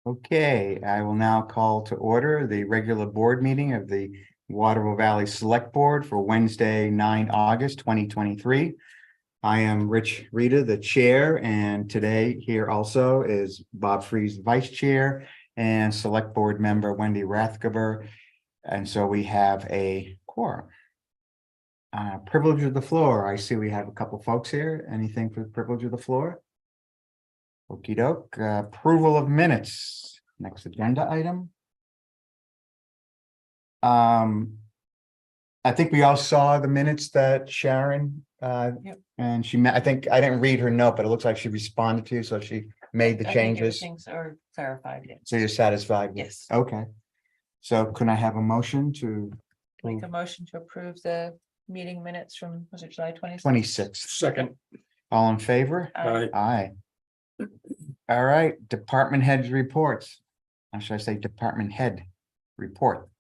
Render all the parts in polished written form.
Okay, I will now call to order the regular board meeting of the Waterville Valley Select Board for Wednesday, 9 August 2023. I am Rich Rita, the chair, and today here also is Bob Freeze, vice chair, and select board member Wendy Rathgeber. And so we have a quorum. Privilege of the floor. I see we have a couple folks here. Anything for the privilege of the floor? Okey doke. Approval of minutes. Next agenda item. I think we all saw the minutes that Sharon and she met. I think I didn't read her note, but it looks like she responded to, so she made the changes. Things are clarified. Yes. So you're satisfied? Yes. Okay. So can I have a motion to Make a motion to approve the meeting minutes from, was it July 26th? 26th? Second. All in favor? Aye. Aye. All right, department heads reports. Or should I say department head report?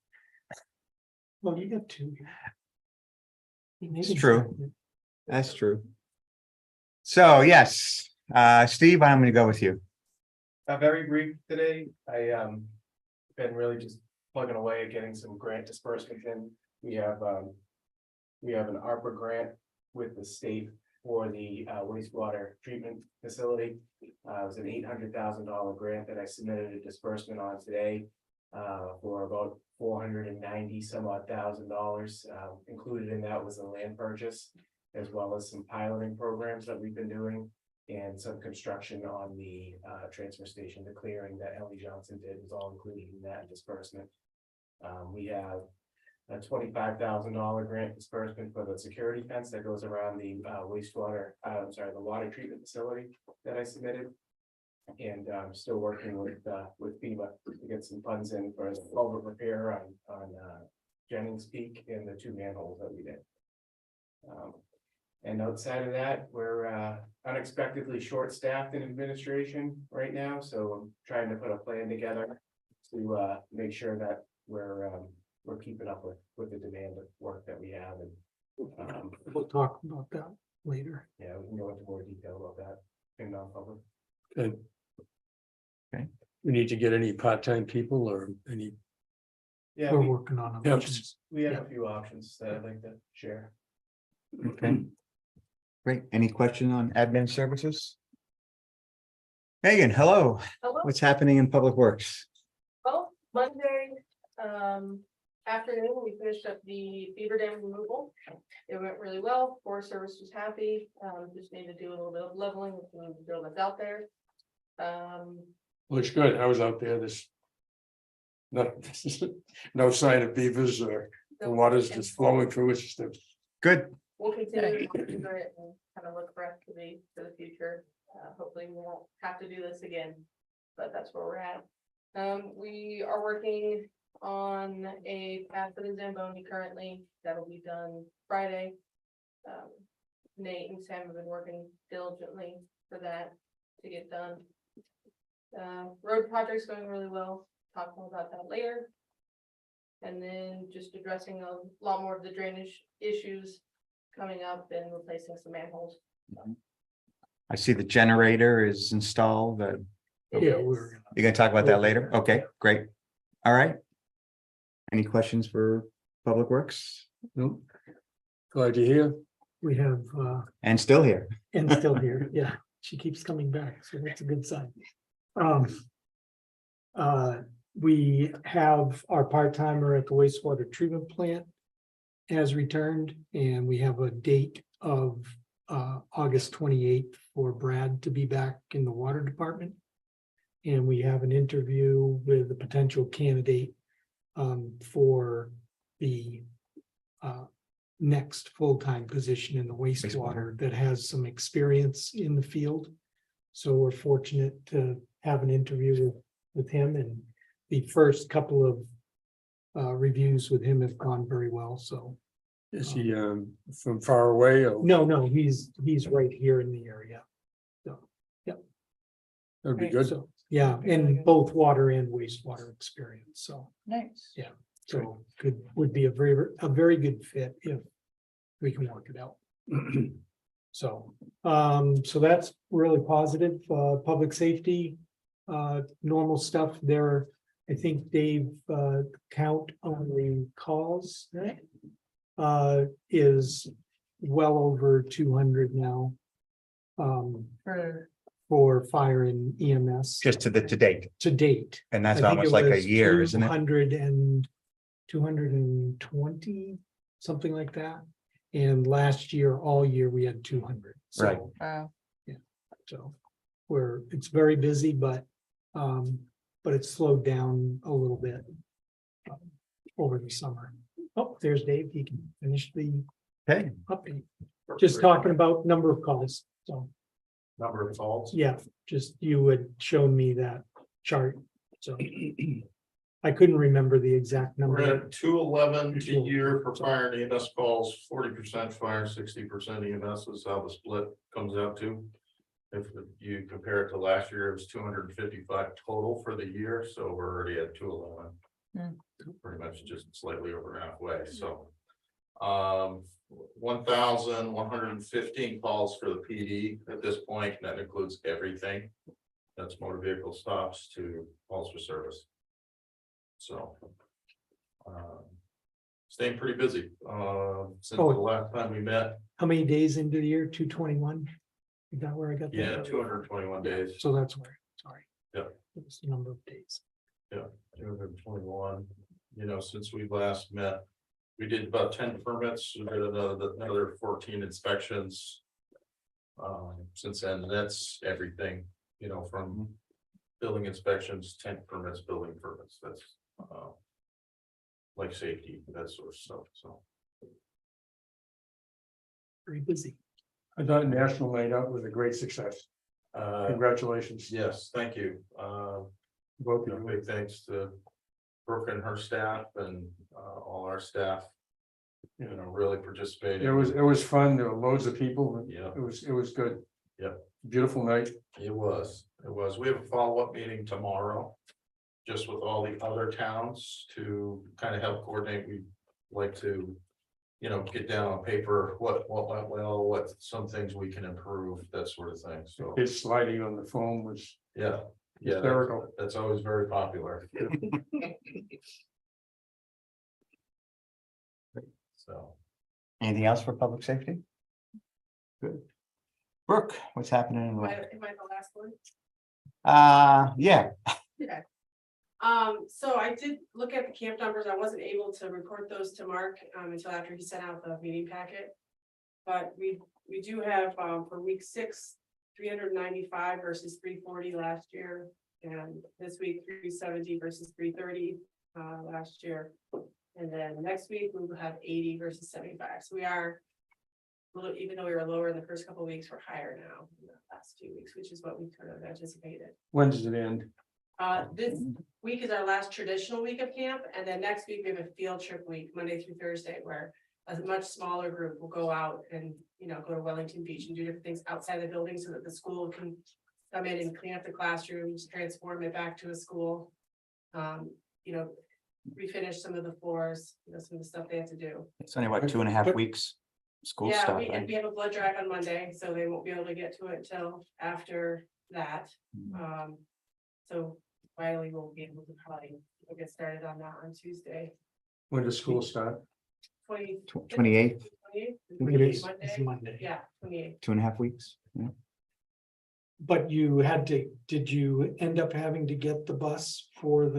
Well, you got two. It's true. That's true. So yes, Steve, I'm gonna go with you. Very brief today. I been really just plugging away at getting some grant disbursement in. We have an ARPA grant with the state for the wastewater treatment facility. It was an $800,000 grant that I submitted a disbursement on today for about $490 some odd thousand. Included in that was a land purchase, as well as some piloting programs that we've been doing, and some construction on the transfer station. The clearing that Ellie Johnson did was all included in that disbursement. We have a $25,000 grant disbursement for the security fence that goes around the the water treatment facility that I submitted. And I'm still working with FEMA to get some funds in for the culvert repair on Jennings Peak and the 2 manholes that we did. And outside of that, we're unexpectedly short-staffed in administration right now, so I'm trying to put a plan together to make sure that we're keeping up with the demand of work that we have. And We'll talk about that later. yeah, we can go into more detail about that in non-public. Good. Okay. We need to get any part-time people or any, Yeah, we're working on them. we have a few options that I'd like to share. Okay. Great. Any question on admin services? Megan, hello. Hello. What's happening in Public Works? Well, Monday, afternoon, we finished up the beaver dam removal. It went really well. Forest Service was happy. Just need to do a little bit of leveling with the drill that's out there. Looks good. I was out there no, no sign of beavers or the water's just flowing through. It's just Good. We'll continue to monitor it and kind of look for activity for the future. Hopefully we won't have to do this again, but that's where we're at. We are working on a path for the Zamboni currently. That'll be done Friday. Nate and Sam have been working diligently for that to get done. Road project's going really well. Talk more about that later. And then just addressing a lot more of the drainage issues coming up and replacing some manholes. I see the generator is installed. It yeah, is. we're You're gonna talk about that later? Okay, great. All right. Any questions for Public Works? nope. Glad you're here. We have And still here. And still here, yeah, she keeps coming back, so that's a good sign. We have our part-timer at the wastewater treatment plant has returned, and we have a date of August 28th for Brad to be back in the water department. And we have an interview with a potential candidate for the next full-time position in the wastewater that has some experience in the field. So we're fortunate to have an interview with him, and the first couple of reviews with him have gone very well. So Is he from far away or? no, he's right here in the area. So That'd be good. So yeah, and both water and wastewater experience. So Nice. yeah, so would be a very good fit if we can work it out. So that's really positive. Public safety, normal stuff there. I think Dave, count on the calls. Is well over 200 now. For fire and EMS. Just to date, To date. and that's I think almost it like a was year, isn't it? 220, something like that. And last year, all year, we had 200. So, Right. Wow. So it's very busy, but it's slowed down a little bit. Over the summer. Oh, there's Dave. He can finish the Okay, update. Just talking about number of calls. So, Number of calls. yeah, just you had shown me that chart. So I couldn't remember the exact We're number. at 211 a year for fire and EMS calls, 40% fire, 60% EMS is how the split comes out to. If you compare it to last year, it was 255 total for the year, so we're already at 211. Pretty much just slightly over halfway, so. 1,115 calls for the PD at this point, and that includes everything. That's motor vehicle stops to calls for service. So. Staying pretty busy, since the last time we met, How many days into the year? 221? Is that where I got that? yeah, 221 days. So that's where, sorry. Yeah. It's the number of days. 221, since we last met, we did about 10 permits, we did another 14 inspections. Since then, that's everything, from building inspections, tent permits, building permits, that's like safety, that sort of stuff, so. Very busy. I thought National Night Out was a great success. Congratulations. Yes, thank you. Both of you. Big thanks to Brooke and her staff and all our staff. Really participating. It was fun. There were loads of people. Yeah. It was good. Yep. Beautiful night. It was. We have a follow-up meeting tomorrow. Just with all the other towns to kind of help coordinate. We'd like to, get down on paper what went well, what some things we can improve, that sort of thing. So, His sliding on the phone was yeah. hysterical. That's always very popular. So. anything else for public safety? Good. Brooke, what's happening? Am I the last one? Yeah, Okay. So I did look at the camp numbers. I wasn't able to report those to Mark until after he sent out the meeting packet. But we do have for week 6, 395 versus 340 last year. And this week, 370 versus 330 last year. And then next week, we will have 80 versus 75. So we are, even though we were lower in the first couple of weeks, we're higher now in the last 2 weeks, which is what we kind of anticipated. When does it end? This week is our last traditional week of camp, and then next week we have a field trip week, Monday through Thursday, where a much smaller group will go out and, go to Wellington Beach and do different things outside the building so that the school can come in and clean up the classrooms, transform it back to a school. Refinish some of the floors, some of the stuff they have to do. it's only what, 2.5 weeks? School Yeah, stuff, we right? have a blood drive on Monday, so they won't be able to get to it till after that. So Wiley will be able to probably get started on that on Tuesday. When does school start? 28th, 28th is Monday. Monday. Yeah, 28. 2.5 weeks. Yeah. But did you end up having to get the bus for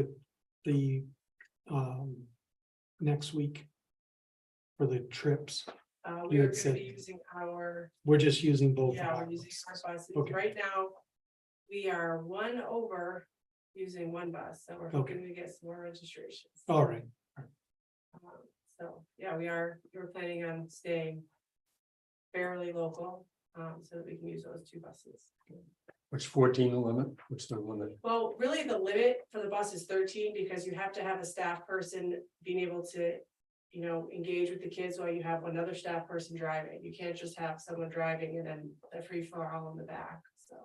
the next week? For the trips? We You are had gonna said- be using our, We're just using both. of yeah, our we're using buses. our buses. Okay. Right now, we are one over using one bus, so we're hoping to get some more registrations. All right. So, yeah, we're planning on staying fairly local, so that we can use those 2 buses. What's 14 the limit? What's the limit? Well, really, the limit for the bus is 13 because you have to have a staff person being able to, engage with the kids while you have another staff person driving. You can't just have someone driving and then a free for all in the back, so.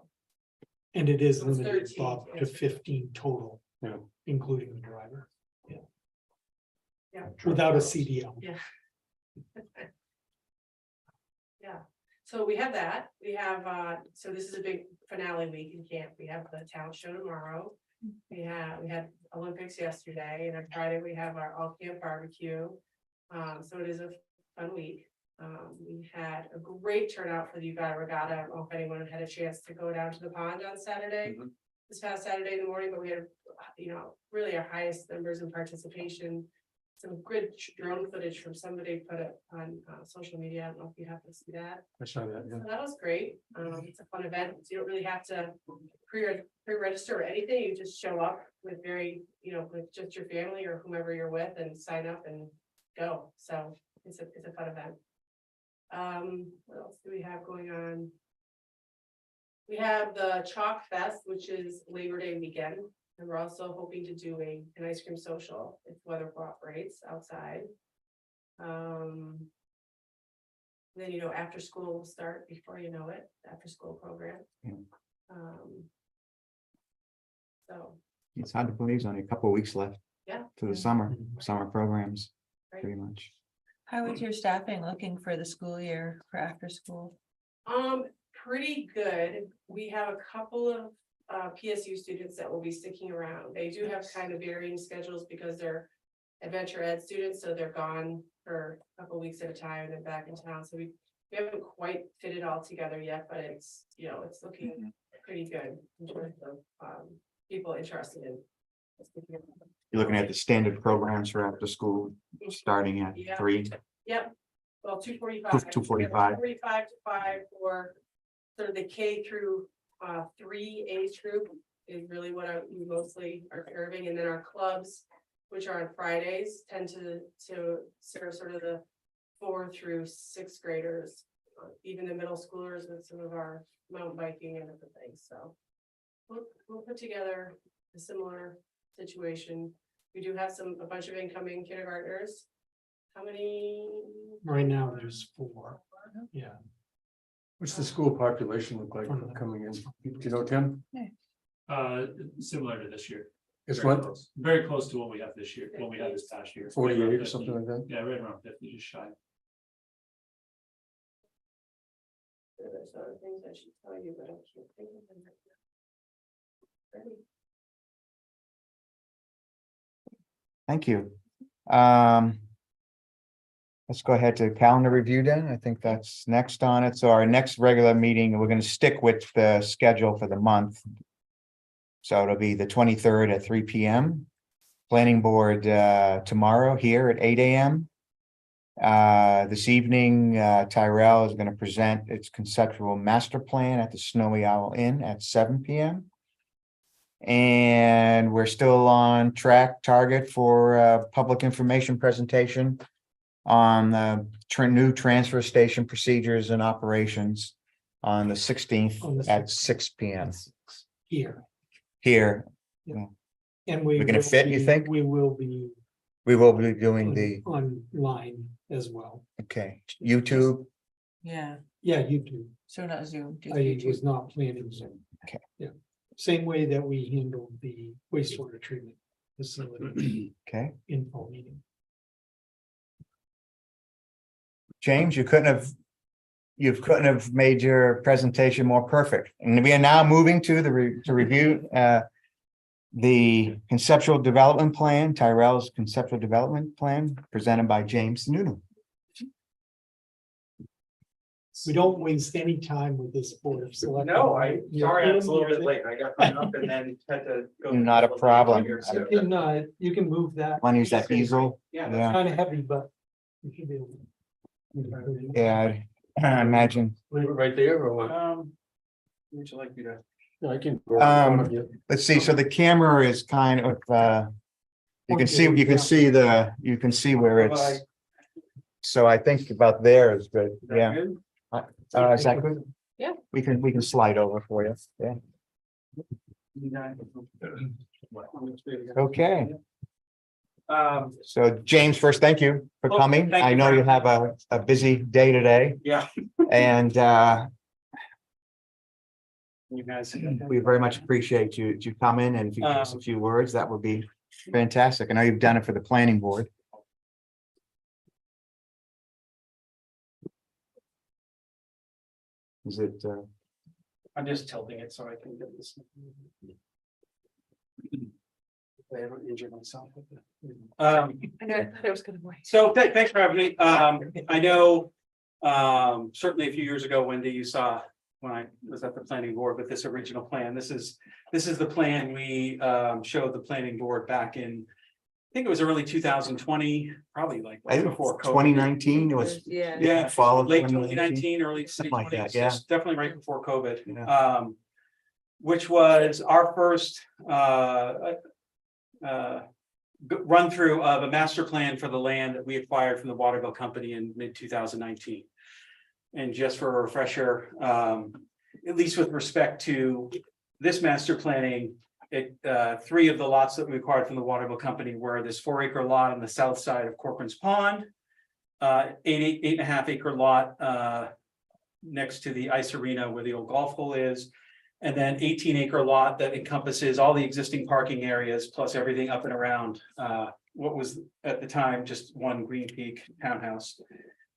And it is So it's limited, 13, Bob, to yes. 15 total. Yeah. Including the driver. Yeah. Without a CDL. Yeah. Yeah, So we have that, we have, so this is a big finale week in camp, we have the talent show tomorrow. We had Olympics yesterday, and on Friday we have our all camp barbecue. So it is a fun week. We had a great turnout for the Uganda Regatta. I don't know if anyone had a chance to go down to the pond on Saturday. This past Saturday in the morning, but we had, really our highest numbers in participation. Some good drone footage from somebody put it on social media. I don't know if you have to see that. I saw that, yeah. So that was great. It's a fun event. You don't really have to pre-register or anything. You just show up with with just your family or whomever you're with and sign up and go. So it's a fun event. What else do we have going on? We have the Chalk Fest, which is Labor Day weekend. And we're also hoping to do an ice cream social if weather cooperates outside. Then, after school will start before you know it, after school program. Yeah. So, It's hard to believe there's only a couple of weeks left. Yeah. To the summer programs, Right. pretty much. How is your staffing looking for the school year for after school? pretty good. We have a couple of PSU students that will be sticking around. They do have kind of varying schedules because they're adventure ed students, so they're gone for a couple weeks at a time and then back in town. So we haven't quite fit it all together yet, but it's looking pretty good in terms of people interested in. You're looking at the standard programs for after school, starting at Yeah. 3. Yep, well, 2:45. 2:45. 45 to 5 for sort of the K through 3 age group is really what we mostly are serving, and then our clubs, which are on Fridays, tend to serve sort of the 4 through 6 graders, even the middle schoolers with some of our mountain biking and different things. So we'll put together a similar situation. We do have a bunch of incoming kindergartners. How many? Right now, there's 4. Yeah. What's the school population look like coming in? Do you know, Tim? Similar to this year. It's Very what, close. Very close to what we have this year, what we had this past year. 48 or something like that? Yeah, right around 50, just shy. There's other things I should tell you, but I can't think of them right now. Ready? Thank you. Let's go ahead to calendar review then. I think that's next on it. So our next regular meeting, we're going to stick with the schedule for the month. So it'll be the 23rd at 3 p.m. Planning board tomorrow here at 8 a.m. This evening, Tyrell is going to present its conceptual master plan at the Snowy Owl Inn at 7 p.m. And we're still on target for public information presentation on the new transfer station procedures and operations on the 16th at 6 p.m. Here. here. And We're gonna fit, you think? We will be We will be doing the, online as well. okay, YouTube. Yeah, Yeah, YouTube. so not Zoom. just I YouTube. was not planning Zoom. Okay. Yeah, same way that we handled the wastewater treatment facility Okay, info meeting. James, you couldn't have made your presentation more perfect. And we are now moving to to review the conceptual development plan, Tyrell's conceptual development plan presented by James Noonan. We don't waste any time with this board of select. No, sorry, I was a little bit late. I got hung up and then had to go. Not a problem. You can move that. Want to use that easel? Yeah. Yeah, Kind of heavy, but you should be able to. yeah, I imagine. Leave it right there or what? Would you like me to? Yeah, I can. go in front of you. Let's see, so the camera is kind of, you can see where it's. So I think about there is good, yeah. Is that good? Yeah. We can slide over for you, yeah, okay. So James, first, thank you for Oh, coming. thank I you know for you have a busy day today Yeah. and You guys. we very much appreciate you coming, and if you give us a few words, that would be fantastic. I know you've done it for the planning board. Is it, I'm just tilting it so I can get this. I haven't injured myself with it. I know, I thought it was gonna wait. So thanks for having me. I know, certainly a few years ago, Wendy, you saw when I was at the planning board with this original plan. This is the plan we showed the planning board back in, I think it was early 2020, probably like I think before COVID. 2019, it was. Yeah. Yeah, Fall of late 2019. 2019, early Something like 2020, that, yeah. it's definitely right before COVID. Yeah. Which was our first run through of a master plan for the land that we acquired from the Waterville Company in mid 2019. And just for a refresher, at least with respect to this master planning, three of the lots that we acquired from the Waterville Company were this 4-acre lot on the south side of Corcoran's Pond, 8.5 acre lot next to the ice arena where the old golf hole is, and then 18-acre lot that encompasses all the existing parking areas plus everything up and around what was at the time just one Green Peak townhouse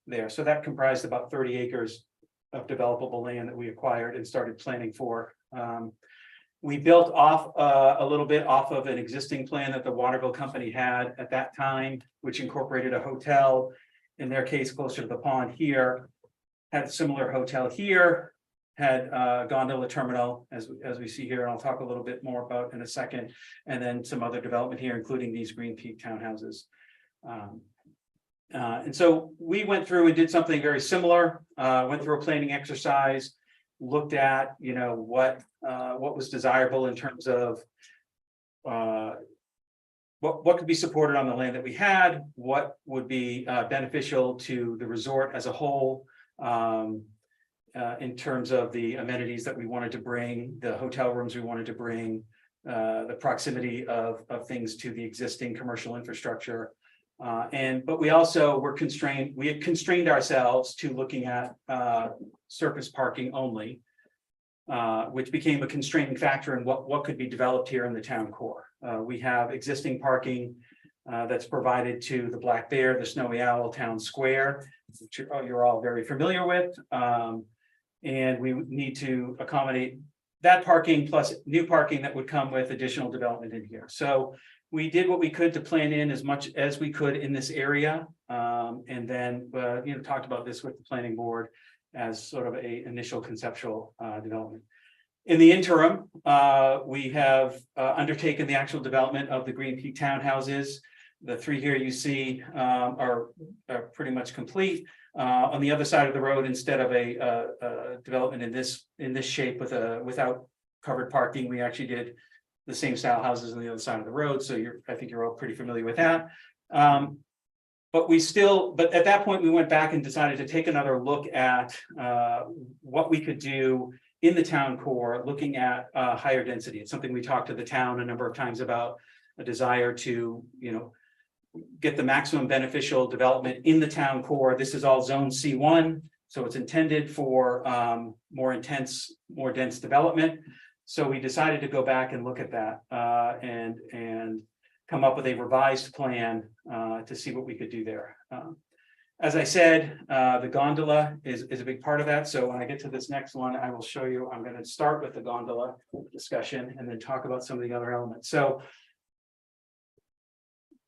there. So that comprised about 30 acres of developable land that we acquired and started planning for. We built off a little bit off of an existing plan that the Waterville Company had at that time, which incorporated a hotel, in their case, closer to the pond here, had a similar hotel here, had a gondola terminal, as we see here, and I'll talk a little bit more about in a second, and then some other development here, including these Green Peak townhouses. And so we went through and did something very similar, went through a planning exercise, looked at, what was desirable in terms of what could be supported on the land that we had, what would be beneficial to the resort as a whole, in terms of the amenities that we wanted to bring, the hotel rooms we wanted to bring, the proximity of things to the existing commercial infrastructure. But we also were constrained, we had constrained ourselves to looking at surface parking only, which became a constraining factor in what could be developed here in the town core. We have existing parking that's provided to the Black Bear, the Snowy Owl Town Square, which you're all very familiar with. And we need to accommodate that parking plus new parking that would come with additional development in here. So we did what we could to plan in as much as we could in this area. And then, talked about this with the planning board as sort of a initial conceptual development. In the interim, we have undertaken the actual development of the Green Peak townhouses. The three here you see are pretty much complete. On the other side of the road, instead of a development in this shape without covered parking, we actually did the same style houses on the other side of the road. So I think you're all pretty familiar with that. But at that point, we went back and decided to take another look at what we could do in the town core, looking at higher density. It's something we talked to the town a number of times about, a desire to, get the maximum beneficial development in the town core. This is all zone C1, so it's intended for more dense development. So we decided to go back and look at that and come up with a revised plan to see what we could do there. As I said, the gondola is a big part of that. So when I get to this next one, I will show you. I'm going to start with the gondola discussion and then talk about some of the other elements. So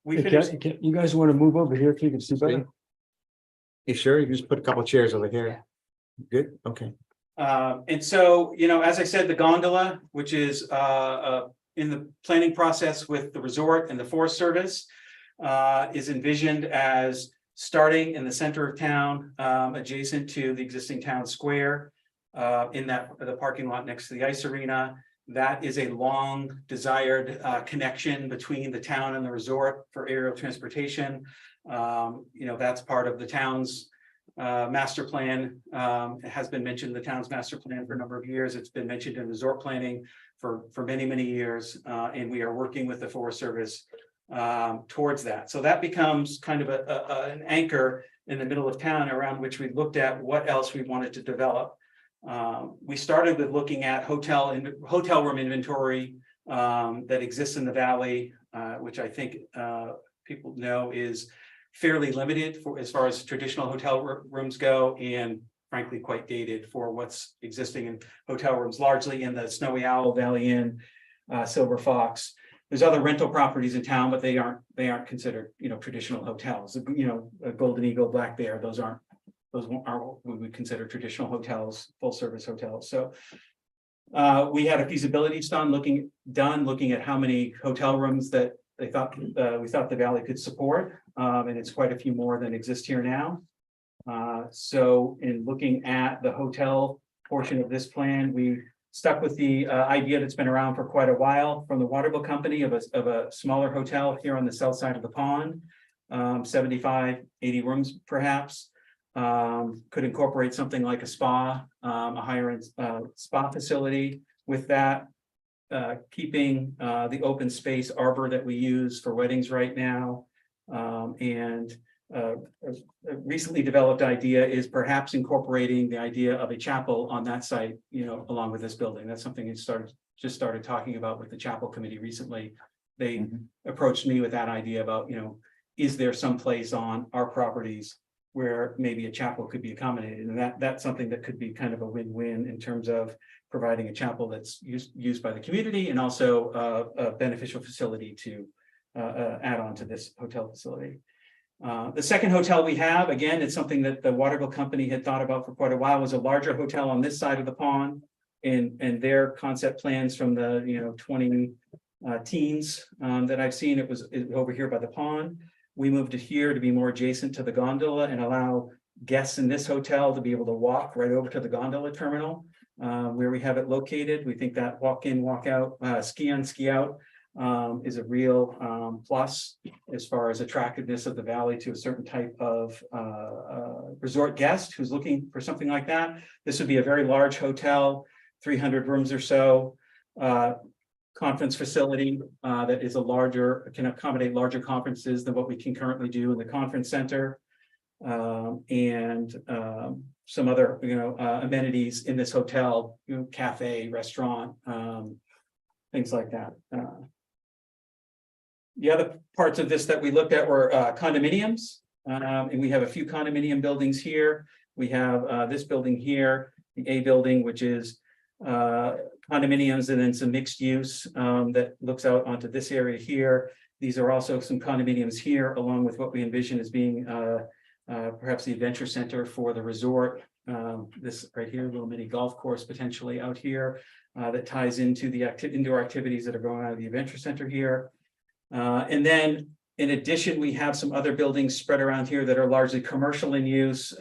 we finished. You guys want to move over here so you can see better? You sure? You can just put a couple of chairs over here. Good, okay. And so, as I said, the gondola, which is in the planning process with the resort and the Forest Service, is envisioned as starting in the center of town, adjacent to the existing town square, in the parking lot next to the ice arena. That is a long desired connection between the town and the resort for aerial transportation. That's part of the town's master plan. It has been mentioned in the town's master plan for a number of years. It's been mentioned in resort planning for many, many years. And we are working with the Forest Service towards that. So that becomes kind of an anchor in the middle of town around which we looked at what else we wanted to develop. We started with looking at hotel room inventory that exists in the valley, which I think people know is fairly limited as far as traditional hotel rooms go, and frankly quite dated for what's existing in hotel rooms, largely in the Snowy Owl, Valley Inn, Silver Fox. There's other rental properties in town, but they aren't considered, traditional hotels. A Golden Eagle, Black Bear, those aren't what we would consider traditional hotels, full service hotels. So we had a feasibility study looking at how many hotel rooms that we thought the Valley could support, and it's quite a few more than exist here now. So in looking at the hotel portion of this plan, we stuck with the idea that's been around for quite a while from the water bill company of a smaller hotel here on the south side of the pond, 75, 80 rooms perhaps. Could incorporate something like a spa, a higher end spa facility with that, keeping the open space arbor that we use for weddings right now. And a recently developed idea is perhaps incorporating the idea of a chapel on that site, along with this building. That's something it just started talking about with the chapel committee recently. They approached me with that idea about, is there some place on our properties where maybe a chapel could be accommodated, and that's something that could be kind of a win-win in terms of providing a chapel that's used by the community and also a beneficial facility to add on to this hotel facility. The second hotel we have, again, it's something that the water bill company had thought about for quite a while, was a larger hotel on this side of the pond, and their concept plans from the 20 teens that I've seen, it was over here by the pond. We moved it here to be more adjacent to the gondola and allow guests in this hotel to be able to walk right over to the gondola terminal where we have it located. We think that walk in, walk out, ski in, ski out is a real plus as far as attractiveness of the Valley to a certain type of resort guest who's looking for something like that. This would be a very large hotel, 300 rooms or so. Conference facility that is can accommodate larger conferences than what we can currently do in the conference center, and some other amenities in this hotel, cafe, restaurant, things like that. The other parts of this that we looked at were condominiums, and we have a few condominium buildings here. We have this building here, the A building, which is condominiums, and then some mixed use that looks out onto this area here. These are also some condominiums here, along with what we envision as being perhaps the adventure center for the resort. This right here, little mini golf course potentially out here that ties into the indoor activities that are going on at the adventure center here. And then in addition, we have some other buildings spread around here that are largely commercial in use.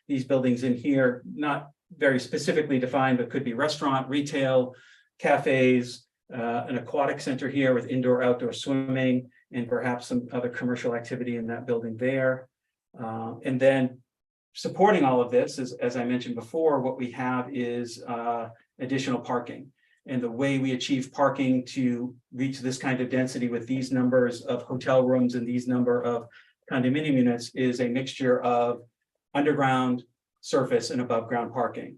These buildings in here, not very specifically defined, but could be restaurant, retail, cafes, an aquatic center here with indoor, outdoor swimming, and perhaps some other commercial activity in that building there. And then supporting all of this, as I mentioned before, what we have is additional parking. And the way we achieve parking to reach this kind of density with these numbers of hotel rooms and these number of condominium units is a mixture of underground, surface, and above ground parking.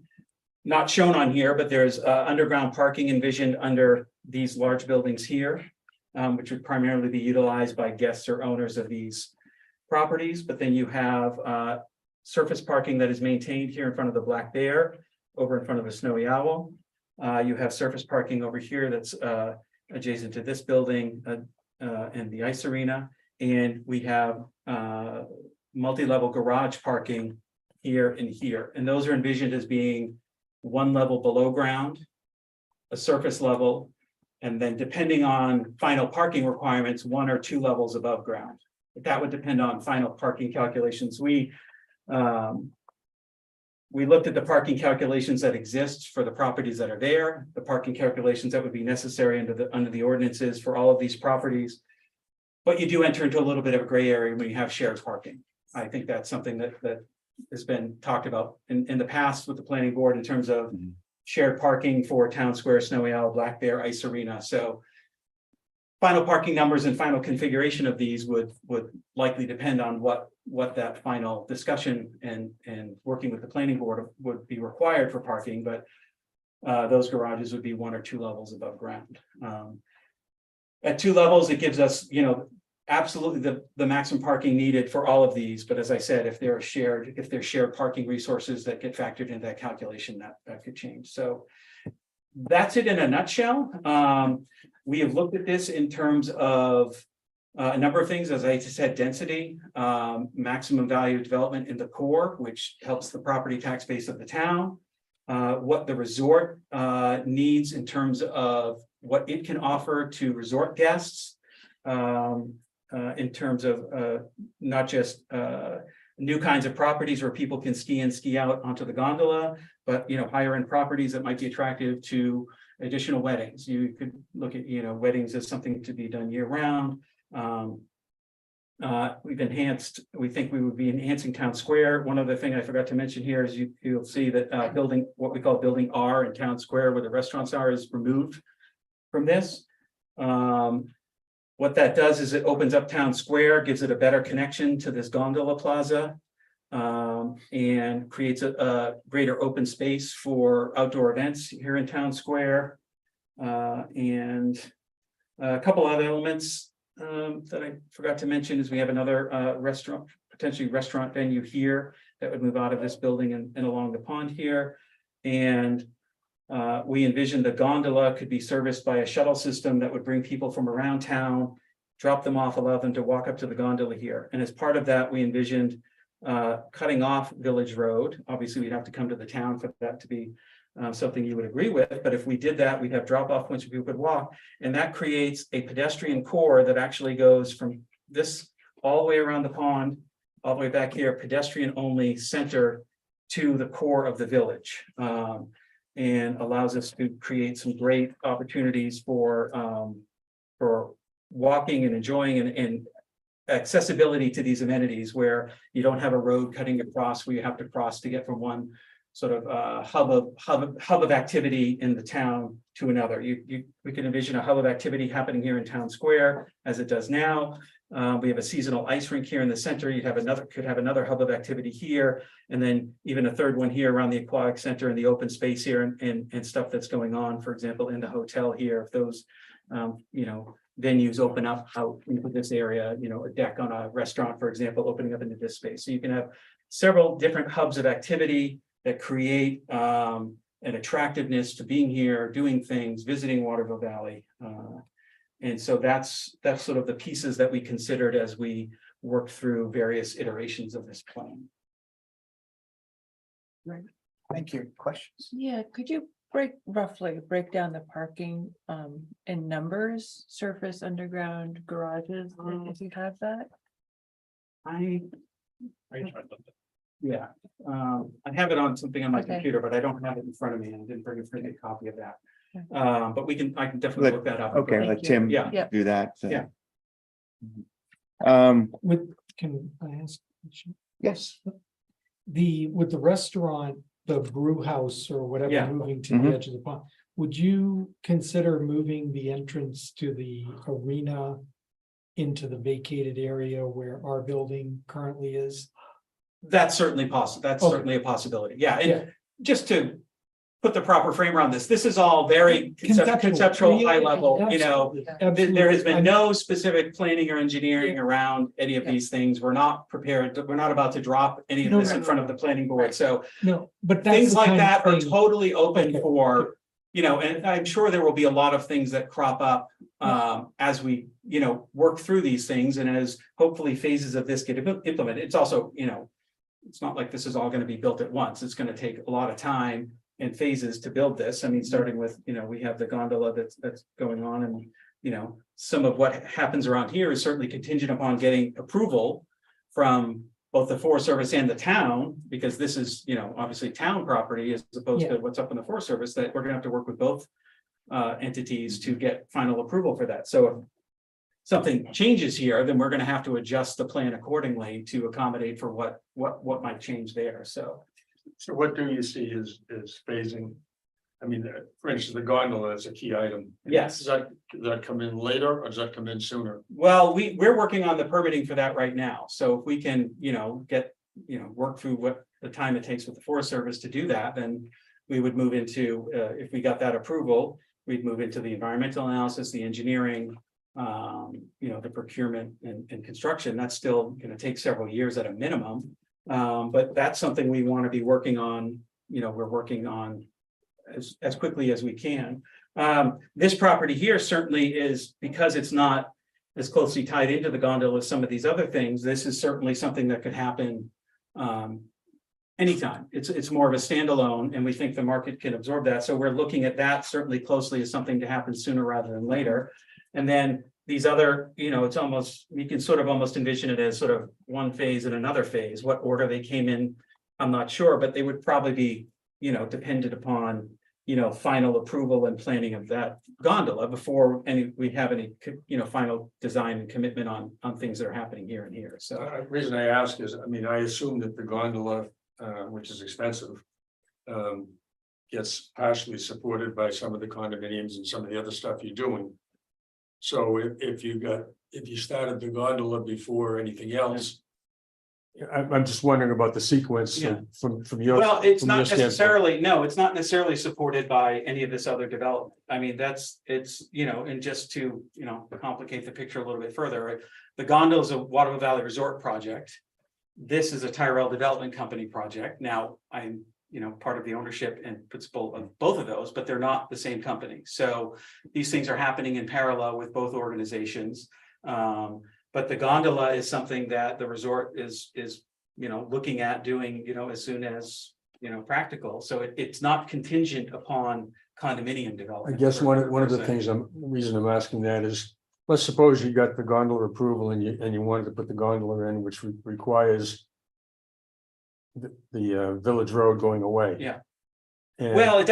Not shown on here, but there's underground parking envisioned under these large buildings here, which would primarily be utilized by guests or owners of these properties. But then you have surface parking that is maintained here in front of the Black Bear, over in front of the Snowy Owl. You have surface parking over here that's adjacent to this building and the ice arena. And we have multi-level garage parking here and here. And those are envisioned as being one level below ground, a surface level, and then depending on final parking requirements, 1 or 2 levels above ground. But that would depend on final parking calculations. We looked at the parking calculations that exist for the properties that are there, the parking calculations that would be necessary under the ordinances for all of these properties. But you do enter into a little bit of a gray area when you have shared parking. I think that's something that has been talked about in the past with the planning board in terms of shared parking for Town Square, Snowy Owl, Black Bear, Ice Arena. So final parking numbers and final configuration of these would likely depend on what that final discussion and working with the planning board would be required for parking, but those garages would be 1 or 2 levels above ground. At 2 levels, it gives us, absolutely the maximum parking needed for all of these, but as I said, if they're shared parking resources that get factored into that calculation, that could change. So that's it in a nutshell. We have looked at this in terms of a number of things, as I said, density, maximum value development in the core, which helps the property tax base of the town. What the resort needs in terms of what it can offer to resort guests. In terms of not just new kinds of properties where people can ski in, ski out onto the gondola, but higher end properties that might be attractive to additional weddings. You could look at weddings as something to be done year round. We think we would be enhancing town square. One other thing I forgot to mention here is you'll see that what we call building R in town square where the restaurants are is removed from this. What that does is it opens up town square, gives it a better connection to this gondola plaza, and creates a greater open space for outdoor events here in town square. And a couple other elements that I forgot to mention is we have another potentially restaurant venue here that would move out of this building and along the pond here. And we envisioned the gondola could be serviced by a shuttle system that would bring people from around town, drop them off, allow them to walk up to the gondola here. And as part of that, we envisioned cutting off Village Road. Obviously, we'd have to come to the town for that to be something you would agree with. But if we did that, we'd have drop off points where people could walk. And that creates a pedestrian core that actually goes from this all the way around the pond, all the way back here, pedestrian only center to the core of the village. And allows us to create some great opportunities for walking and enjoying and accessibility to these amenities where you don't have a road cutting across where you have to cross to get from one sort of hub of activity in the town to another. We can envision a hub of activity happening here in town square as it does now. We have a seasonal ice rink here in the center. Could have another hub of activity here, and then even a third one here around the aquatic center and the open space here and stuff that's going on, for example, in the hotel here. If those venues open up out into this area, a deck on a restaurant, for example, opening up into this space. So you can have several different hubs of activity that create an attractiveness to being here, doing things, visiting Waterville Valley. And so that's sort of the pieces that we considered as we work through various iterations of this plan. Right. Thank you. Questions? Yeah, could you roughly break down the parking in numbers, surface, underground, garages, if you have that? I have it on something on my Okay. computer, but I don't have it in front of me and I didn't bring a printed copy of that. Okay. But I can definitely look that up. Okay, let Tim Yeah. Yeah. do that. Yeah. Can I ask? a question? Yes. With the restaurant, the brew house or whatever, Yeah. moving to Mhm. the edge of the pond, would you consider moving the entrance to the arena into the vacated area where our building currently is? That's certainly possible. That's Okay. certainly a possibility. Yeah, Yeah. and just to put the proper frame around this is all very conceptual, Yeah, high level, absolutely, There absolutely. has been no specific planning or engineering around any of Yeah. these things. We're not prepared. We're not about to drop any of No, this no, in no, front no. of the planning board. So No, but that's things the like kind of that are thing- totally open Okay. for, and I'm sure there will be a lot of things that crop up as we, work through these things and as hopefully phases of this get implemented. It's also, it's not like this is all going to be built at once. It's going to take a lot of time and phases to build this. I mean, starting with, we have the gondola that's going on and, some of what happens around here is certainly contingent upon getting approval from both the Forest Service and the town, because this is, obviously town property as opposed to what's up in the Forest Service, that we're gonna have to work with both entities to get final approval for that. So if something changes here, then we're gonna have to adjust the plan accordingly to accommodate for what might change there. So what do you see is phasing? I mean, for instance, the gondola is a key item. Yes. Does that come in later or does that come in sooner? well, we're working on the permitting for that right now. So if we can, get, work through what the time it takes with the Forest Service to do that, then we would move into, if we got that approval, we'd move into the environmental analysis, the engineering, the procurement and construction, that's still gonna take several years at a minimum. But that's something we want to be working on, we're working on as quickly as we can. This property here certainly is, because it's not as closely tied into the gondola as some of these other things, this is certainly something that could happen anytime. It's more of a standalone, and we think the market can absorb that. So we're looking at that certainly closely as something to happen sooner rather than later. And then these other, it's almost, you can sort of almost envision it as sort of one phase and another phase. What order they came in, I'm not sure, but they would probably be, dependent upon, final approval and planning of that gondola before we have any, final design and commitment on things that are happening here and here. So The reason I ask is, I assume that the gondola, which is expensive, gets partially supported by some of the condominiums and some of the other stuff you're doing. So if you started the gondola before anything else, I'm just wondering about the sequence Yeah. from your. well, it's from not your standpoint. necessarily, no, it's not necessarily supported by any of this other development. I mean, it's, and just to, complicate the picture a little bit further, right? The gondola is a Waterville Valley Resort project. This is a Tyrell Development Company project. Now, I'm, part of the ownership and principal of both of those, but they're not the same company. So these things are happening in parallel with both organizations. But the gondola is something that the resort is looking at doing, as soon as, practical. So it's not contingent upon condominium I development. guess one of the per se. things the reason I'm asking that is, let's suppose you got the gondola approval and you wanted to put the gondola in, which requires the village road going away. Yeah. And- Well, it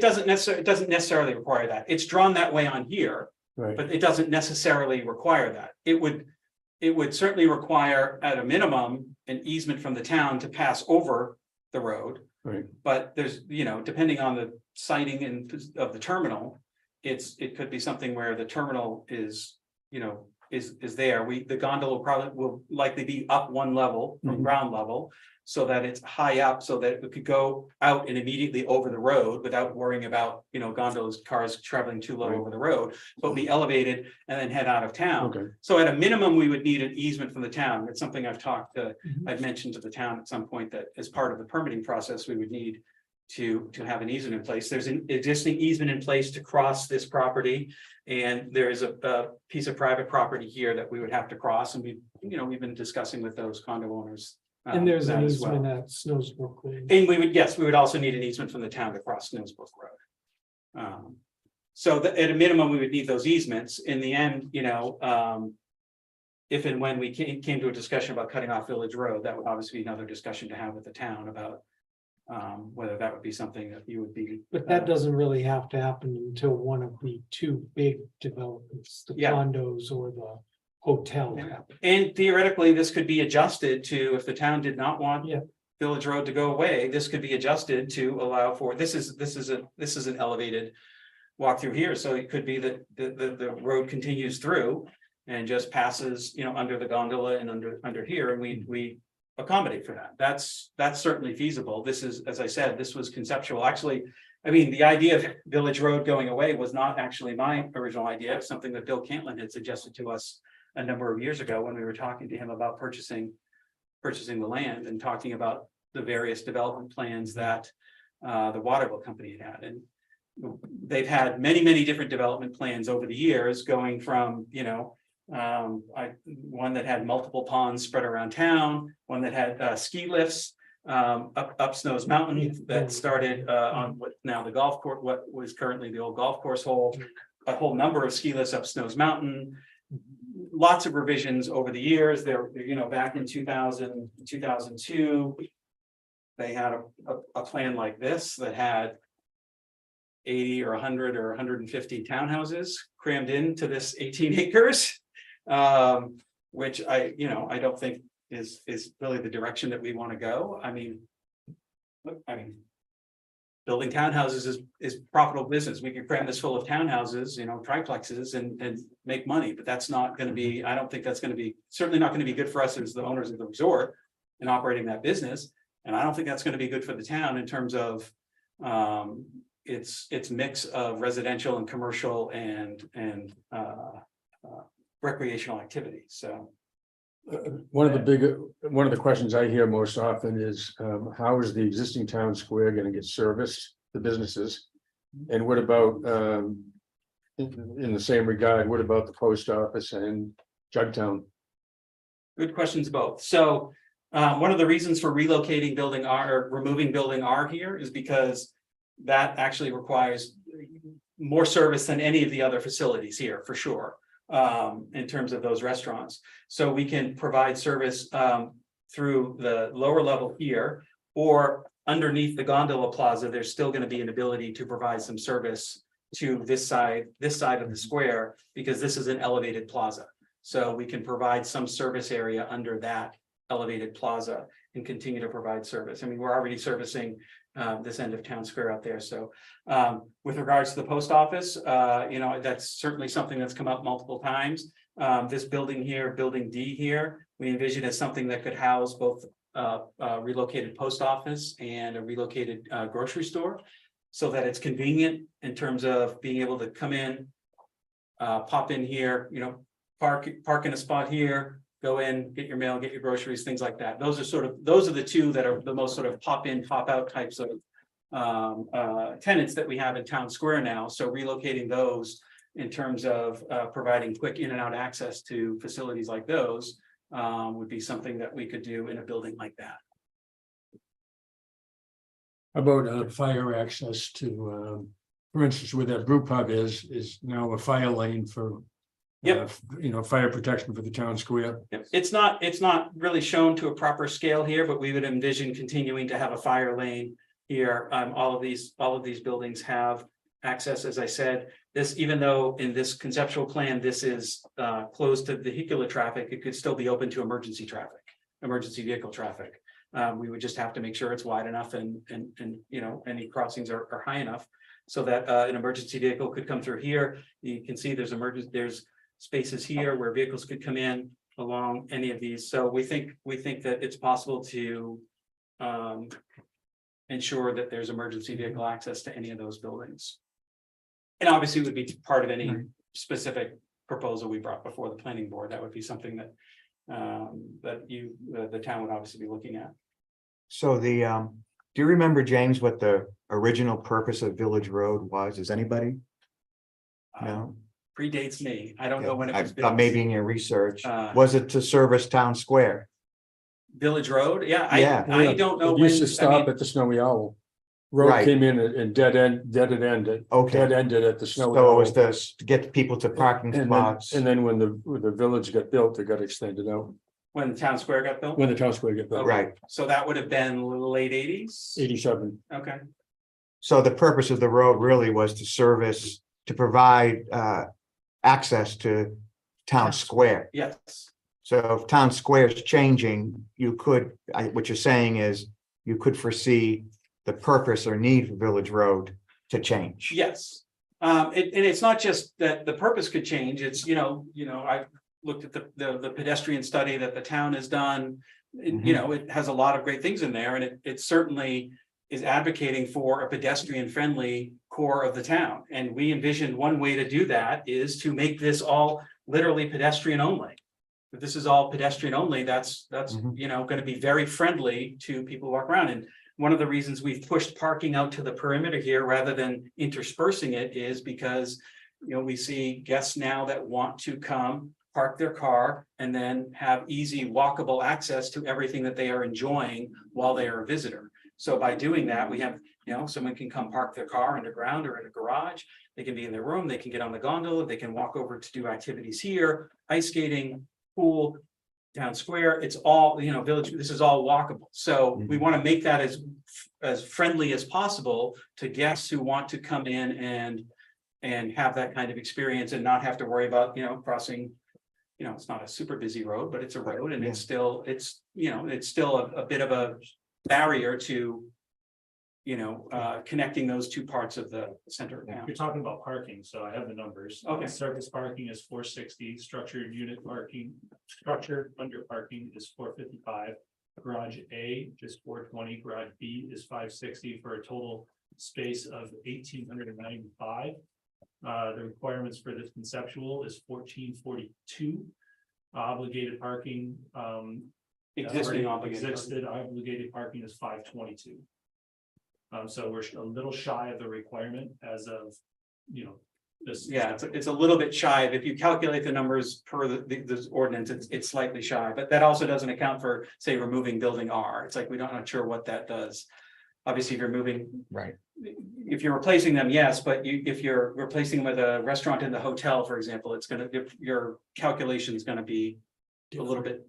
doesn't necessarily require that. It's drawn that way on here, Right, but it doesn't necessarily require that. It would certainly require, at a minimum, an easement from the town to pass over the road. right. But there's, depending on the siting and of the terminal, it could be something where the terminal is, is there. The gondola will likely be up one level from Mhm. ground level, so that it's high up, so that it could go out and immediately over the road without worrying about, gondolas, cars traveling too low Right. over the road, but be elevated and then head out of town. Okay, So at a minimum, we would need an easement from the town. It's something Mhm. I've mentioned to the town at some point, that as part of the permitting process, we would need to have an easement in place. There's an existing easement in place to cross this property. And there is a piece of private property here that we would have to cross, and we've been discussing with those condo owners. And there's an that as well. easement at Snowsbrook Lane. And we would also need an easement from the town to cross Snowsbrook Road. So at a minimum, we would need those easements. In the end, if and when we came to a discussion about cutting off Village Road, that would obviously be another discussion to have with the town about whether that would be something that you would be. But that doesn't really have to happen until one of the two big developments, the Yeah. condos or the hotel Yeah. happen. And theoretically, this could be adjusted to, if the town did not want Yeah. Village Road to go away, this could be adjusted to allow for, this is an elevated walk through here, so it could be that the road continues through and just passes, under the gondola and under here, and we accommodate for that. That's certainly feasible. This is, as I said, this was conceptual. Actually, the idea of Village Road going away was not actually my original idea. It's something that Bill Cantlin had suggested to us a number of years ago when we were talking to him about purchasing the land and talking about the various development plans that the Waterville Company had. And they've had many different development plans over the years, going from, one that had multiple ponds spread around town, one that had ski lifts up Snows Mountain that started on what now the golf course, what was currently the old golf course hole, a whole number of ski lifts up Snows Mountain. Lots of revisions over the years. There, back in 2002, they had a plan like this that had 80 or 100 or 150 townhouses crammed into this 18 acres, which I don't think is really the direction that we want to go. Building townhouses is profitable business. We could cram this full of townhouses, triplexes and make money, but that's not going to be, I don't think that's going to be, certainly not going to be good for us as the owners of the resort and operating that business. And I don't think that's going to be good for the town in terms of its mix of residential and commercial and recreational activity, so. One of the questions I hear most often is, how is the existing town square gonna get serviced, the businesses? And what about, in the same regard, what about the post office and Jugtown? Good questions both. So one of the reasons for relocating building R, or removing building R here is because that actually requires more service than any of the other facilities here, for sure, in terms of those restaurants. So we can provide service through the lower level here, or underneath the gondola plaza, there's still going to be an ability to provide some service to this side of the square, because this is an elevated plaza. So we can provide some service area under that elevated plaza and continue to provide service. I mean, we're already servicing this end of town square out there. So with regards to the post office, that's certainly something that's come up multiple times. This building here, building D here, we envision as something that could house both relocated post office and a relocated grocery store, so that it's convenient in terms of being able to come in, pop in here, park in a spot here, go in, get your mail, get your groceries, things like that. Those are the two that are the most sort of pop in, pop out types of tenants that we have in town square now. So relocating those in terms of providing quick in and out access to facilities like those would be something that we could do in a building like that. About fire access to, for instance, where that brew pub is now a fire lane for. Yep. Fire protection for the town square. Yep. It's not really shown to a proper scale here, but we would envision continuing to have a fire lane here. All of these buildings have access, as I said. This, even though in this conceptual plan, this is closed to vehicular traffic, it could still be open to emergency vehicle traffic. We would just have to make sure it's wide enough and any crossings are high enough so that an emergency vehicle could come through here. You can see there's spaces here where vehicles could come in along any of these. So we think that it's possible to ensure that there's emergency vehicle access to any of those buildings. And obviously it would be part of any specific proposal we brought before the planning board. That would be something that the town would obviously be looking at. So do you remember, James, what the original purpose of Village Road was? Does anybody? No? Predates me. I don't know when it was I built. maybe in your research, was it to service town square? Village Road? Yeah, Yeah. I don't know It when. used to stop at the Snowy Owl. Road Right. came in and dead ended at the Snowy So it Owl. was to get people to parking spots. And then when the village got built, it got extended out. When the town square got built? When the town square got built. Right. So that would have been late 80s? 87. Okay. So the purpose of the road really was to provide access to town square. Yes. So if town square is changing, what you're saying is you could foresee the purpose or need for Village Road to change. Yes. And it's not just that the purpose could change. It's, I've looked at the pedestrian study that the town has done. It has a lot of great things in there, and it certainly is advocating for a pedestrian friendly core of the town. And we envision one way to do that is to make this all literally pedestrian only. If this is all pedestrian only, that's going to be very friendly to people who walk around. And one of the reasons we've pushed parking out to the perimeter here rather than interspersing it is because we see guests now that want to come park their car and then have easy walkable access to everything that they are enjoying while they are a visitor. So by doing that, we have, someone can come park their car underground or in a garage. They can be in their room. They can get on the gondola. They can walk over to do activities here, ice skating, pool, town square. It's all, village. This is all walkable. So we want to make that as friendly as possible to guests who want to come in and have that kind of experience and not have to worry about, crossing. It's not a super busy road, but it's a road, and it's still a bit of a barrier to, connecting those two parts of the center of town. You're talking about parking, so I have the numbers. Okay. Surface parking is 460, structured unit parking, structured under parking is 455. Garage A is 420, garage B is 560 for a total space of 1,895. The requirements for this conceptual is 1442. Obligated parking, Existing already obligated. existed obligated parking is 522. So we're a little shy of the requirement as of, this. Yeah, it's a little bit shy. If you calculate the numbers per this ordinance, it's slightly shy, but that also doesn't account for, say, removing building R. It's like, we're not sure what that does. Obviously, if you're moving, Right. if you're replacing them, yes, but if you're replacing them with a restaurant in the hotel, for example, it's gonna, your calculation is gonna be a little bit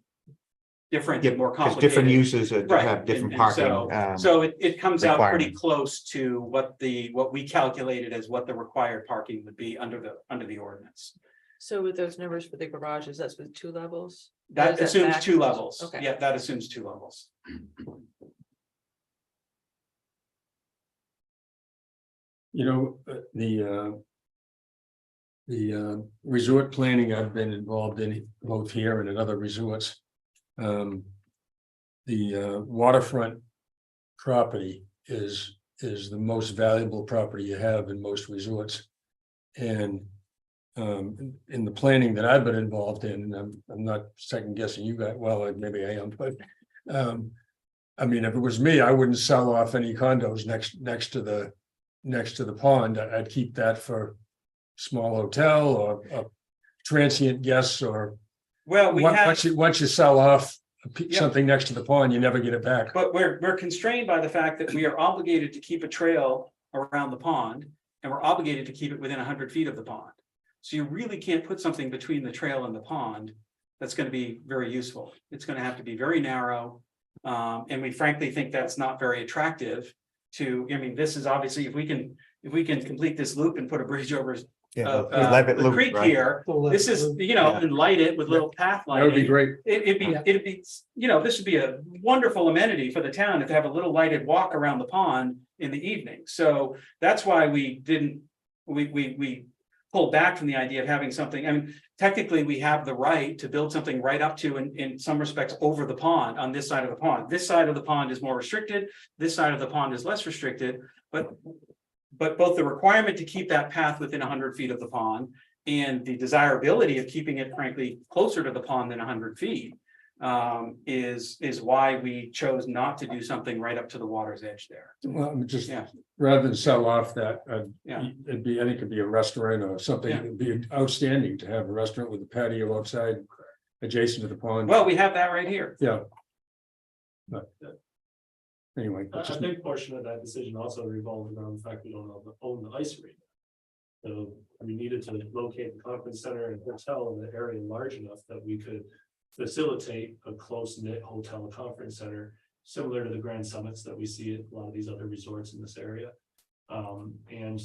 different Yeah, and more because complicated. different uses Right, have different and parking. so it comes out pretty requirements. close to what we calculated as what the required parking would be under the ordinance. So with those numbers for the garages, that's with 2 levels? Or That is that assumes max? 2 levels. Okay. Yeah, that assumes 2 levels. The resort planning I've been involved in both here and in other resorts. The waterfront property is the most valuable property you have in most resorts. And in the planning that I've been involved in, and I'm not second guessing you guys, well, maybe I am, but I mean, if it was me, I wouldn't sell off any condos next to the pond. I'd keep that for small hotel or transient guests, or Well, we have, once you sell off Yep. something next to the pond, you never get it back. but we're constrained by the fact that we are obligated to keep a trail around the pond, and we're obligated to keep it within 100 feet of the pond. So you really can't put something between the trail and the pond that's going to be very useful. It's going to have to be very narrow. And we frankly think that's not very attractive to, I mean, this is obviously, if we can complete this loop and put a bridge over Yeah, the Levitt the Loop, creek right? here, this is, and light it with little path That would be lighting. great. It'd be, this would be a wonderful amenity for the town to have a little lighted walk around the pond in the evening. So that's why we pulled back from the idea of having something. I mean, technically, we have the right to build something right up to, in some respects, over the pond on this side of the pond. This side of the pond is more restricted. This side of the pond is less restricted, but both the requirement to keep that path within 100 feet of the pond and the desirability of keeping it frankly closer to the pond than 100 feet is why we chose not to do something right up to the water's edge there. Well, just Yeah. rather than sell off that, Yeah. I think it'd be a restaurant or something. Yeah. It'd be outstanding to have a restaurant with a patio outside adjacent to the pond. Well, we have that right here. Yeah. But anyway, A big portion of that decision also revolves around the fact we don't own the ice rink. So we needed to locate the conference center and hotel in the area large enough that we could facilitate a close-knit hotel conference center, similar to the Grand Summits that we see at a lot of these other resorts in this area. And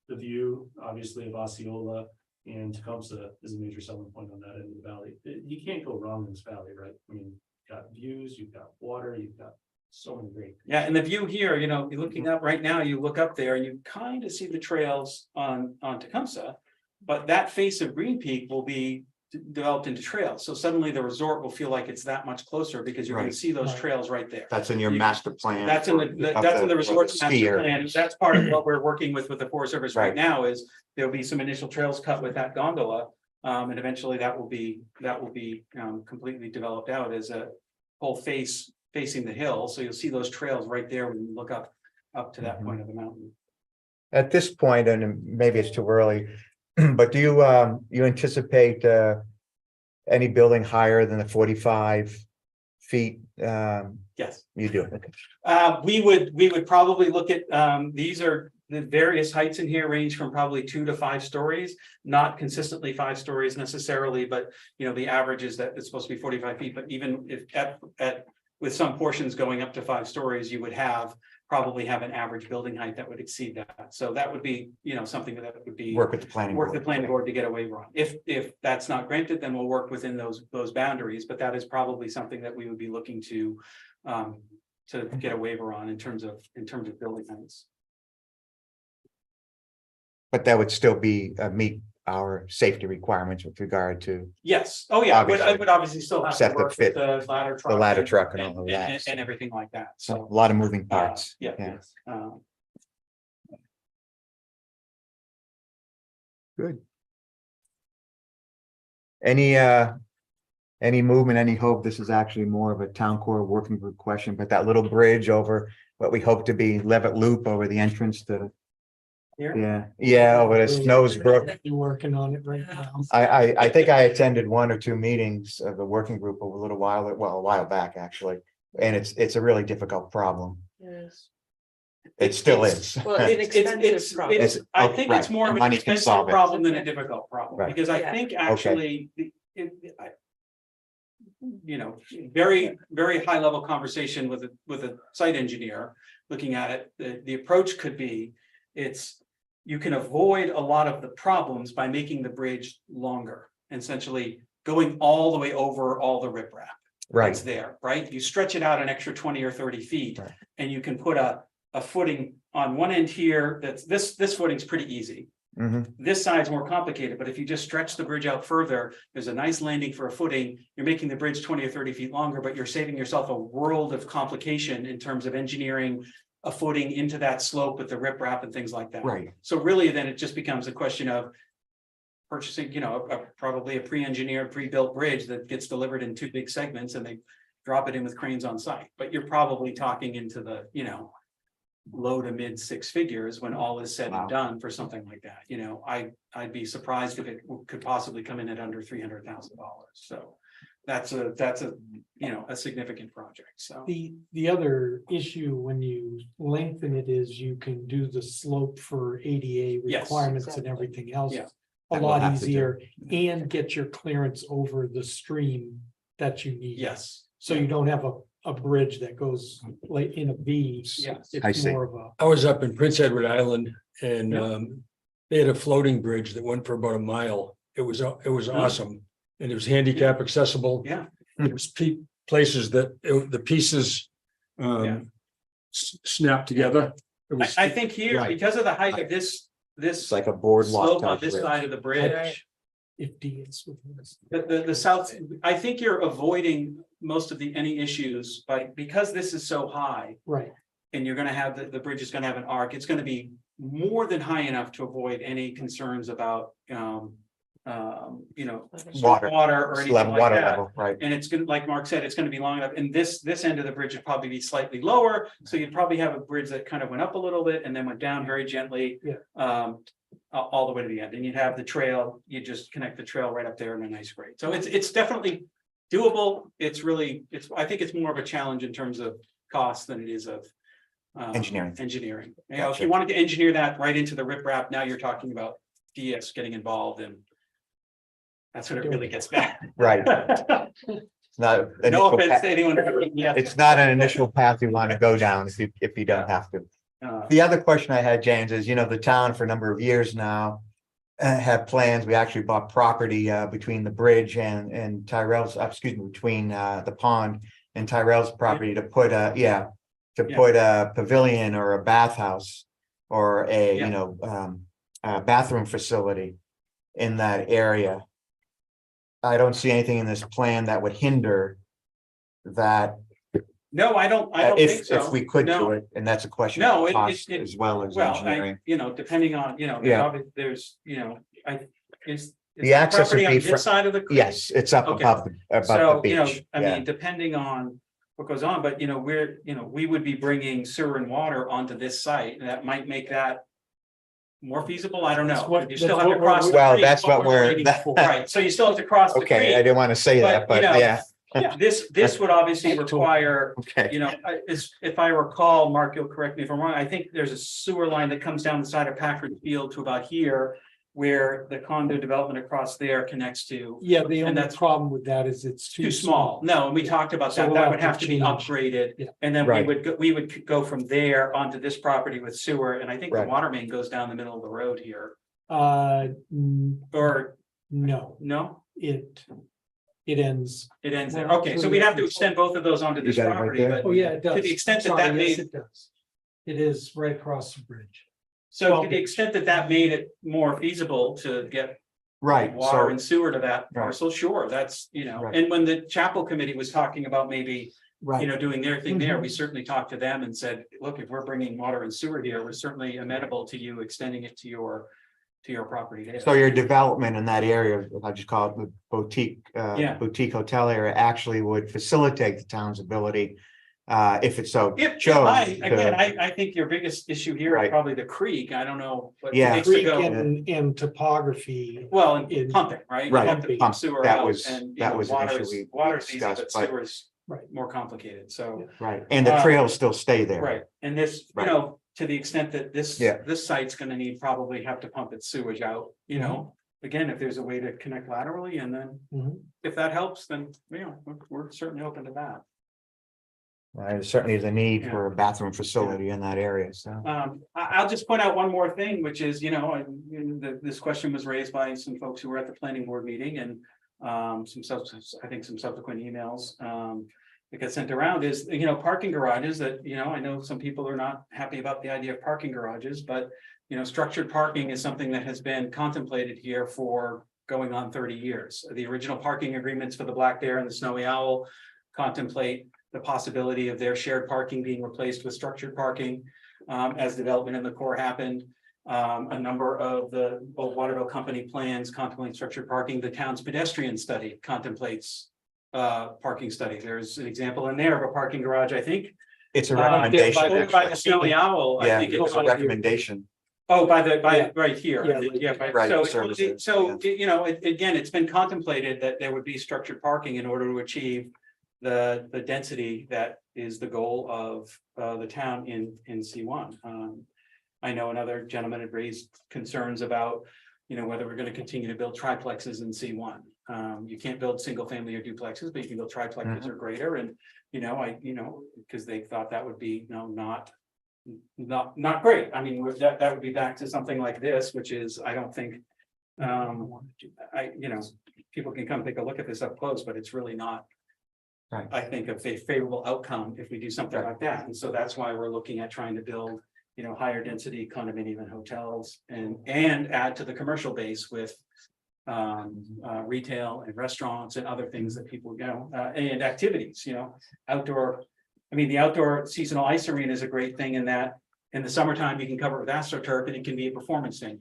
the view, obviously, of Osceola and Tecumseh is a major selling point on that end of the valley. You can't go wrong in this valley, right? I mean, you've got views, you've got water, you've got so many great. Yeah, and the view here, you're looking up right now, you look up there, you kind of see the trails on Tecumseh. But that face of Green Peak will be developed into trails. So suddenly the resort will feel like it's that much closer because you're going Right. to see those Right. trails right there. That's in your You- master plan. That's in the resort's master skier. plan. That's part of what we're working with the Forest Service right Right. now is there'll be some initial trails cut with that gondola. And eventually that will be completely developed out as a whole facing the hill. So you'll see those trails right there when you look up to that point of the mountain. At this point, and maybe it's too early, but do you anticipate any building higher than the 45 feet? Yes. You do. Okay. We would probably look at, these are the various heights in here range from probably 2 to 5 stories, not consistently 5 stories necessarily, but the average is that it's supposed to be 45 feet, but even if with some portions going up to 5 stories, you would probably have an average building height that would exceed that. So that would be, something that would be Work with the planning work the board. planning board to get a waiver on. If that's not granted, then we'll work within those boundaries, but that is probably something that we would be looking to get a waiver on in terms of building heights. But that would still be meet our safety requirements with regard to Yes, oh yeah, Obviously. I would obviously still have to Septic work fit, with the ladder truck. the ladder truck and all of that. And everything like that, a so. lot of moving parts. Yeah. Yeah. Good. Any movement, any hope? This is actually more of a town core working group question, but that little bridge over what we hope to be Levitt Loop over the entrance to, Here? yeah, over the Snows Brook. You're working on it right now. I think I attended 1 or 2 meetings of the working group a little while, well, a while back, actually. And it's a really difficult problem. Yes. It still is. Well, inexpensive problem. I think it's right, more of and an money can expensive solve it. problem than a difficult problem, Right. because I Yeah. think actually, you know, very, very high level conversation with a site engineer looking at it, the approach could be, you can avoid a lot of the problems by making the bridge longer, essentially going all the way over all the riprap. That's Right, there, right? You stretch it out an extra 20 or 30 feet, Right. and you can put a footing on one end here. This footing's pretty easy. mhm, This side's more complicated, but if you just stretch the bridge out further, there's a nice landing for a footing. You're making the bridge 20 or 30 feet longer, but you're saving yourself a world of complication in terms of engineering a footing into that slope with the riprap and things like that. right, So really, then it just becomes a question of purchasing, you know, probably a pre-engineered, pre-built bridge that gets delivered in 2 big segments, and they drop it in with cranes on site. But you're probably talking into the, you know, low to mid 6 figures when all is said Wow. and done for something like that. You know, I'd be surprised if it could possibly come in at under $300,000. So that's a you know, a significant project. So The other issue when you lengthen it is you can do the slope for ADA Yes, requirements and exactly. everything else. Yeah. A That we'll lot have to do. easier and get your clearance over the stream that you need. yes, So you don't have a bridge that goes like in a V. yes. I It's see. more of a, I was up in Prince Edward Island and Yeah. they had a floating bridge that went for about a mile. It was awesome. And it was handicap accessible. Yeah. It was places that the pieces Yeah. snapped together. It was, I think here, Right. because of the height of this it's like a boardwalk slope on type this bridge. side of the bridge. if D is. The south, I think you're avoiding most of any issues, but because this is so high. Right, And you're gonna have, the bridge is gonna have an arc, it's gonna be more than high enough to avoid any concerns about, you know. Water. Water or anything Level, like water that. level, right, And it's gonna, like Mark said, it's gonna be long enough, and this end of the bridge would probably be slightly lower, so you'd probably have a bridge that kind of went up a little bit and then went down very gently. Yeah. All the way to the end, and you'd have the trail, you just connect the trail right up there in a nice grade, so it's definitely doable. I think it's more of a challenge in terms of cost than it is of Engineering. You know, if you wanted to engineer that right into the riprap, now you're talking about DS getting involved, and that's when it really gets bad. right. It's not. No initial offense path- to anyone. Yeah. It's not an initial path you want to go down if you don't have to. The other question I had, James, is, you know, the town for a number of years now had plans. We actually bought property between the bridge and Tyrell's, excuse me, between the pond and Tyrell's property to put put a pavilion or a bathhouse or a, Yeah. you know, a bathroom facility in that area. I don't see anything in this plan that would hinder that. No, I don't think If so. we could do No. it, and that's a question No, of it- cost it- as well as Well, engineering. you know, depending on, you know, Yeah. there's, you know, is The access would property on be this side of the creek? Yes, it's up Okay. above the So, you know, beach. I Yeah, mean, depending on what goes on, but you know, we would be bringing sewer and water onto this site, and that might make that more feasible. I don't That's know. what- You still that's have to what we're- cross. the Well, creek, that's what we're- waiting for, Right, so you still have to cross the okay, I creek, didn't want to say that, but, you but know, yeah, this would obviously require, okay, you know, if I recall, Mark, you'll correct me if I'm wrong, I think there's a sewer line that comes down the side of Packard Field to about here, where the condo development across there connects to. Yeah, the And only that's problem with that is it's Too small. No, and we talked about So that. we'll That have would to have to be change. upgraded. Yeah. And then Right. we would go from there onto this property with sewer, and I think the Right. water main goes down the middle of the road here. No, Or, no, it ends. it ends there. Well, Okay, so we'd have to extend both of those onto You this got it right property, there? but Oh, yeah, it does. to the extent that Sorry, that yes, made, it does. It is right across the bridge. so to the extent that that made it more feasible to get right, water so, and sewer to that Right. parcel, sure, that's, you know, Right. and when the chapel committee was talking about maybe you know, doing their thing there, Mhm. we certainly talked to them and said, look, if we're bringing water and sewer here, we're certainly amenable to you extending it to your property. there. So your development in that area, I just call it the boutique, Yeah. boutique hotel area, actually would facilitate the town's ability. If it's so If, chose. again, to- I think your biggest issue here is Right. probably the creek. I don't know. What Yeah. needs to Creek go. and topography. Well, and in- pumping, right? Right, You have to pumping. pump sewer That out, was- and, you that know, was an issue water's- we Water's easy, discussed, but but- sewer's Right. more complicated, so. Right, and the trails still stay there. Right, and this, you Right. know, to the extent that this, Yeah. this site's gonna need, probably have to pump its sewage out, you know. Mm-hmm. Again, if there's a way to connect laterally, and then Mhm. if that helps, then, you know, we're certainly open to that. There certainly is a need Yeah. for a bathroom facility in that area, so. I'll just point out one more thing, which is, you know, this question was raised by some folks who were at the planning board meeting, and some subsequent emails that got sent around is, you know, parking garages that, you know, I know some people are not happy about the idea of parking garages, but you know, structured parking is something that has been contemplated here for going on 30 years. The original parking agreements for the Black Bear and the Snowy Owl contemplate the possibility of their shared parking being replaced with structured parking. As development in the core happened, a number of the both Waterville Company plans contemplate structured parking. The town's pedestrian study contemplates parking study. There's an example in there of a parking garage, I think. It's a By recommendation. the Snowy Owl, I Yeah, think it's a recommendation. Oh, Yeah. right here. Yeah. Right, So, services, so, you know, again, it's been contemplated that there would be structured parking in order to achieve the density that is the goal of the town in C1. I know another gentleman had raised concerns about, you know, whether we're going to continue to build triplexes in C1. You can't build single family or duplexes, but you can build triplexes or greater. And, you know, because they thought that would be, you know, not great. I mean, that would be back to something like this, which is, I don't think, you know, people can come take a look at this up close, but it's really not. Right. I think a favorable outcome if we do something Right. like that. And so that's why we're looking at trying to build, you know, higher density condominium and hotels and add to the commercial base with retail and restaurants and other things that people, you know, and activities, you know, outdoor. I mean, the outdoor seasonal ice arena is a great thing in that in the summertime, you can cover it with AstroTurf and it can be a performance venue.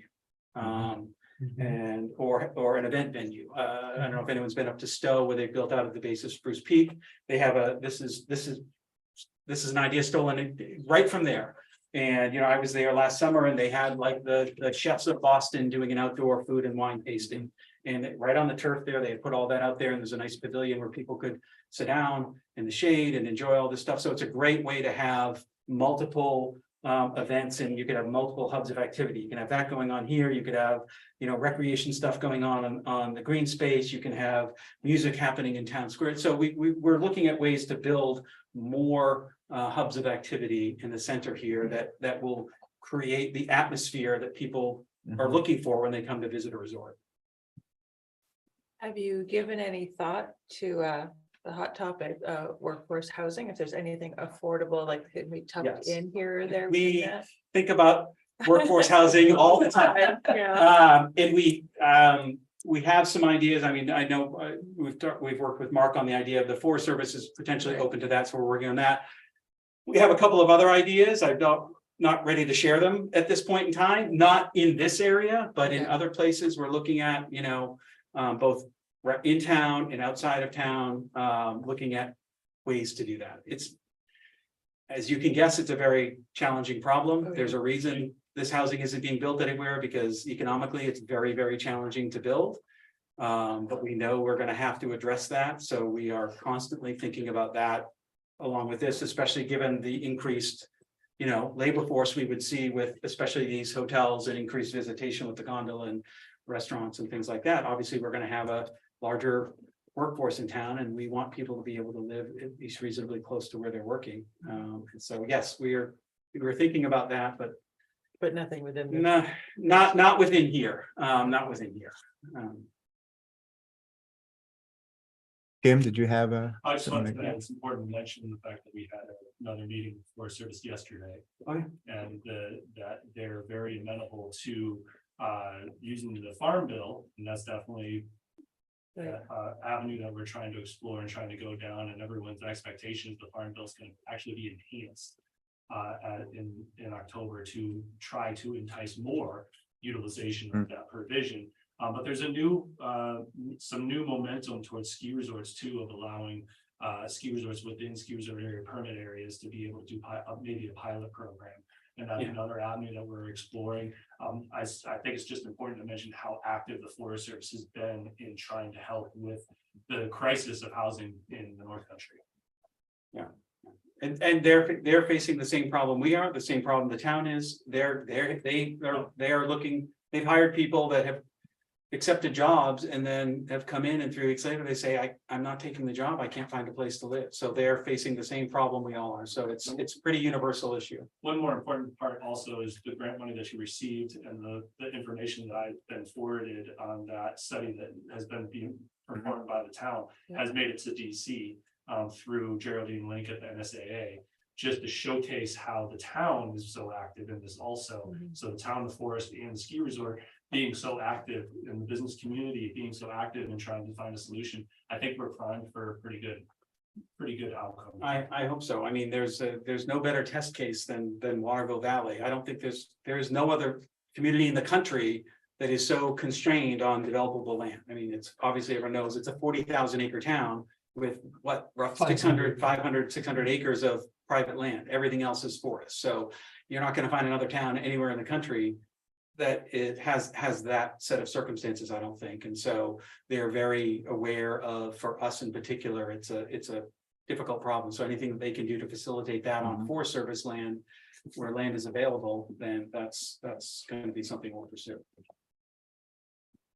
And or an event venue. I don't know if anyone's been up to Stowe where they built out of the base of Spruce Peak. They have this is an idea stolen right from there. And you know, I was there last summer and they had like the chefs of Boston doing an outdoor food and wine tasting. And right on the turf there, they had put all that out there, and there's a nice pavilion where people could sit down in the shade and enjoy all this stuff. So it's a great way to have multiple events, and you could have multiple hubs of activity. You can have that going on here. You could have, you know, recreation stuff going on the green space. You can have music happening in town square. So we're looking at ways to build more hubs of activity in the center here that will create the atmosphere that people are looking for when they come to visit a resort. Have you given any thought to the hot topic, workforce housing? If there's anything affordable, like could we tuck Yes. in here or there? We within that? think about workforce housing all the time. Yeah. And we have some ideas. I mean, I know we've worked with Mark on the idea of the Forest Service is potentially open to that, so we're working on that. We have a couple of other ideas. I'm not ready to share them at this point in time, not in this area, but in other places. We're looking at, you know, both in town and outside of town, looking at ways to do that. It's, as you can guess, it's a very challenging problem. There's a reason this housing isn't being built anywhere, because economically it's very, very challenging to build. But we know we're going to have to address that. So we are constantly thinking about that along with this, especially given the increased, you know, labor force we would see with especially these hotels and increased visitation with the gondola and restaurants and things like that. Obviously, we're going to have a larger workforce in town, and we want people to be able to live at least reasonably close to where they're working. And so, yes, we were thinking about that, but nothing within. not within here. Not within here. Kim, did you have I just wanted to say it's important to mention the fact that we had another meeting with Forest Service yesterday. Okay. And that they're very amenable to using the farm bill, and that's definitely avenue that we're trying to explore and trying to go down, and everyone's expectations the farm bill is going to actually be enhanced in October to try to entice more utilization of that provision. But there's some new momentum towards ski resorts too, of allowing ski resorts within ski resort area permit areas to be able to do maybe a pilot program. And that's another avenue that we're exploring. I think it's just important to mention how active the Forest Service has been in trying to help with the crisis of housing in the North Country. Yeah. And they're facing the same problem we are, the same problem the town is. They are looking, they've hired people that have accepted jobs and then have come in and 3 weeks later, they say, I'm not taking the job. I can't find a place to live. So they're facing the same problem we all are. So it's a pretty universal issue. One more important part also is the grant money that you received and the information that I've been forwarded on that study that has been being performed by the town has made it to DC through Geraldine Link at the NSAA, just to showcase how the town is so active in this also. So the town, the forest, and the ski resort being so active in the business community, being so active and trying to find a solution. I think we're primed for a pretty good outcome. I hope so. I mean, there's no better test case than Waterville Valley. I don't think there's no other community in the country that is so constrained on developable land. I mean, it's obviously everyone knows it's a 40,000 acre town with what, roughly 600 acres of private land. Everything else is forest. So you're not going to find another town anywhere in the country that it has that set of circumstances, I don't think. And so they're very aware of, for us in particular, it's a difficult problem. So anything that they can do to facilitate that on Forest Service land where land is available, then that's going to be something we'll pursue.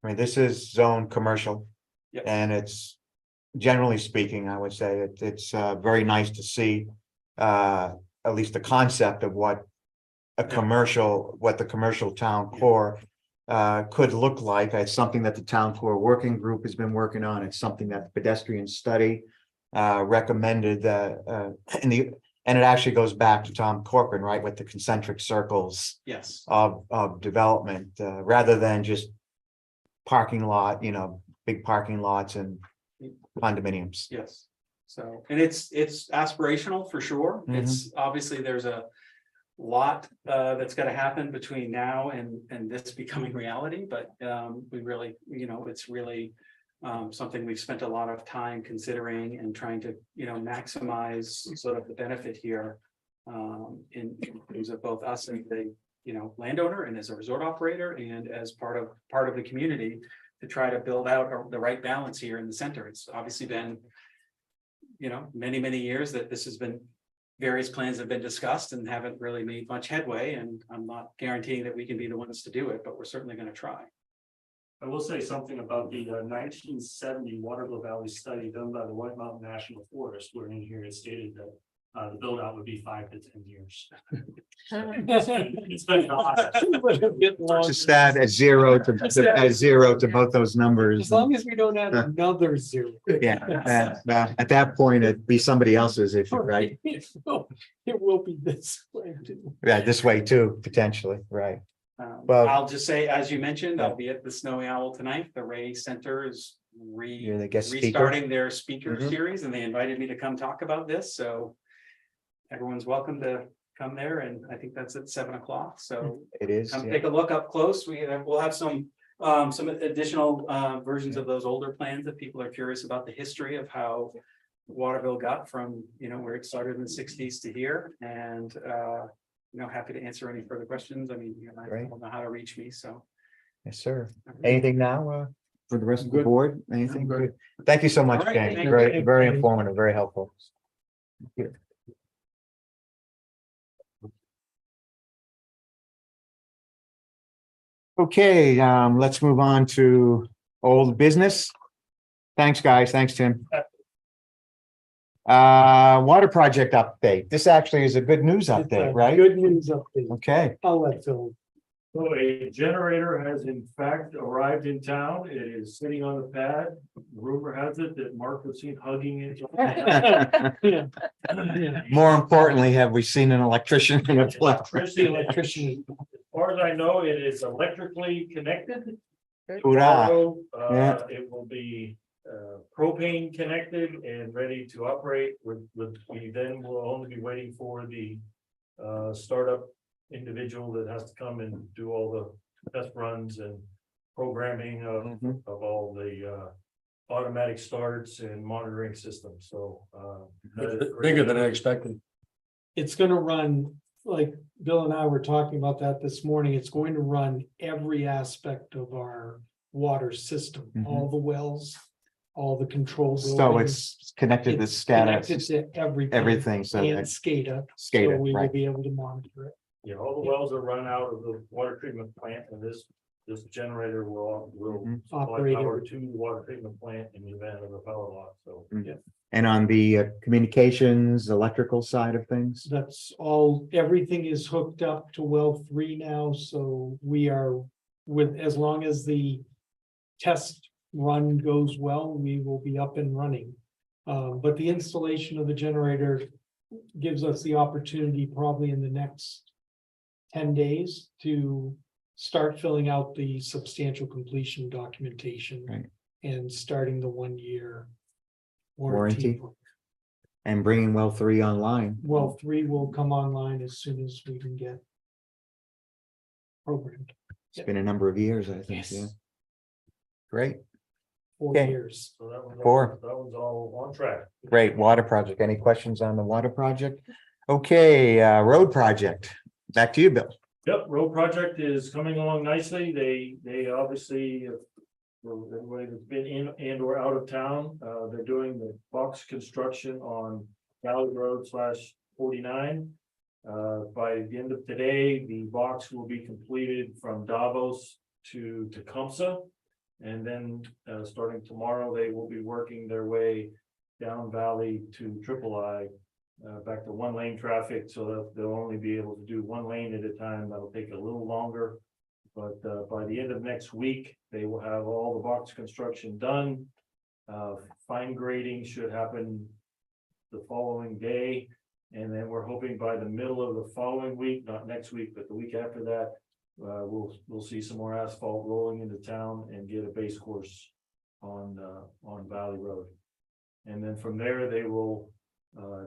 I mean, this is zone commercial. Yep. And it's, generally speaking, I would say it's very nice to see at least the concept of what the commercial town core could look like. It's something that the town core working group has been working on. It's something that the pedestrian study recommended and it actually goes back to Tom Corcoran, right, with the concentric circles Yes. of development rather than just parking lot, big parking lots and condominiums. Yes. So, and it's aspirational for sure. It's obviously there's a lot that's got to happen between now and this becoming reality, but we really, it's really something we've spent a lot of time considering and trying to, maximize sort of the benefit here in terms of both us and the, landowner and as a resort operator and as part of the community to try to build out the right balance here in the center. It's obviously been, many years that this has been, various plans have been discussed and haven't really made much headway. And I'm not guaranteeing that we can be the ones to do it, but we're certainly going to try. I will say something about the 1970 Waterville Valley study done by the White Mountain National Forest, where in here it stated that the build out would be 5 to 10 years. It's been Just that as zero to both those numbers. As long as we don't add another zero. Yeah, at that point, it'd be somebody else's issue, right? It will be this way too. Yeah, this way too, potentially, right? Well- I'll just say, as you mentioned, I'll be at the Snowy Owl tonight. The Ray Center is You're the guest speaker. restarting their speaker series, and they invited me to come talk about this. So everyone's welcome to come there, and I think that's at 7 o'clock. So It is. come Yeah. take a look up close. We'll have some additional versions of those older plans if people are curious about the history of how Waterville got from, where it started in the 60s to here. And happy to answer any further questions. I mean, I Great. don't know how to reach me, so. Yes, sir. Anything now for the rest of the board? Anything good? Thank you so much, All right, James. thank you. Very, very informative, very helpful. Thank you. Okay, let's move on to old business. Thanks, guys. Thanks, Tim. Water project update. This actually is a good news It's update, a right? Good news update. Okay. I'll let Phil. So a generator has in fact arrived in town. It is sitting on the pad. Rumor has it that Mark was seen hugging it. Yeah. More importantly, have we seen an electrician in a plant? Electrician. As far as I know, it is electrically connected. Hoorah. Tomorrow, Yeah. It will be propane connected and ready to operate. We then will only be waiting for the startup individual that has to come and do all the test runs and programming Mhm. of all the automatic starts and monitoring systems, so. Bigger than I expected. It's gonna run, like Bill and I were talking about that this morning, it's going to run every aspect of our water system, all the wells, all the control So buildings. it's connected to It's connected SCADA, to everything. everything, so And that SCADA, so SCADA, we will right. be able to monitor it. Yeah, all the wells are run out of the water treatment plant, and this generator will Mhm. supply Operate power everything. to the water treatment plant in the event of a power loss, so. And on the communications, electrical side of things, That's all, everything is hooked up to well 3 now, so we are with, as long as the test run goes well, we will be up and running. But the installation of the generator gives us the opportunity probably in the next 10 days to start filling out the substantial completion documentation. Right. And starting the 1-year Warranty. warranty. and bringing well 3 online. Well, 3 will come online as soon as we can get programmed. It's been a number of years, I think, Yes. yeah. Great, 4 Okay. years. So that one's 4. That one's all on track. Great, water project. Any questions on the water project? Okay, road project. Back to you, Bill. Yep, road project is coming along nicely. They obviously, for everybody that's been in and or out of town, they're doing the box construction on Valley Road /49. By the end of today, the box will be completed from Davos to Tecumseh. And then, starting tomorrow, they will be working their way down Valley to III. Back to 1-lane traffic, so that they'll only be able to do 1 lane at a time. That'll take a little longer. But by the end of next week, they will have all the box construction done. Fine grading should happen the following day. And then we're hoping by the middle of the following week, not next week, but the week after that, we'll see some more asphalt rolling into town and get a base course on Valley Road. And then from there, they will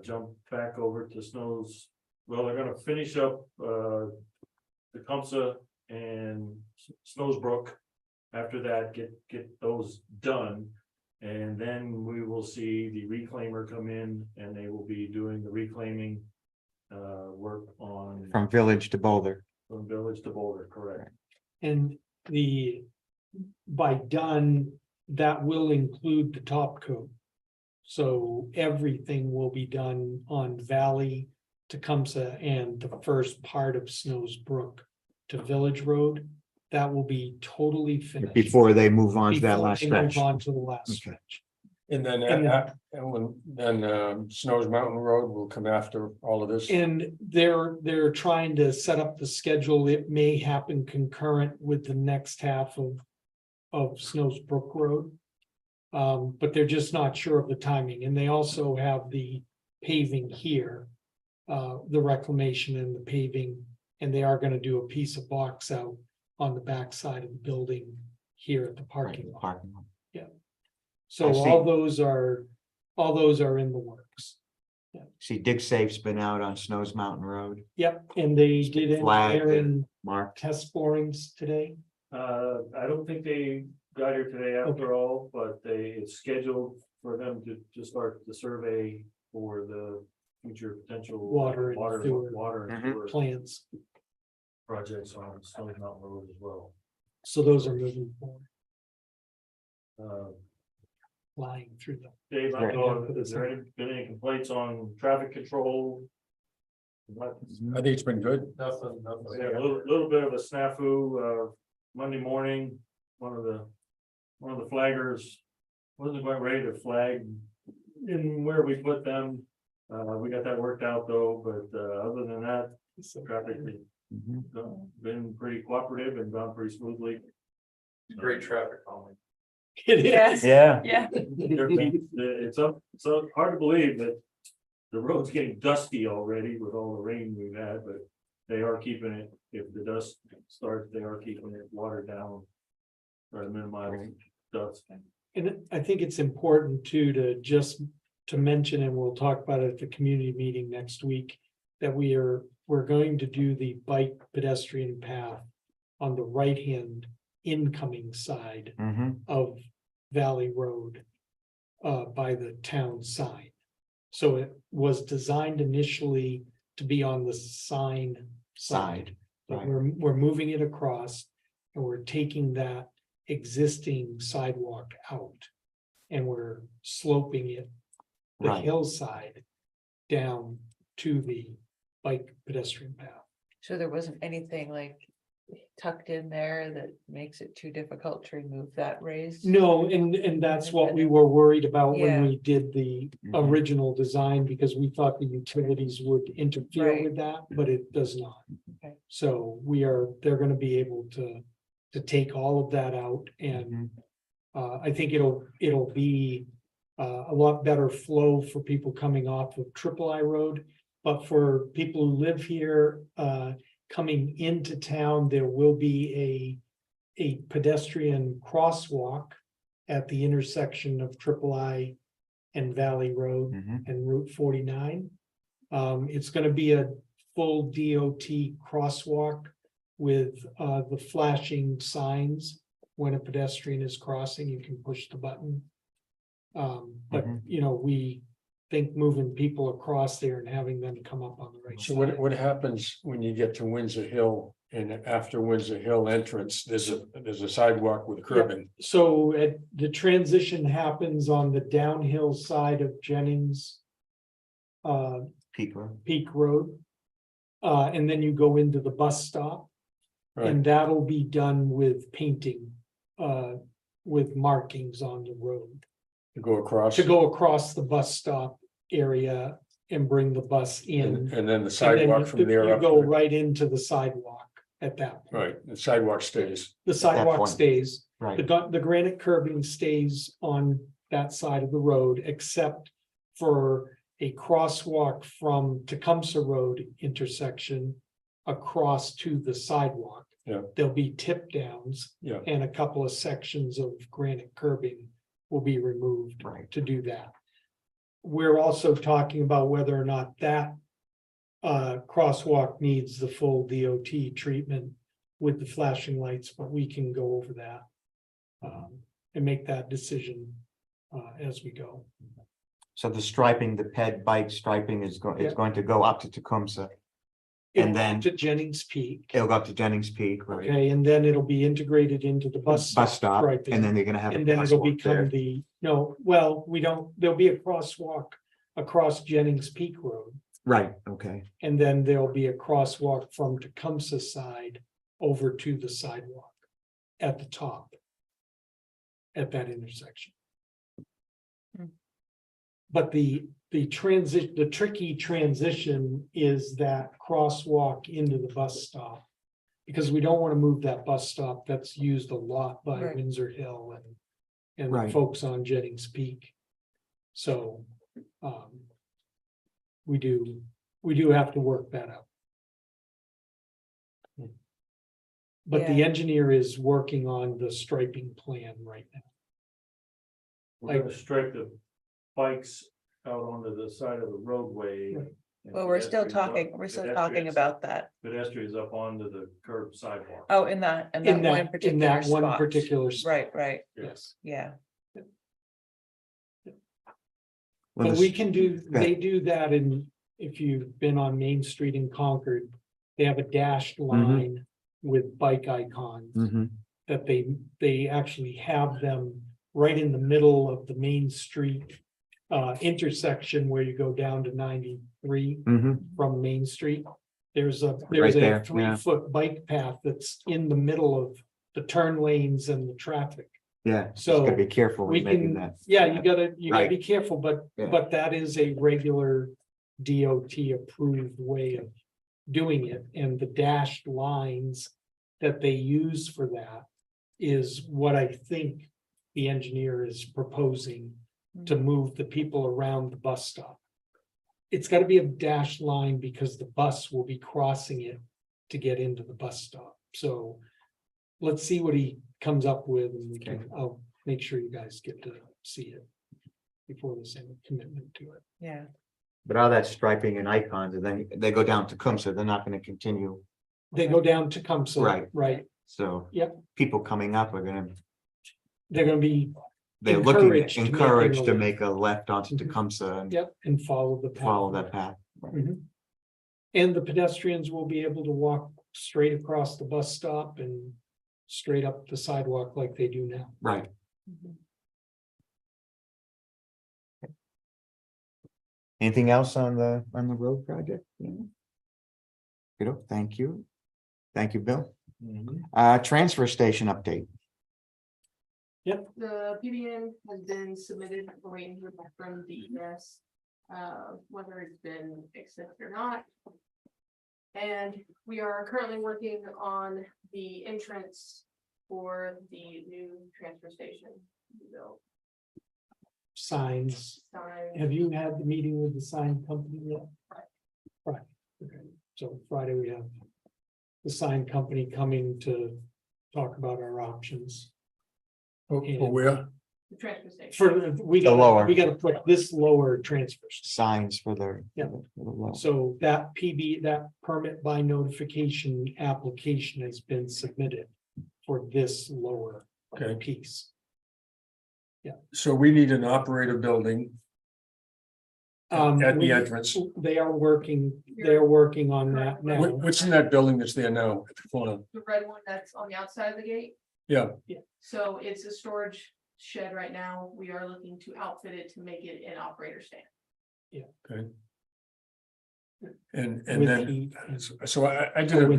jump back over to Snows. Well, they're gonna finish up Tecumseh and Snowsbrook. After that, get those done. And then we will see the reclaimer come in and they will be doing the reclaiming work on From Village to Boulder. from Village to Boulder, correct? And by done, that will include the top coat. So everything will be done on Valley, Tecumseh, and the first part of Snowsbrook to Village Road. That will be totally finished. Before they move on to that Before last they move stretch. on to the last Okay. stretch. And then, Snows Mountain Road will come after all of this. And they're trying to set up the schedule. It may happen concurrent with the next half of Snowsbrook Road. But they're just not sure of the timing, and they also have the paving here. The reclamation and the paving, and they are gonna do a piece of box out on the backside of the building here at the parking lot. Parking lot. So I see. all those are in the works. See, Dig Safe's been out on Snows Mountain Road, Yep, and they did Flagged engineering marked. test borings today. I don't think they got here today after all, but it's scheduled for them to start the survey for the future potential. Water and sewer. Water and Mhm. sewer Plans, projects on Stone Mountain Road as well. so those are moving forward, Uh, flying through them. Dave, I Right. don't know, has there been any complaints on traffic control? What? I think it's been good. Nothing. Yeah, a little bit of a snafu, Monday morning, one of the flaggers wasn't quite ready to flag in where we put them. We got that worked out though, but, other than that, traffic has Mhm. been pretty cooperative and gone pretty smoothly. Great traffic calming. It is. Yeah, Yeah, It's so hard to believe that the road's getting dusty already with all the rain we've had, but they are keeping it, if the dust starts, they are keeping it watered down. Try to minimize dust. And I think it's important too, to mention, and we'll talk about it at the community meeting next week, that we're going to do the bike pedestrian path on the right-hand incoming side of Valley Road by the town sign. So it was designed initially to be on the sign side. But right. we're moving it across and we're taking that existing sidewalk out. And we're sloping it, the Right. hillside down to the bike pedestrian path. So there wasn't anything like tucked in there that makes it too difficult to remove that raised? No, and that's what we were worried about when Yeah. we did the Mhm. original design, because we thought the utilities would interfere Right. with that, but it does not. Okay. So they're gonna be able to take all of that out, and I think it'll be a lot better flow for people coming off of Triple I Road. But for people who live here, coming into town, there will be a pedestrian crosswalk at the intersection of Triple I and Valley Road and Route 49. It's gonna be a full DOT crosswalk with the flashing signs. When a pedestrian is crossing, you can push the button. But you know, we think moving people across there and having them come up on the right So side. what happens when you get to Windsor Hill and after Windsor Hill entrance, there's a sidewalk with curbing? So the transition happens on the downhill side of Jennings Peak Road. And then you go into the bus stop. Right, And that'll be done with painting, with markings on the road. to go across. To go across the bus stop area and bring the bus in. And then the And then sidewalk from there you up. go to- right into the sidewalk at that point. Right, the sidewalk stays. The sidewalk point. stays, Right. the granite curbing stays on that side of the road, except for a crosswalk from Tecumseh Road intersection across to the sidewalk. Yeah. There'll be tip downs. Yeah. And a couple of sections of granite curbing will be removed Right. to do that. We're also talking about whether or not that crosswalk needs the full DOT treatment with the flashing lights, but we can go over that and make that decision as we go. So the striping, the ped bike striping is Yeah. going to go up to Tecumseh. And then- To Jennings Peak, It'll go up to Jennings Peak, right? okay, and then it'll be integrated into the bus stop right there. And then they're gonna have a And then it'll crosswalk become there. there'll be a crosswalk across Jennings Peak Road. Right, okay, And then there'll be a crosswalk from Tecumseh side over to the sidewalk at the top. At that intersection. Hmm. But the tricky transition is that crosswalk into the bus stop. Because we don't want to move that bus stop that's used a lot by Right. Windsor Hill and the Right. folks on Jennings Peak. So, we do have to work that out. But the Yeah. engineer is working on the striping plan right now. We're gonna strike the bikes out onto the side of the roadway. Right. and Well, we're still pedestrians talking about that. Pedestrians up onto the curb sidewalk. Oh, in that one In particular that one spot. particular spot. Right, Yes. yeah. Well, But this- we can do, Go ahead. they do that if you've been on Main Street in Concord, they have a dashed line with bike icons. Mhm. That they actually have them right in the middle of the Main Street intersection where you go down to 93 Mhm. from Main Street. There's a Right there, yeah. 3-foot bike path that's in the middle of the turn lanes and the traffic. Yeah, just So gotta be careful we with making can, that. yeah, you gotta Right. be careful, but Yeah. that is a regular DOT approved way of doing it, and the dashed lines that they use for that is what I think the engineer is proposing to move the people around the bus stop. It's gotta be a dashed line because the bus will be crossing it to get into the bus stop, so let's see what he comes up with, and I'll make sure you guys get to see it before there's any commitment to it. Yeah, But all that striping and icons, and then they go down to Tecumseh, they're not gonna continue. They go down to Tecumseh. Right. Right, So. Yep. People coming up are gonna, They're gonna be, they're looking, Encouraged to make a encouraged to left. make a left onto Mhm. Tecumseh and yep, and follow the path. follow that path. Mhm. And the pedestrians will be able to walk straight across the bus stop and straight up the sidewalk like they do now. Right. Anything else on the road project? Good, thank you. Thank you, Bill. Transfer station update. The PBN has been submitted, we're waiting to hear back from DES, whether it's been accepted or not. And we are currently working on the entrance for the new transfer station. So, Signs. sign- Have you had the meeting with the sign company yet? Right. Okay. So Friday we have the sign company coming to talk about our options. For where? The transfer station. We The lower. gotta put this lower transfer. Signs for the. Yeah. for the low. So that that permit by notification application has been submitted for this lower Okay. piece. So we need an operator building at the entrance. They are working on that now. What's in that building that's there now at the corner? The red one that's on the outside of the gate. Yeah, So it's a storage shed right now. We are looking to outfit it to make it an operator stand. okay. And With then, heat. so I did a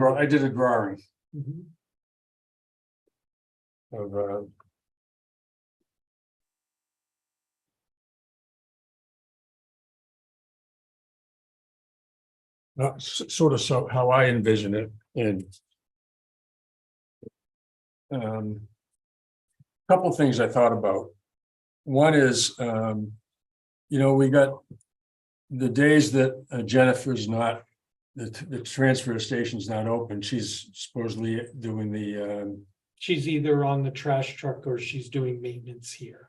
drawing Mhm. of sort of so how I envision it and couple things I thought about. One is, we got the days that Jennifer's not, the transfer station's not open. She's supposedly doing the, She's either on the trash truck or she's doing maintenance here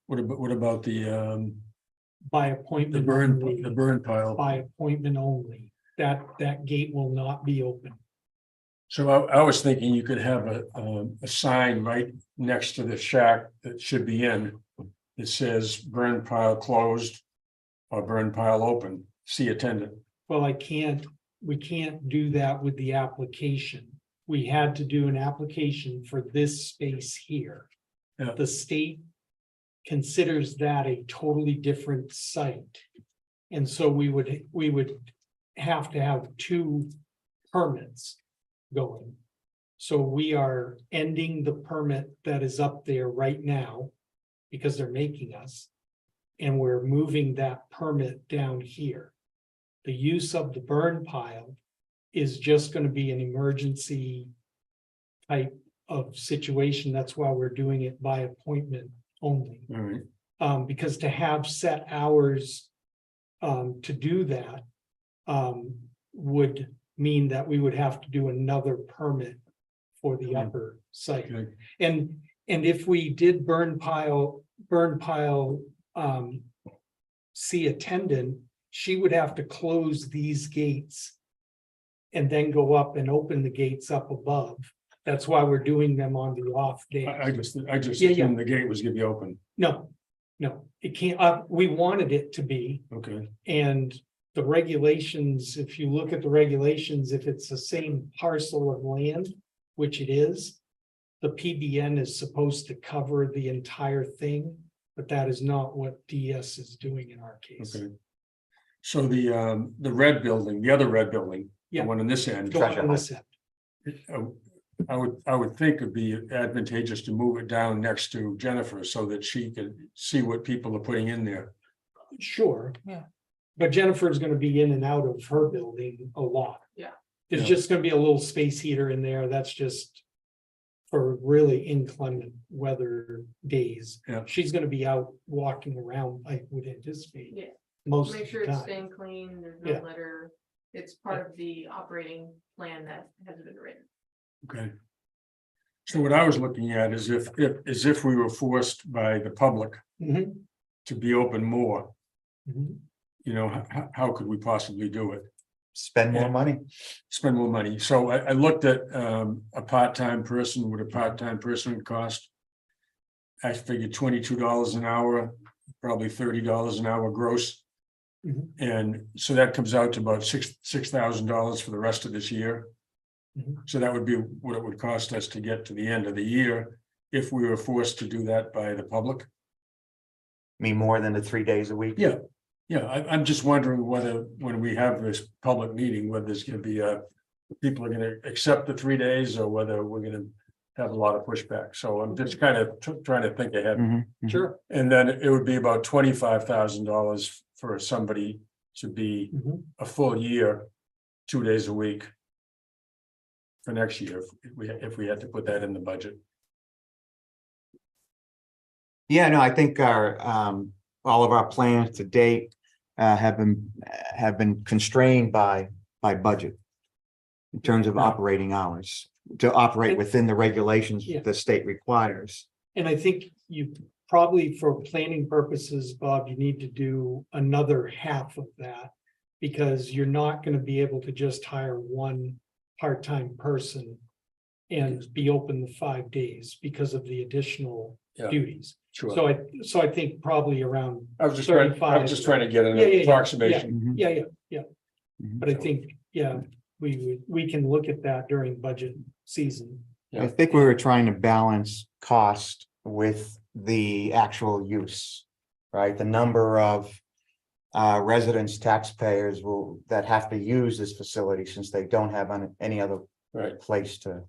what about the by appointment. only. the burn pile? By appointment only. That gate will not be open. So I was thinking you could have a sign right next to the shack that should be in. It says burn pile closed or burn pile open, see attendant. Well, we can't do that with the application. We had to do an application for this space here. Yeah. The state considers that a totally different site. And so we would have to have two permits going. So we are ending the permit that is up there right now because they're making us. And we're moving that permit down here. The use of the burn pile is just going to be an emergency type of situation. That's why we're doing it by appointment only. All right. Because to have set hours to do that would mean that we would have to do another permit for the upper site. Okay. And if we did burn pile see attendant, she would have to close these gates and then go up and open the gates up above. That's why we're doing them on the off day. I just Yeah. assumed the gate was gonna be open. No, it can't, we wanted it to be, Okay, and the regulations, if you look at the regulations, if it's the same parcel of land, which it is, the PBN is supposed to cover the entire thing, but that is not what DS is doing in our case. okay. So the red building, the other red building, the Yeah. one on this end. Go on this end. I would think it'd be advantageous to move it down next to Jennifer so that she can see what people are putting in there. Sure. Yeah. But Jennifer is gonna be in and out of her building a lot. Yeah. There's Yeah. just gonna be a little space heater in there, that's just for really inclement weather days. Yeah. She's gonna be out walking around, I would anticipate. Yeah. Most Make of sure the it's time. staying clean, there's no Yeah. litter. It's part of the operating plan that has been written. Okay. So what I was looking at is if we were forced by the public Mhm, to be open more, mhm. how could we possibly do it? spend more Yeah. money. spend more money. So I looked at a part-time person, what a part-time person would cost. I figured $22 an hour, probably $30 an hour gross. Mhm. And so that comes out to about $6,000 for the rest of this year. Mhm. So that would be what it would cost us to get to the end of the year if we were forced to do that by the public. I mean, more than the 3 days a week. Yeah. Yeah, I'm just wondering whether, when we have this public meeting, whether there's gonna be people are gonna accept the 3 days or whether we're gonna have a lot of pushback. So I'm just kind of trying to think ahead. Mhm, mhm. Sure. And then it would be about $25,000 for somebody to be Mhm. a full year, 2 days a week. For next year, if we had to put that in the budget. Yeah, no, I think our, all of our plans to date have been constrained by budget. In terms of Yeah. operating hours, to operate within the regulations Yeah. the state requires. And I think you probably, for planning purposes, Bob, you need to do another half of that. Because you're not gonna be able to just hire one part-time person. And be open the 5 days because of the additional Yeah. duties. Sure. So I think probably around, I was just trying to get an Yeah, yeah, yeah, approximation. Mhm, yeah, mhm. but I think, yeah, we can look at that during budget season. I think we were trying to balance cost with the actual use, right? The number of residents, taxpayers that have to use this facility since they don't have any other Right. place to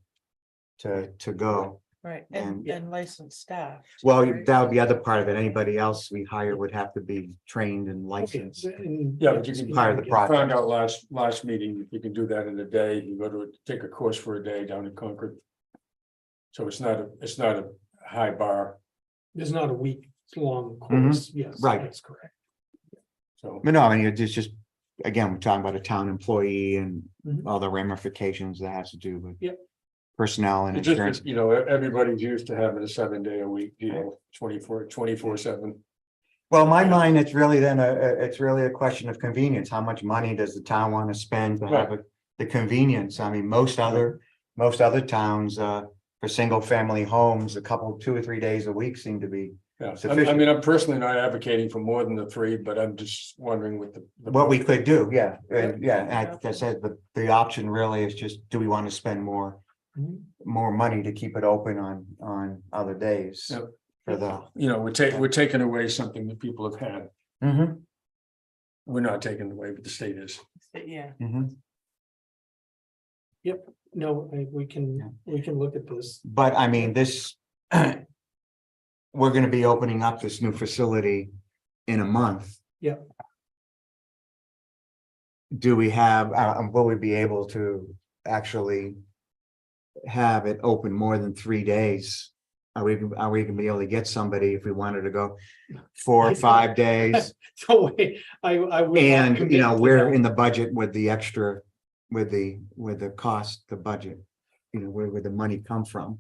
go. Right, And- and licensed staff. too, Well, right? that would be the other part of it. Anybody else we hire would have to be trained and licensed. Yeah, but you can Part of the process. Found out last meeting, you can do that in a day. You go to take a course for a day down in Concord. So it's not a high bar, There's not a week-long course, yes. Right. That's correct. so. But no, I mean, it's just, again, we're talking about a town employee and Mhm. all the ramifications that has to do with. Yep. Personnel and It just, insurance. you know, everybody's used to having a 7-day a week deal, 24/7. Well, in my mind, it's really then it's really a question of convenience. How much money does the town want to spend to have the convenience? I mean, most other towns, for single family homes, 2 or 3 days a week seem to be Yeah, I sufficient. mean, I'm personally not advocating for more than the 3, but I'm just wondering with the. What we could do, yeah, and Yeah. like I said, the option really is just, do we want to spend more Mhm. money to keep it open on other days? Yep. For the. You know, we're taking away something that people have had. Mhm, We're not taking it away, but the state is. Yeah, mhm. No, we can look at this. But I mean, this. We're gonna be opening up this new facility in a month. Yep. Do we have, will we be able to actually have it open more than 3 days? Are we gonna be able to get somebody if we wanted to go 4 or 5 days? So I would. not And, commit you know, to we're that. in the budget with the extra, with the cost, the budget. You know, where would the money come from?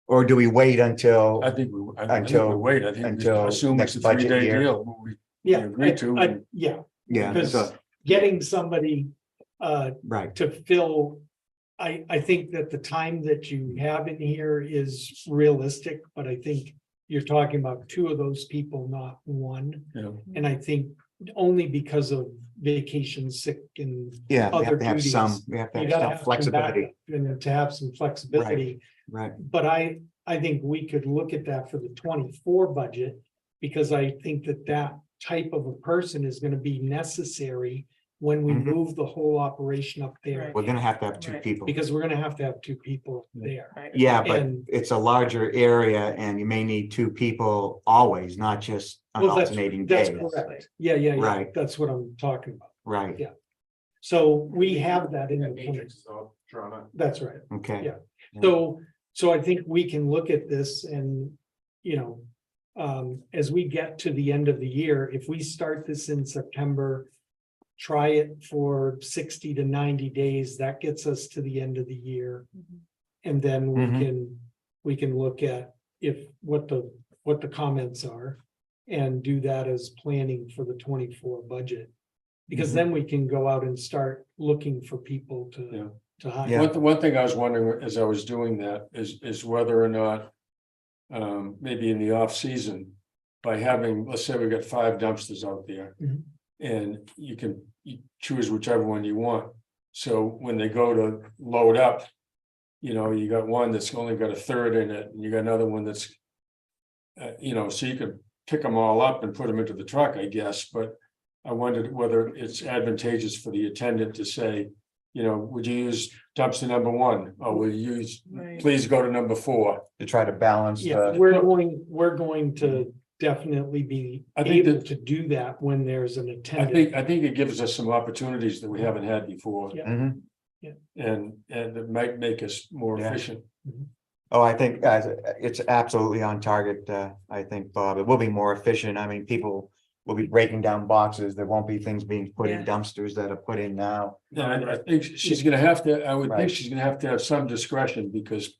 Or do we wait until, I think we Until- wait, I think we until assume it's next a budget 3-day year. deal. what we Yeah, agree to. yeah, yeah, because so, getting somebody right, to fill. I think that the time that you have in here is realistic, but I think you're talking about 2 of those people, not 1. You know, And I think only because of vacation, sick and yeah, we other have to have some, duties. we have to you have gotta some have some flexibility, backup and to have some flexibility. right? But I think we could look at that for the 24 budget. Because I think that type of a person is gonna be necessary when we Mhm. move the whole operation up there. Right. We're gonna have to have 2 Right. people. Because we're gonna have to have 2 people there. right. Yeah, but And- it's a larger area and you may need 2 people always, not just on Well, alternating that's days. correct. Yeah. Right. That's what I'm talking about. Right, Yeah. So we have that in the That plan. matrix is all drawn up. That's right. okay. Yeah. So I think we can look at this and, you know, as we get to the end of the year, if we start this in September, try it for 60 to 90 days, that gets us to the end of the year. Mhm. And then Mhm. we can look at what the comments are and do that as planning for the 24 budget. Because then we can go out and start looking for people Yeah. to hire. Yeah. One thing I was wondering as I was doing that is whether or not. Maybe in the off season, by having, let's say we got 5 dumpsters out there. Mhm. And you choose whichever one you want. So when they go to load up. You got one that's only got a third in it, and you got another one that's. So you could pick them all up and put them into the truck, I guess, but. I wondered whether it's advantageous for the attendant to say, would you use dumpster number 1, or will you use, Right. please go to number 4? To try to balance Yeah, the, we're going to definitely be I think able that- to do that when there's an attendant. I think it gives us some opportunities that we haven't had before. Yeah. Mhm. And it might make us more Yeah. efficient. Oh, I think it's absolutely on target. I think, Bob, it will be more efficient. I mean, people will be breaking down boxes. There won't be things being put in Yeah. dumpsters that are put in now. Yeah, I think she's gonna have to, I would Right. think she's gonna have to have some discretion, because.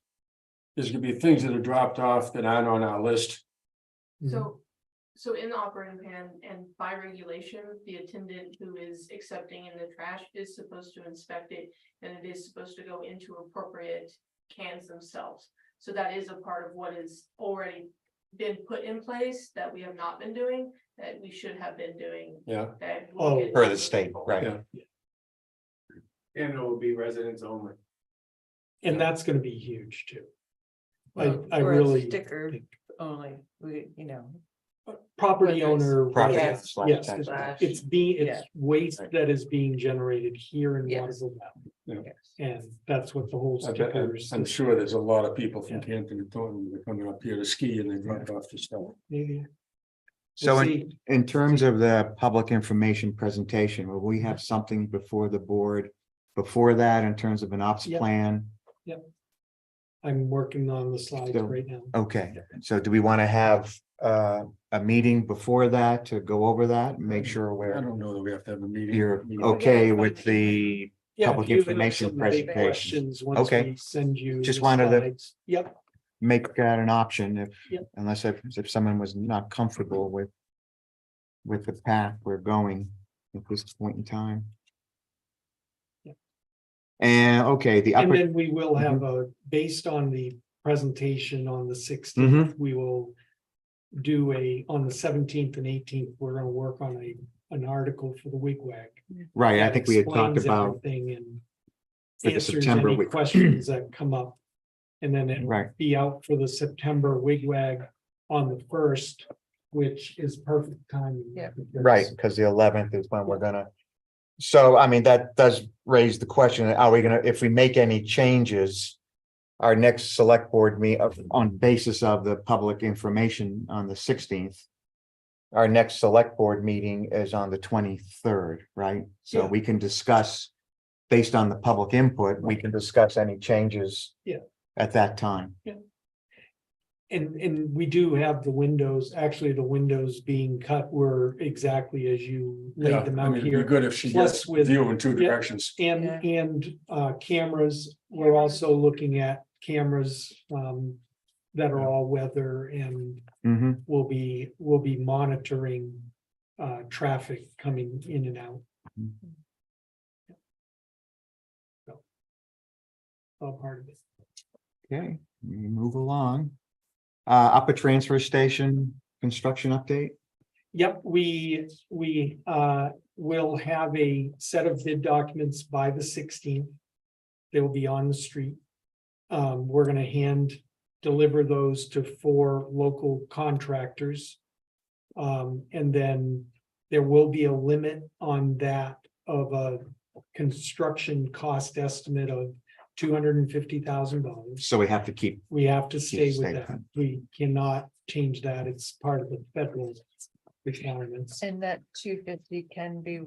There's gonna be things that are dropped off that aren't on our list. So in the operating plan and by regulation, the attendant who is accepting in the trash is supposed to inspect it. And it is supposed to go into appropriate cans themselves. So that is a part of what is already been put in place that we have not been doing, that we should have been doing. Yeah, That Oh, will get For the done state, moving right? forward. yeah. And it will be residents only. And that's gonna be huge too. I Well, I or a really Sticker think only, property whether it's owner. Property yes, slash yes, tax. slash, it's Yeah. waste that is being generated here in Yes. Waterville Valley. yes. And that's what the whole I bet- sticker is. I'm sure there's a lot of people from Yeah. Canton and Thornton that are coming up here to ski and they drop off the stuff. Maybe. So We'll in, see. in terms of the public information presentation, will we have something before the board? Before that, in terms of an ops Yep. plan? I'm working on the slides So- right now. Okay, so do we want to have a meeting before that to go over that, and make sure I we're, don't know that we have to have a meeting. you're Meeting. okay with the, Yeah, Public if you have information some big presentation. Questions, once Okay. we send you. Just the wanted to- slides. Yep, make that an option if, Yep. unless if someone was not comfortable with the path we're going at this point in time. Yep. And, okay, the and upper, then we will have a, based on the presentation on the 16th, we will. Do on the 17th and 18th, we're gonna work on an article for the wigwag. right, I that think we had talked explains about, everything and for the answers September any week. questions that come up. And then it'll Right. be out for the September wigwag on the 1st, which is perfect timing. Yeah. because- Right, because the 11th is when we're gonna. So, I mean, that does raise the question, are we gonna, if we make any changes? Our next select board on basis of the public information on the 16th. Our next select board meeting is on the 23rd, right? So Yeah. we can discuss. Based on the public input, we can discuss any changes. Yeah. At that time. And we do have the windows, actually, the windows being cut were exactly as you Yeah, laid them I out mean, it'd be here. good if she Plus gets with- view in 2 Yeah. directions. And, Yeah. and cameras, we're also looking at cameras that are all weather and Mhm. we'll be monitoring traffic coming in and out. So, all part of it. Okay, we move along. Upper transfer station construction update. Yep, we will have a set of bid documents by the 16th. They will be on the street. We're gonna hand deliver those to 4 local contractors. And then there will be a limit on that of a construction cost estimate of $250,000. So we have to keep, We have to stay stay with with that. We cannot change that. It's part of the federal requirements. And that 250 can be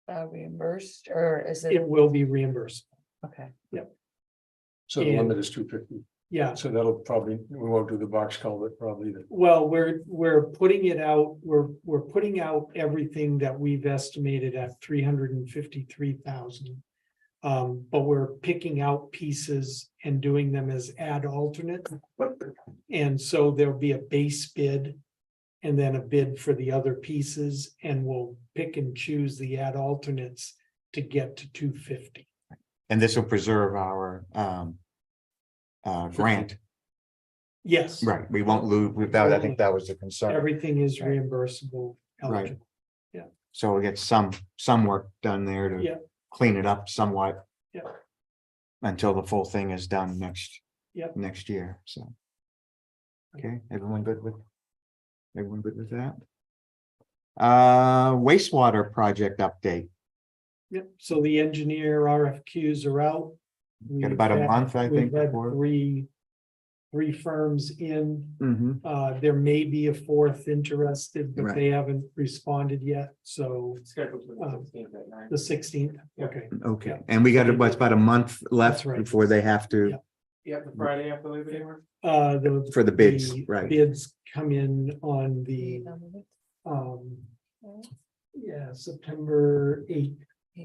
reimbursed, or is It it, will be reimbursed. okay, So the And- limit is 250. Yeah, So that'll probably, we won't do the box culvert probably either. well, we're putting it out, we're putting out everything that we've estimated at 353,000. But we're picking out pieces and doing them as ad alternate. And so there'll be a base bid. and then a bid for the other pieces, and we'll pick and choose the ad alternates to get to 250. And this will preserve our grant, Yes. right? We won't lose, I think that was the concern. Everything is Right. reimbursable. Right. eligible. So we'll get some work done there Yeah. to clean it up somewhat. Yeah. Until the full thing is done Yep. next year, so. Okay, everyone good with that? Wastewater project update, Yep, so the engineer RFQs are out. got about a We've had- month, I think, we've had before. Three firms in, Mhm. there may be a fourth interested, but Right. they haven't responded yet, so Scheduled for the Um, 16th at 9. the 16th, Yeah. okay. Okay, Yeah. and we got what's about a month left right. before they have to, Yeah. Yeah, the Friday after Labor Day work. for the bids, right? Bids come in on the, September 8th,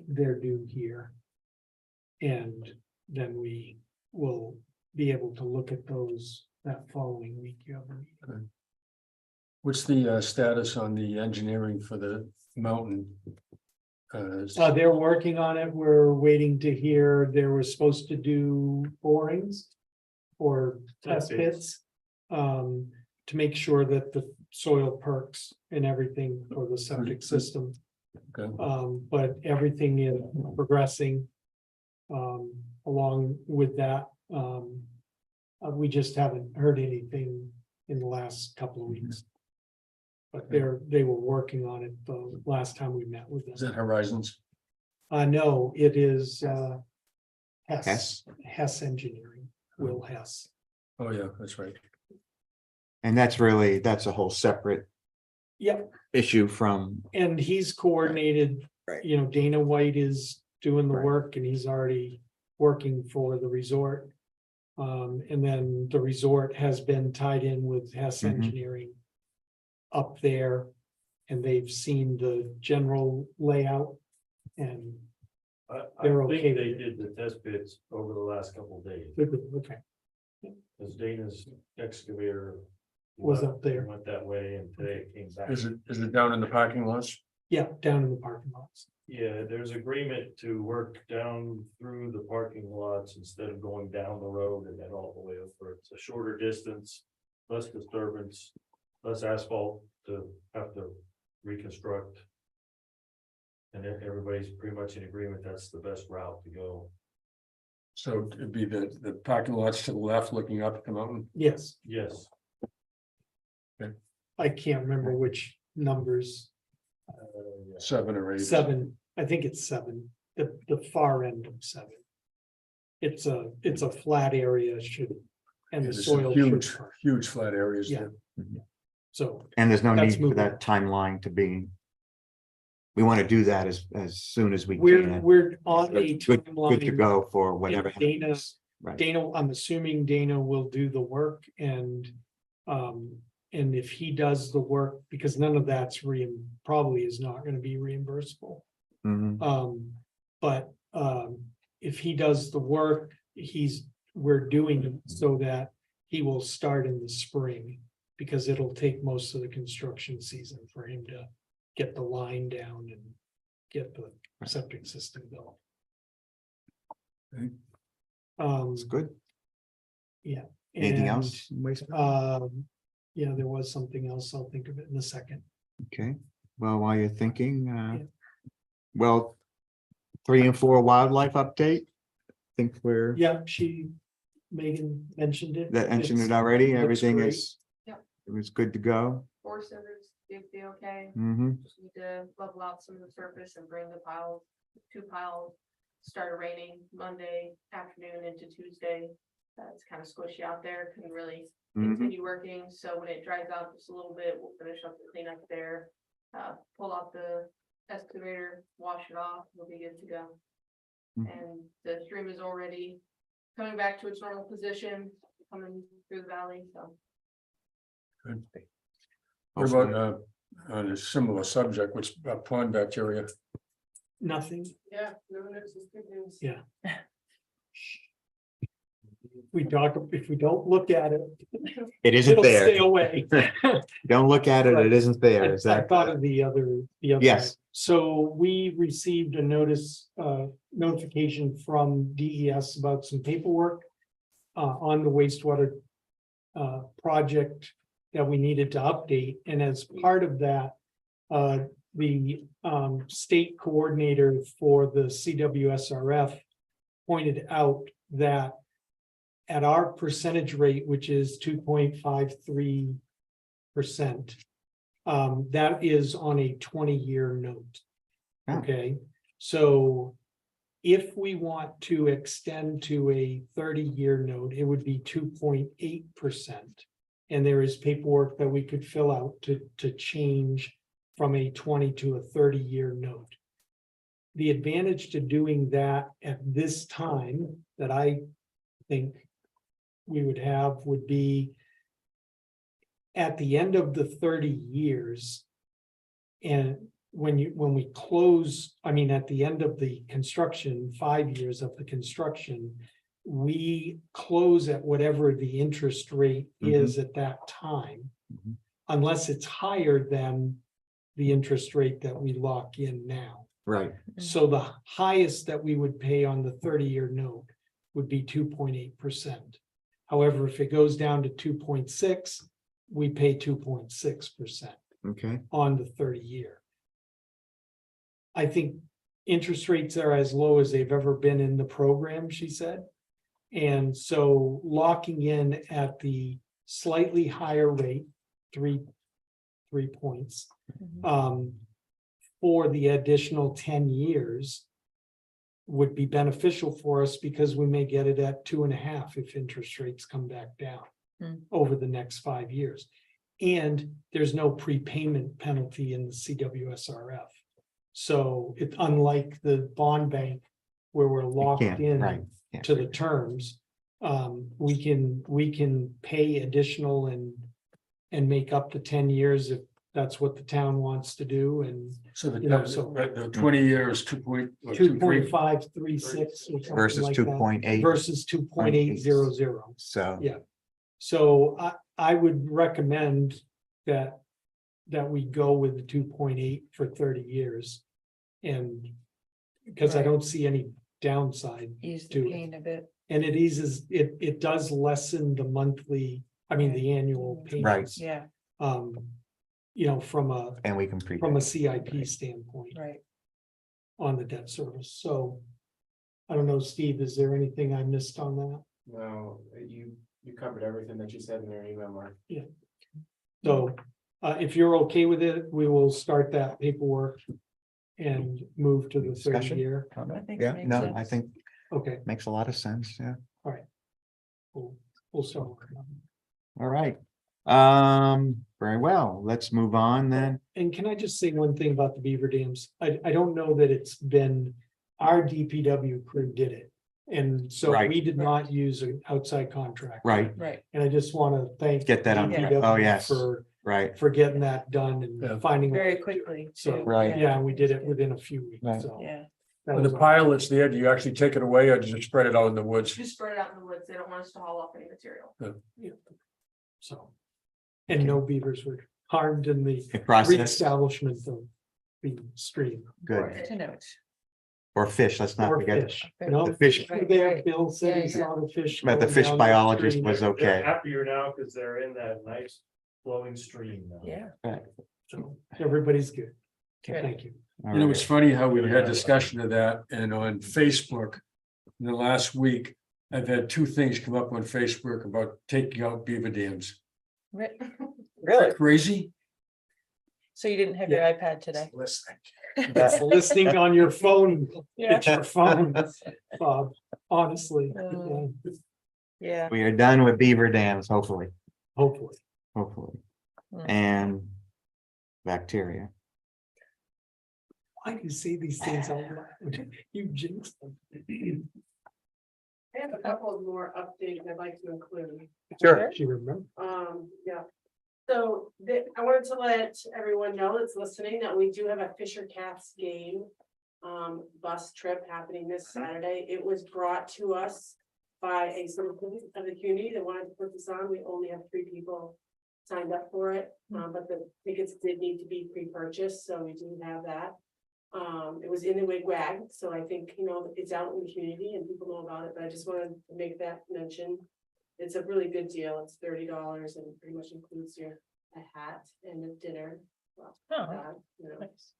they're due here. And then we will be able to look at those that following week. You have a meeting. What's the status on the engineering for the mountain? They're working on it. We're waiting to hear. They were supposed to do borings or test pits. To make sure that the soil perks and everything for the septic system. Okay. But everything is progressing. Along with that, we just haven't heard anything in the last couple of weeks. But they were working on it the last time we met with them. Is that Horizons? No, it is Hess. Hess Engineering, Will Hess. Oh, yeah, that's right. And that's a whole separate Yep, issue from, and he's coordinated, Right. Dana White is doing the Right. work and he's already working for the resort. And then the resort has been tied in with Hess Mhm. Engineering up there. And they've seen the general layout and I They're think okay they with it. did the test bits over the last couple of days, okay, because Dana's excavator. Was left- up there. Went that way and today it came back. Is it down in the parking lots? yeah, down in the parking lots. Yeah, there's agreement to work down through the parking lots instead of going down the road and then all the way over. It's a shorter distance, less disturbance, less asphalt to have to reconstruct. And everybody's pretty much in agreement that's the best route to go. So it'd be the parking lots to the left looking up at the mountain? Yes, Yes. I can't remember which numbers, Yeah. 7 or 8. 7, I think it's 7, the far end of 7. It's a flat area should, and the There's some soil huge, should perk. huge flat areas Yeah. there. So, and there's no That's need for moving. that timeline to be. We want to do that as soon as we we're can. on a Good to timeline. go for whatever. And Dana- happens. Right, Dana, I'm assuming Dana will do the work and if he does the work, because none of that's probably is not gonna be reimbursable. Mhm. But if he does the work, we're doing it so that he will start in the spring. Because it'll take most of the construction season for him to get the line down and get the septic system built. Okay. It's good. Yeah. Anything and, else? Wastewater? Yeah, there was something else. I'll think of it in a second. Okay, well, while you're thinking, well, 3 and 4 wildlife update. Think we're, Yeah, Megan mentioned it. that mentioned it It's- already, looks everything great. is. Yep. It was good to go. Forest Service, be okay. Just need to level out some of the surface and bring the piles, 2 piles. Started raining Monday afternoon into Tuesday. It's kind of squishy out there, couldn't really continue working, so when it dries out just a little bit, we'll finish up the cleanup there. Pull out the excavator, wash it off, we'll be good to go. Mhm. And the stream is already coming back to its normal position, coming through the valley, so. What about, on a similar subject, what's pond bacteria? Nothing. Yeah, no news is good news. Yeah. we talk, if we don't look at it, It isn't it'll stay there. away. Don't look at it, Right. it isn't there. I Is that? thought of the other. Yes. So we received a notification from DES about some paperwork on the wastewater project that we needed to update, and as part of that, the state coordinator for the CWSRF pointed out that at our percentage rate, which is 2.53%, that is on a 20-year note. Oh. Okay, so if we want to extend to a 30-year note, it would be 2.8%. And there is paperwork that we could fill out to change from a 20 to a 30-year note. The advantage to doing that at this time that I think we would have would be at the end of the 30 years. And when we close, I mean, at the end of the construction, 5 years of the construction, we close at whatever the interest rate is at that time, unless it's higher than the interest rate that we lock in now. Right. So the highest that we would pay on the 30-year note would be 2.8%. However, if it goes down to 2.6, we pay 2.6% Okay. on the 30-year. I think interest rates are as low as they've ever been in the program, she said. And so locking in at the slightly higher rate, three points, for the additional 10 years would be beneficial for us because we may get it at 2.5 if interest rates come back down over the next 5 years. And there's no prepayment penalty in the CWSRF. So it's unlike the bond bank where we're locked in Right. to the terms. We can pay additional and make up to 10 years if that's what the town wants to do, and So You know, so- the 20 years, 2.536 or something Versus like two that, point eight. versus 2.800. So. Yeah. So I would recommend that we go with the 2.8 for 30 years. And because I Right. don't see any downside, Ease Do the it. pain a bit. and it eases, it does lessen the monthly, the annual payments. Yeah, From And we can pre. a CIP standpoint right. on the debt service. So I don't know, Steve, is there anything I missed on that? No, you covered everything that you said in your email, Mark. So if you're okay with it, we will start that paperwork and move to the Discussion? 30-year. I think it Yeah, makes no, sense. I think Okay, makes a lot of sense. Yeah. we'll start working on it. All right. Very well. Let's move on then. And can I just say one thing about the beaver dams? I don't know that it's been, our DPW crew did it. And so Right. we did not use an outside contract. Right, Right, And I just want to thank. Get that on- DPW oh, yes. For right. getting that done Yeah. and finding. a way very to do it. quickly. So, too. Right. yeah, and we did it within a few weeks, Right. so. Yeah, that When was the all. pile that's there, do you actually take it away or do you spread it out in the woods? Just spread it out in the woods. They don't want us to haul off any material. So. And no beavers were harmed in the Process, reestablishment of the stream. good. to note. Or fish, let's not Or forget. fish. No, The fish, fish were there. Right. Bill said he Yeah, saw the fish. but the going fish down biologist stream. was okay. Happier now because they're in that nice flowing stream now. Yeah. So everybody's good. Good. Thank you. All You know, it's right. funny how we had discussion of that and on Facebook. In the last week, I've had two things come up on Facebook about taking out beaver dams. Right. Really? Crazy? So you didn't have your iPad today? That's listening on your phone. Yeah. It's your phone, Bob, honestly. Oh. Yeah. We are done with beaver dams, hopefully, Hopefully. Mm. and bacteria. Why do you say these things out loud? You jinx them. I have a couple of more updates I'd like to include. Sure. She remember. Yeah. So I wanted to let everyone know that's listening that we do have a Fisher Cats game bus trip happening this Saturday. It was brought to us some of the community that wanted to put this on. We only have 3 people signed up for it, but the tickets did need to be pre-purchased, so we do have that. It was in the wigwag, so I think, it's out in the community and people know about it, but I just wanted to make that mention. It's a really good deal. It's $30 and pretty much includes a hat and a dinner. Well, Oh, nice.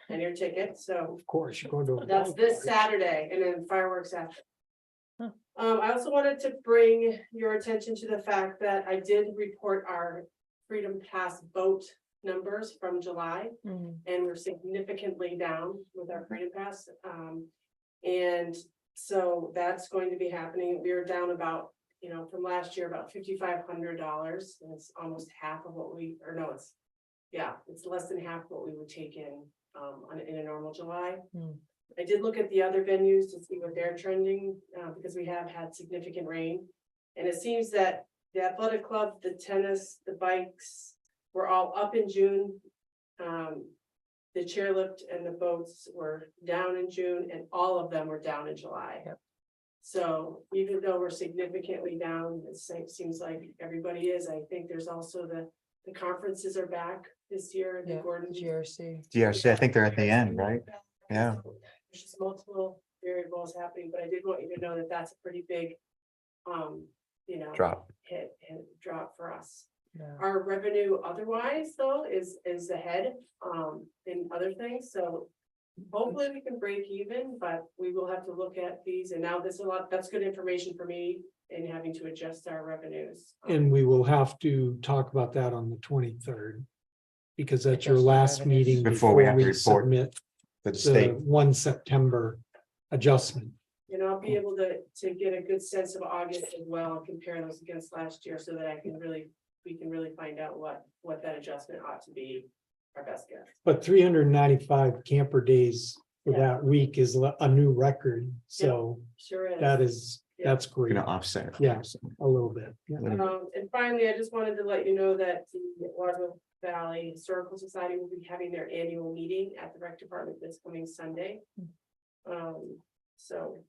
and your ticket, so. Of course, you're going to. a That's golf this party. Saturday and then fireworks after. Huh. I also wanted to bring your attention to the fact that I did report our Freedom Pass boat numbers from July. Mm. And we're significantly down with our Freedom Pass. And so that's going to be happening. We are down about, from last year, about $5,500. And it's almost half of what it's less than half what we would take in in a normal July. I did look at the other venues to see what they're trending, because we have had significant rain. And it seems that the athletic club, the tennis, the bikes were all up in June. The chairlift and the boats were down in June, and all of them were down in July. Yep. So even though we're significantly down, it seems like everybody is. I think there's also the conferences are back this year. The Yeah, Gordon GRC. GRC, I think they're at the end, right? Yeah. There's just multiple variables happening, but I did want you to know that that's a pretty big, Drop. hit and drop for us. Yeah. Our revenue otherwise though is ahead, in other things, so hopefully we can break even, but we will have to look at these, and now that's good information for me in having to adjust our revenues. And we will have to talk about that on the 23rd. Because that's your Adjust the last revenues. meeting Before we have to report submit For the state. the 1 September adjustment. I'll be able to get a good sense of August as well and compare those against last year so that we can really find out what that adjustment ought to be, our best guess. But 395 camper days for Yeah. that week is a new record. So Sure is. that's great. Gonna offset it. Yeah. A little bit. Yeah. And finally, I just wanted to let you know that the Waterville Valley Historical Society will be having their annual meeting at the rec department this coming Sunday. So.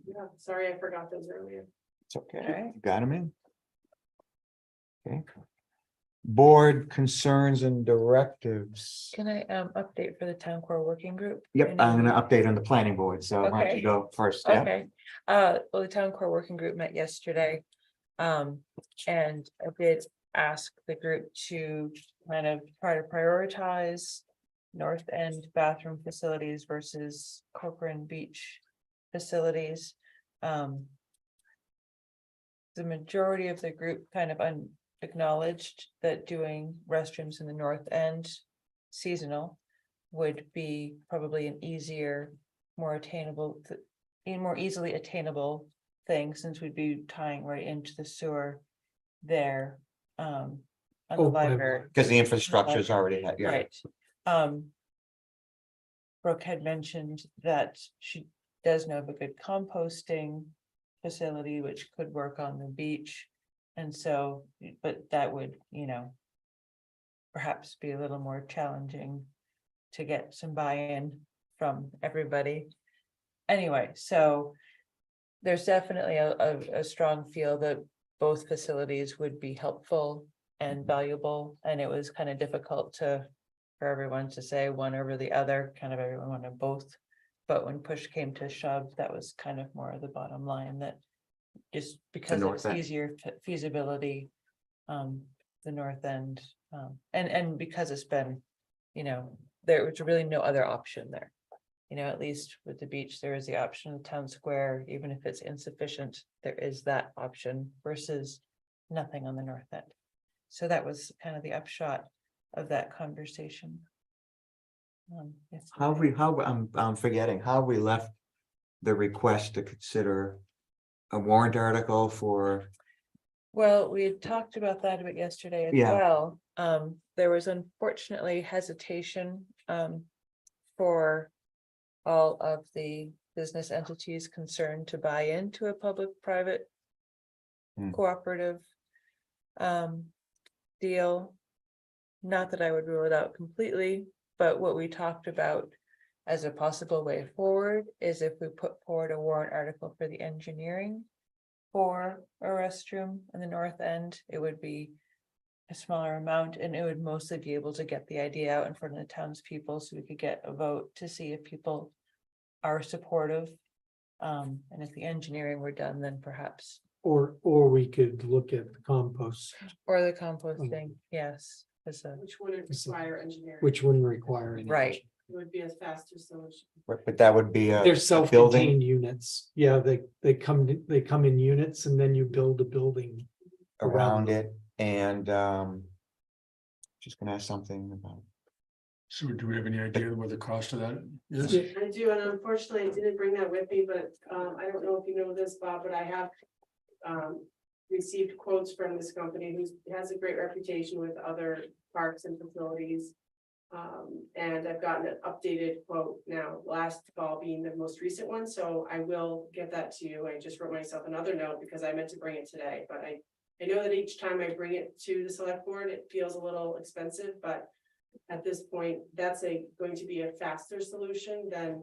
Yeah, sorry, I forgot those earlier. It's okay. Alright. Got them in. Okay. Board concerns and directives. Can I update for the town core working group? Yep, I I'm know- gonna update on the planning board, so why don't Okay. you go first? Yeah. Okay, well, the town core working group met yesterday. And I did ask the group to kind of try to prioritize North End bathroom facilities versus Corcoran Beach facilities. The majority of the group kind of acknowledged that doing restrooms in the North End seasonal would be probably an easier, more attainable, more easily attainable thing, since we'd be tying right into the sewer there. On the Oh, by library. Because the infrastructure is already, yeah. Right. Brooke had mentioned that she does know of a good composting facility which could work on the beach. And so, but that would, perhaps be a little more challenging to get some buy-in from everybody. Anyway, so there's definitely a strong feel that both facilities would be helpful and valuable, and it was kind of difficult for everyone to say one over the other, kind of everyone wanted both. But when push came to shove, that was kind of more of the bottom line, that just because North it's End. easier feasibility, the North End, and because it's been, there was really no other option there. At least with the beach, there is the option of town square, even if it's insufficient, there is that option versus nothing on the North End. So that was kind of the upshot of that conversation. I'm forgetting, how we left the request to consider a warrant article for, Well, we had talked about that a bit yesterday as Yeah. well. There was unfortunately hesitation for all of the business entities concerned to buy into a public-private cooperative deal. Not that I would rule it out completely, but what we talked about as a possible way forward is if we put forward a warrant article for the engineering for a restroom in the north end, it would be a smaller amount, and it would mostly be able to get the idea out in front of the townspeople, so we could get a vote to see if people are supportive. And if the engineering were done, then perhaps, Or we could look at the compost, or the composting, yes, as a, Which wouldn't require engineering. which wouldn't require any. Right. It would be a faster solution. But that would be They're a building. self-contained units. Yeah, they come in units and then you build a building. Around it and just gonna ask something about. So do we have any idea what the cost of that is? Yeah. I do, and unfortunately, I didn't bring that with me, but I don't know if you know this, Bob, but I have received quotes from this company who has a great reputation with other parks and facilities. And I've gotten an updated quote now, last fall being the most recent one, so I will get that to you. I just wrote myself another note because I meant to bring it today, but I know that each time I bring it to the select board, it feels a little expensive, but at this point, that's going to be a faster solution than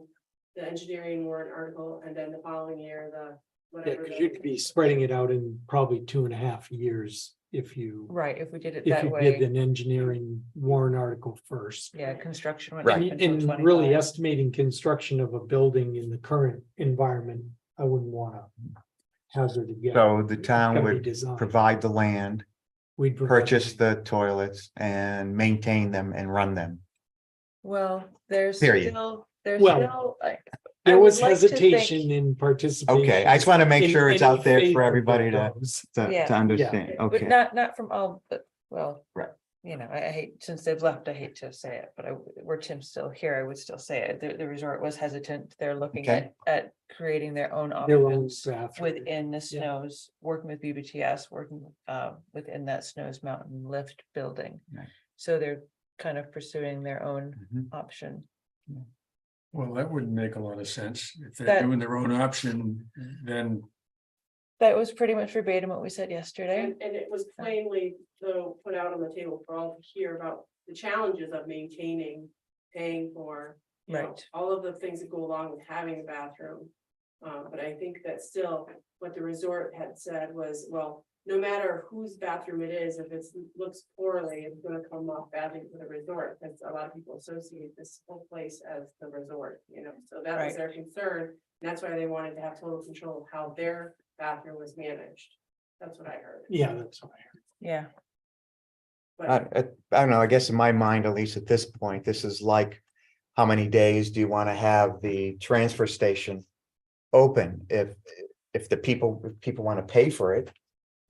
the engineering warrant article, and then the following year, the Yeah, whatever. because you'd be spreading it out in probably 2.5 years if you, right, if we did it if that you way, did an engineering warrant article first. yeah, construction. wouldn't Right. happen until And really 25. estimating construction of a building in the current environment, I wouldn't wanna hazard a guess. So the It's town gotta be would designed. provide the land, We'd provide purchase the toilets and maintain them and run them. Well, there's Period. still, there's Well, still, I There would was like to think- hesitation in participation. Okay, I just want to make in sure it's any out there favor for of everybody to, those. Yeah. to understand. But Okay. not from all, but, well. Right. You know, I hate, since they've left, I hate to say it, but were Tim's still here, I would still say it. The resort was hesitant. They're looking Okay. at creating their own Their own options bathroom. within the Yeah. snows, working with BBTS, working within that Snows Mountain Lift building. Right. So they're kind of pursuing their own Mhm. option. Well, that wouldn't make a lot of sense. If That- they're doing their own option, then That was pretty much verbatim what we said yesterday. And it was plainly, though, put out on the table for all to hear about the challenges of maintaining, paying for. You know, Right. all of the things that go along with having a bathroom. But I think that still, what the resort had said was, well, no matter whose bathroom it is, if it looks poorly, it's gonna come off badly for the resort. Because a lot of people associate this whole place as the resort, you know, so that was Right. their concern. And that's why they wanted to have total control of how their bathroom was managed. That's what I heard. Yeah, that's what I heard. Yeah, But I don't know, I guess in my mind, at least at this point, this is like, how many days do you want to have the transfer station open? If people want to pay for it,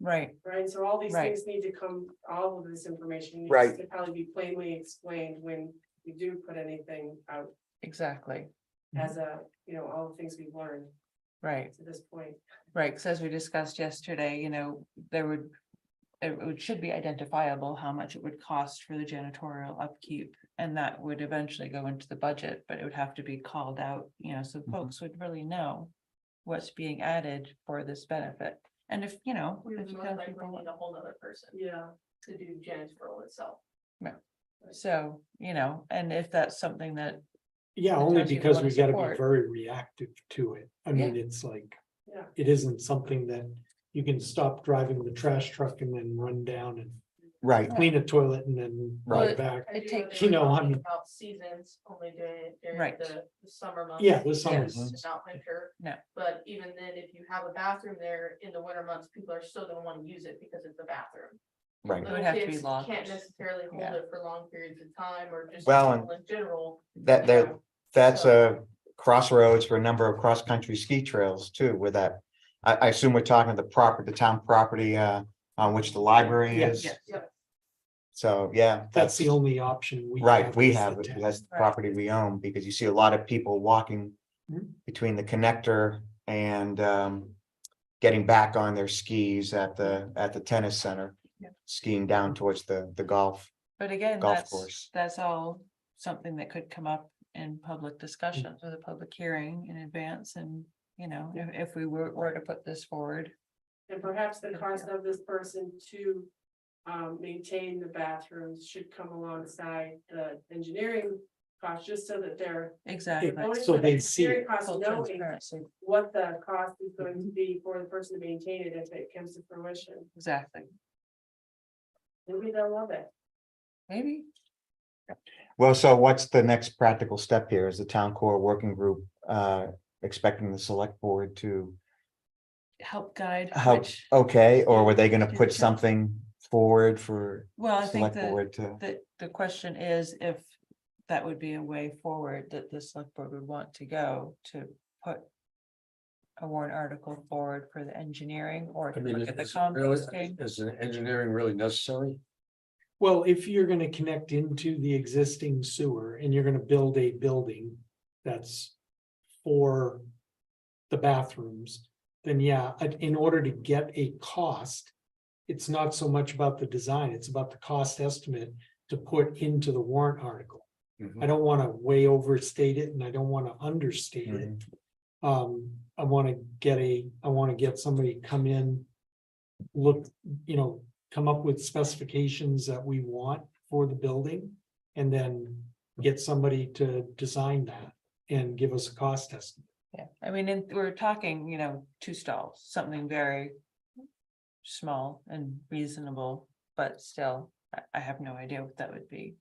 right. right, so all these Right. things need to come, all of this information needs Right. to probably be plainly explained when we do put anything out Exactly. as a, you know, all the things we've learned Right. to this point. Right, because as we discussed yesterday, it should be identifiable how much it would cost for the janitorial upkeep. And that would eventually go into the budget, but it would have to be called out, so folks would really know what's being added for this benefit. And if, We if would you most tell likely people, need a whole nother person Yeah. to do janitorial itself. so, and if that's something that, Yeah, The only townspeople because wanna we gotta be support. very reactive to it. I mean, it's like. Yeah. It isn't something that you can stop driving the trash truck and then run down and right, clean a toilet and then Well, ride back. I do take- know you they were know, I talking mean- about seasons only during Right. the summer months. Yeah, the summer Yes. months. Not winter. No. But even then, if you have a bathroom there in the winter months, people are still gonna wanna use it because it's a bathroom. right. It would have to be Kids locked. Can't necessarily hold Yeah. it for long periods of time or just Well, people in general. That you there, know. that's So- a crossroads for a number of cross-country ski trails too, with that. I assume we're talking the town property, on which the library Yes. is. Yep. So, yeah. That's the only option we have. Right, we is the have, town. that's the Right. property we own, because you see a lot of people walking Mhm. between the connector and getting back on their skis at the tennis center, Yep. skiing down towards the golf. but again, Golf course. that's all something that could come up in public discussions with a public hearing in advance and, if we were to put this forward. And perhaps the cost of this person to maintain the bathrooms should come alongside the engineering cost, just so that they're. Exactly. So they see Engineering it. costs, Full knowing transparency. what the cost is going to be for the person to maintain it if it comes to fruition. Exactly. Maybe they'll love it. Maybe. Well, so what's the next practical step here? Is the town core working group expecting the select board to Help guide. help? which- Okay, or were they gonna Do the put town- something forward for Well, I think select board to? the question is if that would be a way forward that the select board would want to go to put a warrant article forward for the engineering or to look at the composting. Is engineering really necessary? Well, if you're gonna connect into the existing sewer and you're gonna build a building that's for the bathrooms, then yeah, in order to get a cost, it's not so much about the design, it's about the cost estimate to put into the warrant article. I don't wanna way overstate it and I don't wanna understate it. I wanna get somebody to come in, look, come up with specifications that we want for the building. And then get somebody to design that and give us a cost estimate. Yeah, I mean, we're talking, 2 stalls, something very small and reasonable, but still, I have no idea what that would be.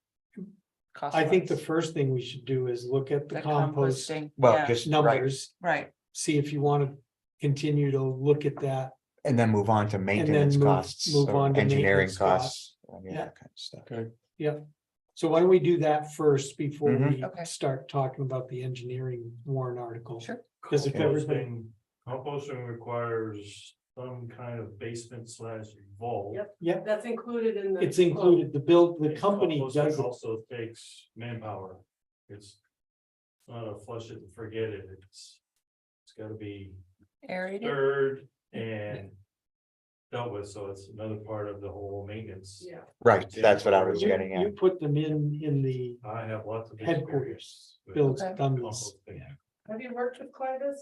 I think the cost-wise. first thing we should do is look at the The compost composting, Well, yeah, just right, numbers, right, see if you wanna continue to look at that. and then move on to maintenance move- costs, move or on to engineering maintenance costs. Yeah. That kind of stuff. Okay. So why don't we do that first before Mhm. we Okay. start talking about the engineering warrant article? sure. Because if everybody, Composting requires some kind of basement / vault. Yep. yeah, That's included in the. it's included, the And company composting does it. Also takes manpower. It's not a flush it and forget it. It's gotta be Aerated, stirred and dealt with, so it's another part of the whole maintenance. Yeah, Right, that's what I was You getting you at. put them in the I have lots of headquarters, experience. with Bill's Okay. done this. composting. have you worked with Clivis?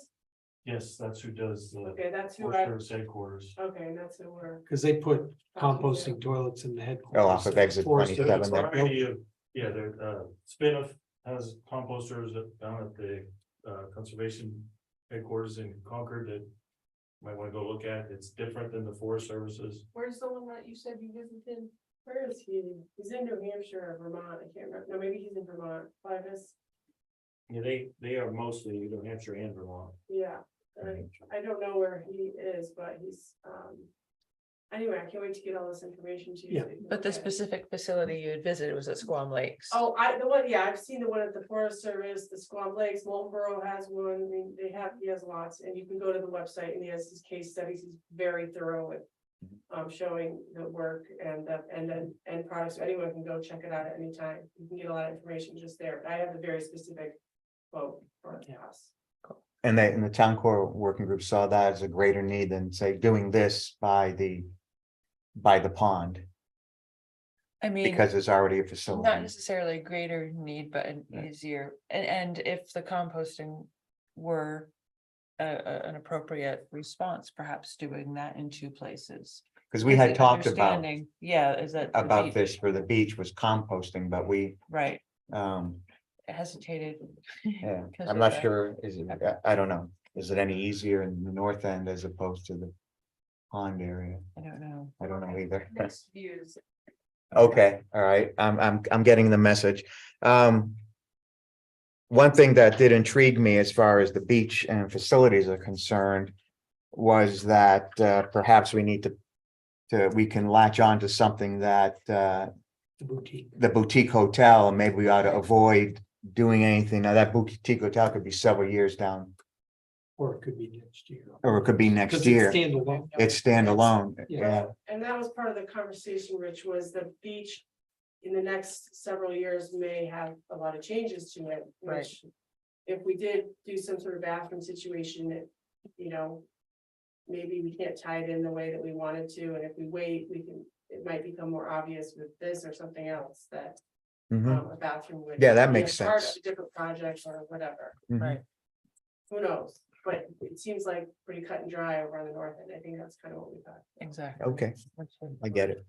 Yes, that's who does the Okay, that's who Forest I, Service headquarters. okay, and that's who we're. Because they put composting toilets in the headquarters. Oh, off of exit Forest 27 Service. there. Variety of, yeah, there, Spinoff has composters down at the conservation headquarters in Concord that. Might wanna go look at, it's different than the Forest Services. Where's the one that you said you visited? Where is he? He's in New Hampshire or Vermont, I can't remember, no, maybe he's in Vermont, Clivis, Yeah, they are mostly New Hampshire and Vermont. yeah. I don't know where he is, but he's, anyway, I can't wait to get all this information to you. Yeah. so you can but the look at it. specific facility you had visited was at Squam Lakes. Oh, I've seen the one at the Forest Service, the Squam Lakes, Moltenboro has one, I mean, he has lots, and you can go to the website and he has his case studies, he's very thorough with. Showing the work and products, so anyone can go check it out at any time, you can get a lot of information just there, but I have the very specific quote for the house. And the town core working group saw that as a greater need than say doing this by the pond, I mean. because there's already a Not facility. necessarily a greater need, but an Yeah. easier, and if the composting were. An appropriate response, perhaps doing that in 2 places. Because we Is had the talked about understanding- Yeah, is that. the about beach- this for the beach was composting, but we Right, um hesitated. yeah, 'cause I'm of not that. sure, is it, I don't know, is it any easier in the north end as opposed to the pond area? I don't know. I don't know either. Next views, Okay, all right, I'm getting the message. One thing that did intrigue me as far as the beach and facilities are concerned was that perhaps we need we can latch on to something that The boutique. the boutique hotel, and maybe we ought to avoid doing anything. Now, that boutique hotel could be several years down, Or it could be next year. or it could be next 'Cause it's year. standalone. It's standalone, yeah. and that was part of the conversation, Rich, was the beach. In the next several years may have a lot of changes to it, Right. which. If we did do some sort of bathroom situation that, maybe we can't tie it in the way that we wanted to, and if we wait, it might become more obvious with this or something else that. Mhm, A bathroom would. Yeah, that be a makes part of sense. a Different project or whatever, mhm. Right. who knows, but it seems like pretty cut and dry over on the north end, I think that's kind of what we thought. Exactly. Okay, I get it.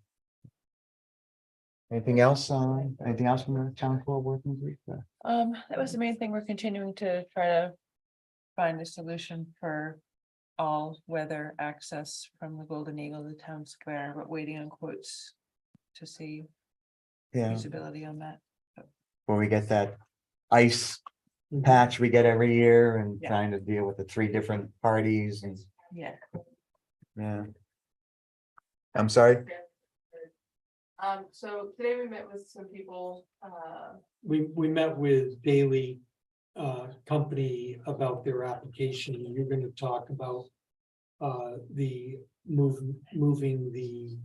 Anything else from the town core working group? That was the main thing. We're continuing to try to find a solution for all weather access from the Golden Eagle to Town Square, but waiting on quotes to see Yeah, feasibility on that. where we get that ice patch we get every year and Yeah. trying to deal with the three different parties and, Yeah. yeah. I'm sorry? So today we met with some people, We met with Daily company about their application. You're gonna talk about the moving the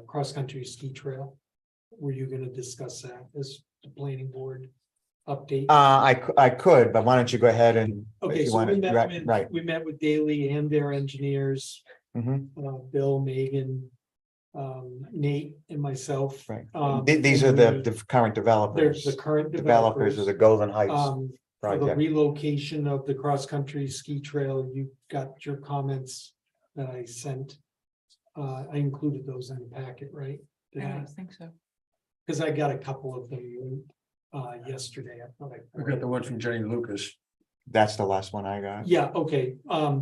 cross-country ski trail. Were you gonna discuss that as the planning board update? I could, but why don't you go ahead and. Okay, you so wanna- we met right, with, right. we met with Daily and their engineers, Mhm, Bill, Megan, Nate and myself. right. And These are we- the current They're developers, the current developers of the Golden Heights For the project. relocation of the cross-country ski trail, you got your comments that I sent. I included those in the packet, right? Did I I? don't think so. Cause I got a couple of them yesterday. I thought I got the one from Jenny Lucas. That's the last one I got. Yeah, okay.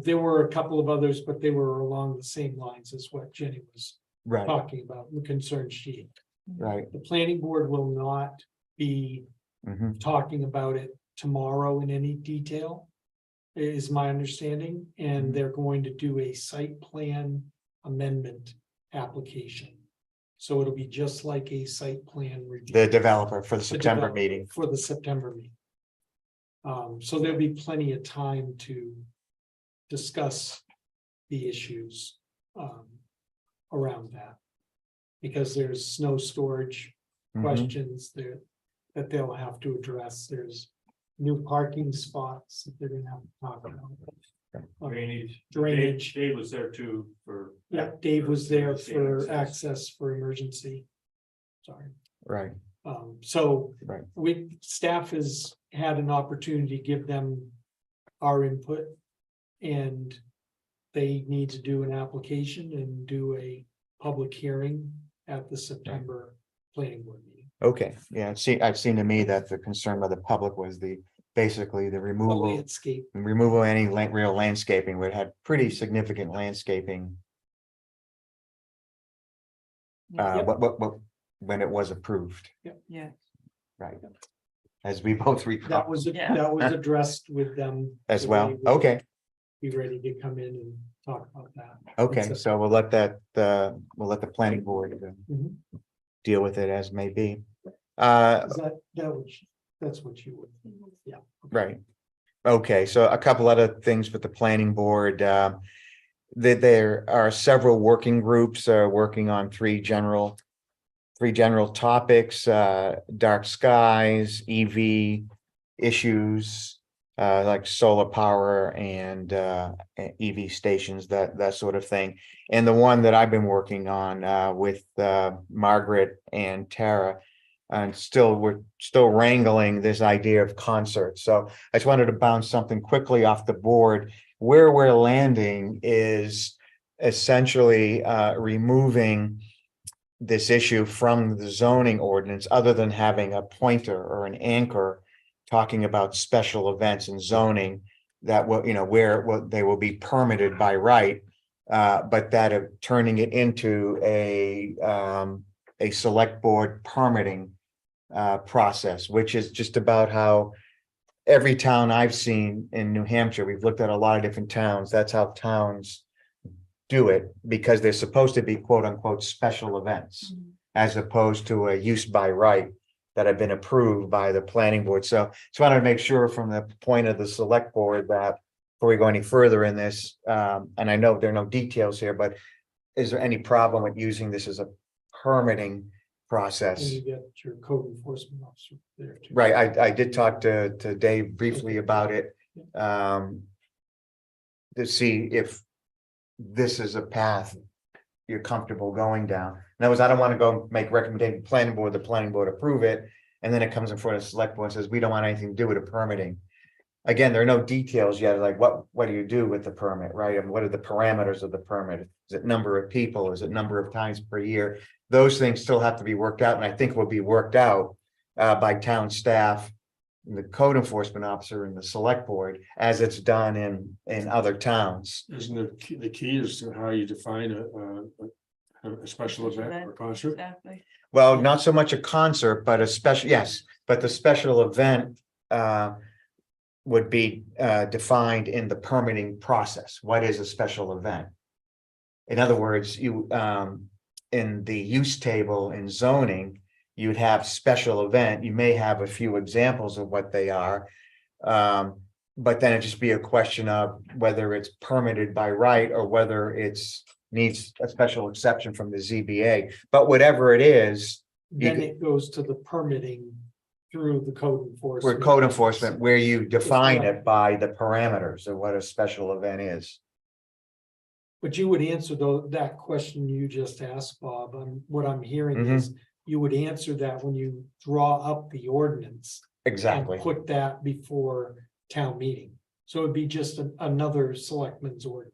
There were a couple of others, but they were along the same lines as what Jenny was Right, talking about, the concern she. right. The planning board will not be Mhm. talking about it tomorrow in any detail. Is my understanding, and Mhm. they're going to do a site plan amendment application. So it'll be just like a site plan review. The developer for the The September developer meeting. For the September meeting. So there'll be plenty of time to discuss the issues around that. Because there's snow storage Mhm. questions there that they'll have to address. There's new parking spots that they're gonna have to talk about. Drainage. Dave was there too for. Yeah, Dave was there for access for emergency. Sorry. Right, So right. staff has had an opportunity to give them our input. And they need to do an application and do a public hearing at the September planning board meeting. Okay, yeah, I've seen to me that the concern of the public was basically the The removal landscape. of any real landscaping. We had pretty significant landscaping. Yep. When it was approved, Yeah. right? As we both recall That was addressed with them. as so well. they will Okay, Be ready to come in and talk about that. okay, so we'll let the planning board Mhm. deal with it as may be. Is that's what you would, yeah. Right. Okay, so a couple other things with the planning board. That there are several working groups working on three general topics, dark skies, EV issues, like solar power and EV stations, that sort of thing. And the one that I've been working on with Margaret and Tara. And we're still wrangling this idea of concerts. So I just wanted to bounce something quickly off the board. Where we're landing is essentially removing this issue from the zoning ordinance, other than having a pointer or an anchor talking about special events and zoning that will, where they will be permitted by right, but that of turning it into a select board permitting process, which is just about how every town I've seen in New Hampshire, we've looked at a lot of different towns, that's how towns do it, because they're supposed to be quote unquote special events, as opposed to a use by right that have been approved by the planning board. So just wanted to make sure from the point of the select board that before we go any further in this, and I know there are no details here, but is there any problem with using this as a permitting process? And you get your code enforcement officer there too. Right, I did talk to Dave briefly about it. To see if this is a path you're comfortable going down. In other words, I don't want to go make recommendation, planning board, the planning board approve it, and then it comes in front of the select board and says, we don't want anything to do with the permitting. Again, there are no details yet, like what do you do with the permit, right? And what are the parameters of the permit? Is it number of people? Is it number of times per year? those things still have to be worked out, and I think will be worked out by town staff, the code enforcement officer and the select board, as it's done in other towns. Isn't the key is to how you define a special event or concert? Exactly. Well, not so much a concert, but a special, yes, but the special event would be defined in the permitting process. What is a special event? In other words, you in the use table in zoning, you'd have special event. You may have a few examples of what they are. But then it'd just be a question of whether it's permitted by right or whether it's needs a special exception from the ZBA. But whatever it is, Then it goes to the permitting through the code enforcement. for code enforcement, where you define right. it by the parameters of what a special event is. But you would answer though, that question you just asked, Bob, what I'm hearing Mhm. is you would answer that when you draw up the ordinance. Exactly. And put that before town meeting. So it'd be just another selectman's ordinance.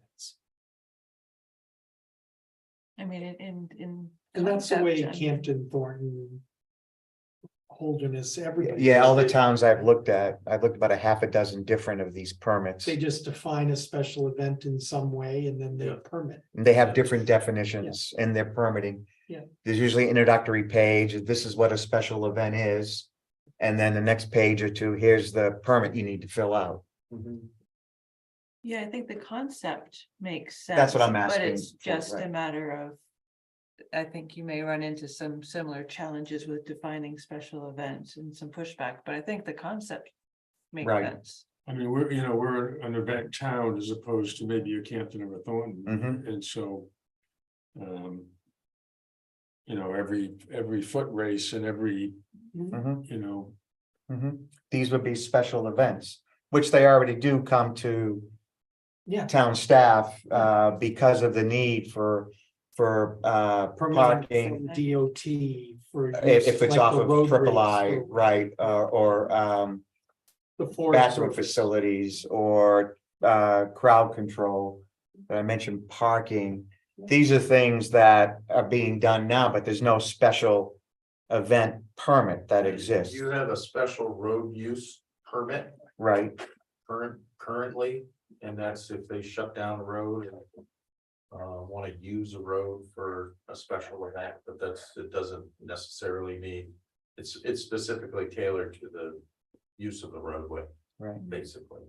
I mean, in. And that's the way concept, Campton, Thornton, Holderness, everybody. Yeah, all the towns I've looked at, I've looked about a half a dozen different of these permits. They just define a special event in some way and then they Yeah. permit. And they have different definitions in their permitting. Yeah. There's usually introductory page, this is what a special event is. And then the next page or two, here's the permit you need to fill out. Yeah, I think the concept makes sense. That's what I'm But asking it's for, just a right. matter of. I think you may run into some similar challenges with defining special events and some pushback, but I think the concept makes Right. sense. I mean, we're an event town as opposed to maybe a Campton or a Thornton, Mhm. and so. Every foot race and every, Mhm. Mhm. These would be special events, which they already do come to Yeah. town staff because of the need for Permitting parking. from DOT for. If use it's like off the of road triple race I, or right, or The Forest bathroom Service. facilities or crowd control. That I mentioned parking. These are things that are being done now, but there's no special event permit that exists, You have a special road use permit right? currently, and that's if they shut down the road and. Want to use a road for a special event, but it doesn't necessarily mean. It's specifically tailored to the use of the roadway, Right. basically.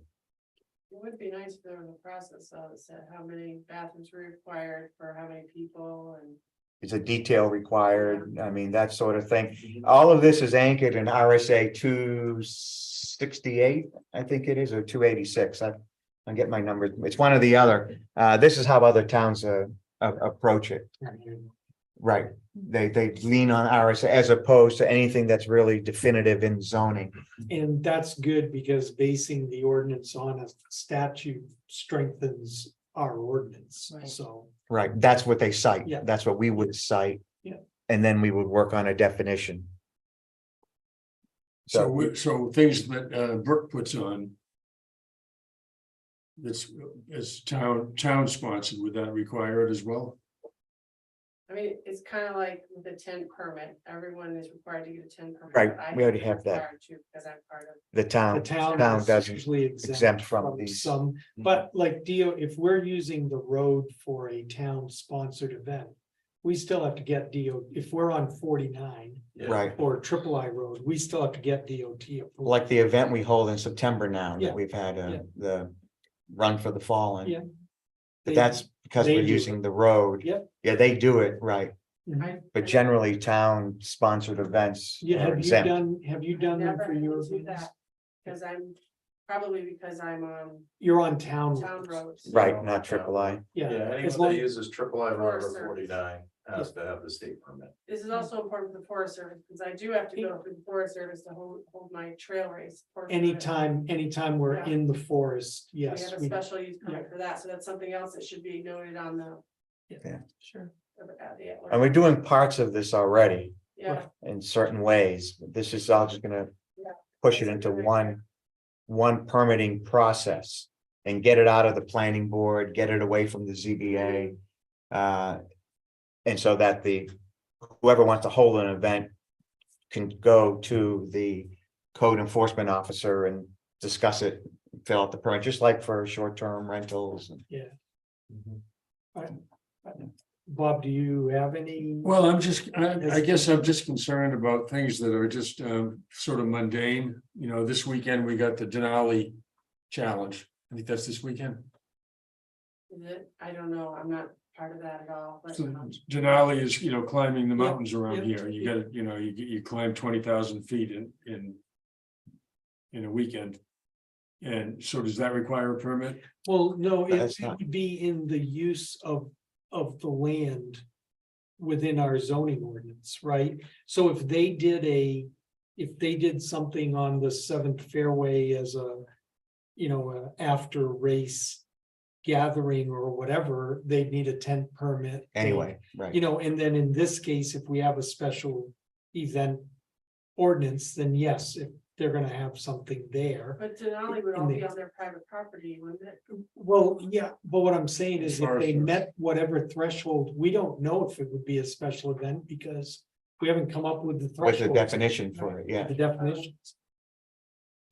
It would be nice if there was a process that said how many bathrooms were required for how many people and. It's a detail required, I mean, that sort of thing. All of this is anchored in RSA 268, I think it is, or 286. I get my numbers, it's one or the other. This is how other towns approach it. Right, they lean on RSA as opposed to anything that's really definitive in zoning. And that's good because basing the ordinance on a statute strengthens our ordinance, Right. so. Right, that's what they cite. Yeah. That's what we would cite. Yeah. And then we would work on a definition. so things that Brooke puts on. It's town sponsored, would that require it as well? I mean, it's kind of like with the tent permit, everyone is required to get a tent permit. Right, but I we already am have that. required to, because I'm part of. The The town town is doesn't usually exempt from these. some, but like if we're using the road for a town sponsored event. We still have to get if we're on 49 Yeah. Right, or Triple I Road, we still have to get DOT approval. like the event we hold in September now Yeah. that we've had Yeah. the run for the fallen. Yeah. But They- that's because they we're do using the road. Yep. Yeah, they do it, right, I- but generally town sponsored events Yeah, are have you exempt. done that Never for had your to do events? that, because I'm, probably because I'm on You're on town. town roads. roads. Right, not triple I. Yeah, Yeah, as anyone long, that uses triple I road Forest over Service. 49 has to have the state permit. This is also important for the Forest Service, because I do have to go through the Forest Service to hold my trail race. anytime we're Yeah. in the forest, We yes. have a special use permit for that, so that's something else that should be noted on the. Sure. And we're doing parts of this already Yeah, in certain ways, but this is all just gonna Yeah. push it into one permitting process and get it out of the planning board, get it away from the ZBA. And so that the whoever wants to hold an event can go to the code enforcement officer and discuss it, fill out the permit, just like for short-term rentals. Bob, do you have any? Well, I guess I'm just concerned about things that are just sort of mundane. You know, this weekend we got the Denali Challenge. I think that's this weekend. Is it? I don't know. I'm not part of that at all. But, So Denali is, you know, climbing the Yeah, mountains around yeah, here. You yeah. gotta, you know, you climb 20,000 feet in a weekend. And so does that require a permit? Well, no, That's it not- would be in the use of the land within our zoning ordinance, right? So if they did something on the Seventh Fairway as a, you know, a after race gathering or whatever, they'd need a tent permit. Anyway, right. You know, and then in this case, if we have a special event ordinance, then yes, if they're gonna have something there. But Denali would all be on their private property, wouldn't it? Well, yeah, but what I'm saying is if they Forest Service. met whatever threshold, we don't know if it would be a special event because we haven't come up with the What's the threshold. definition for it? Yeah, The definitions,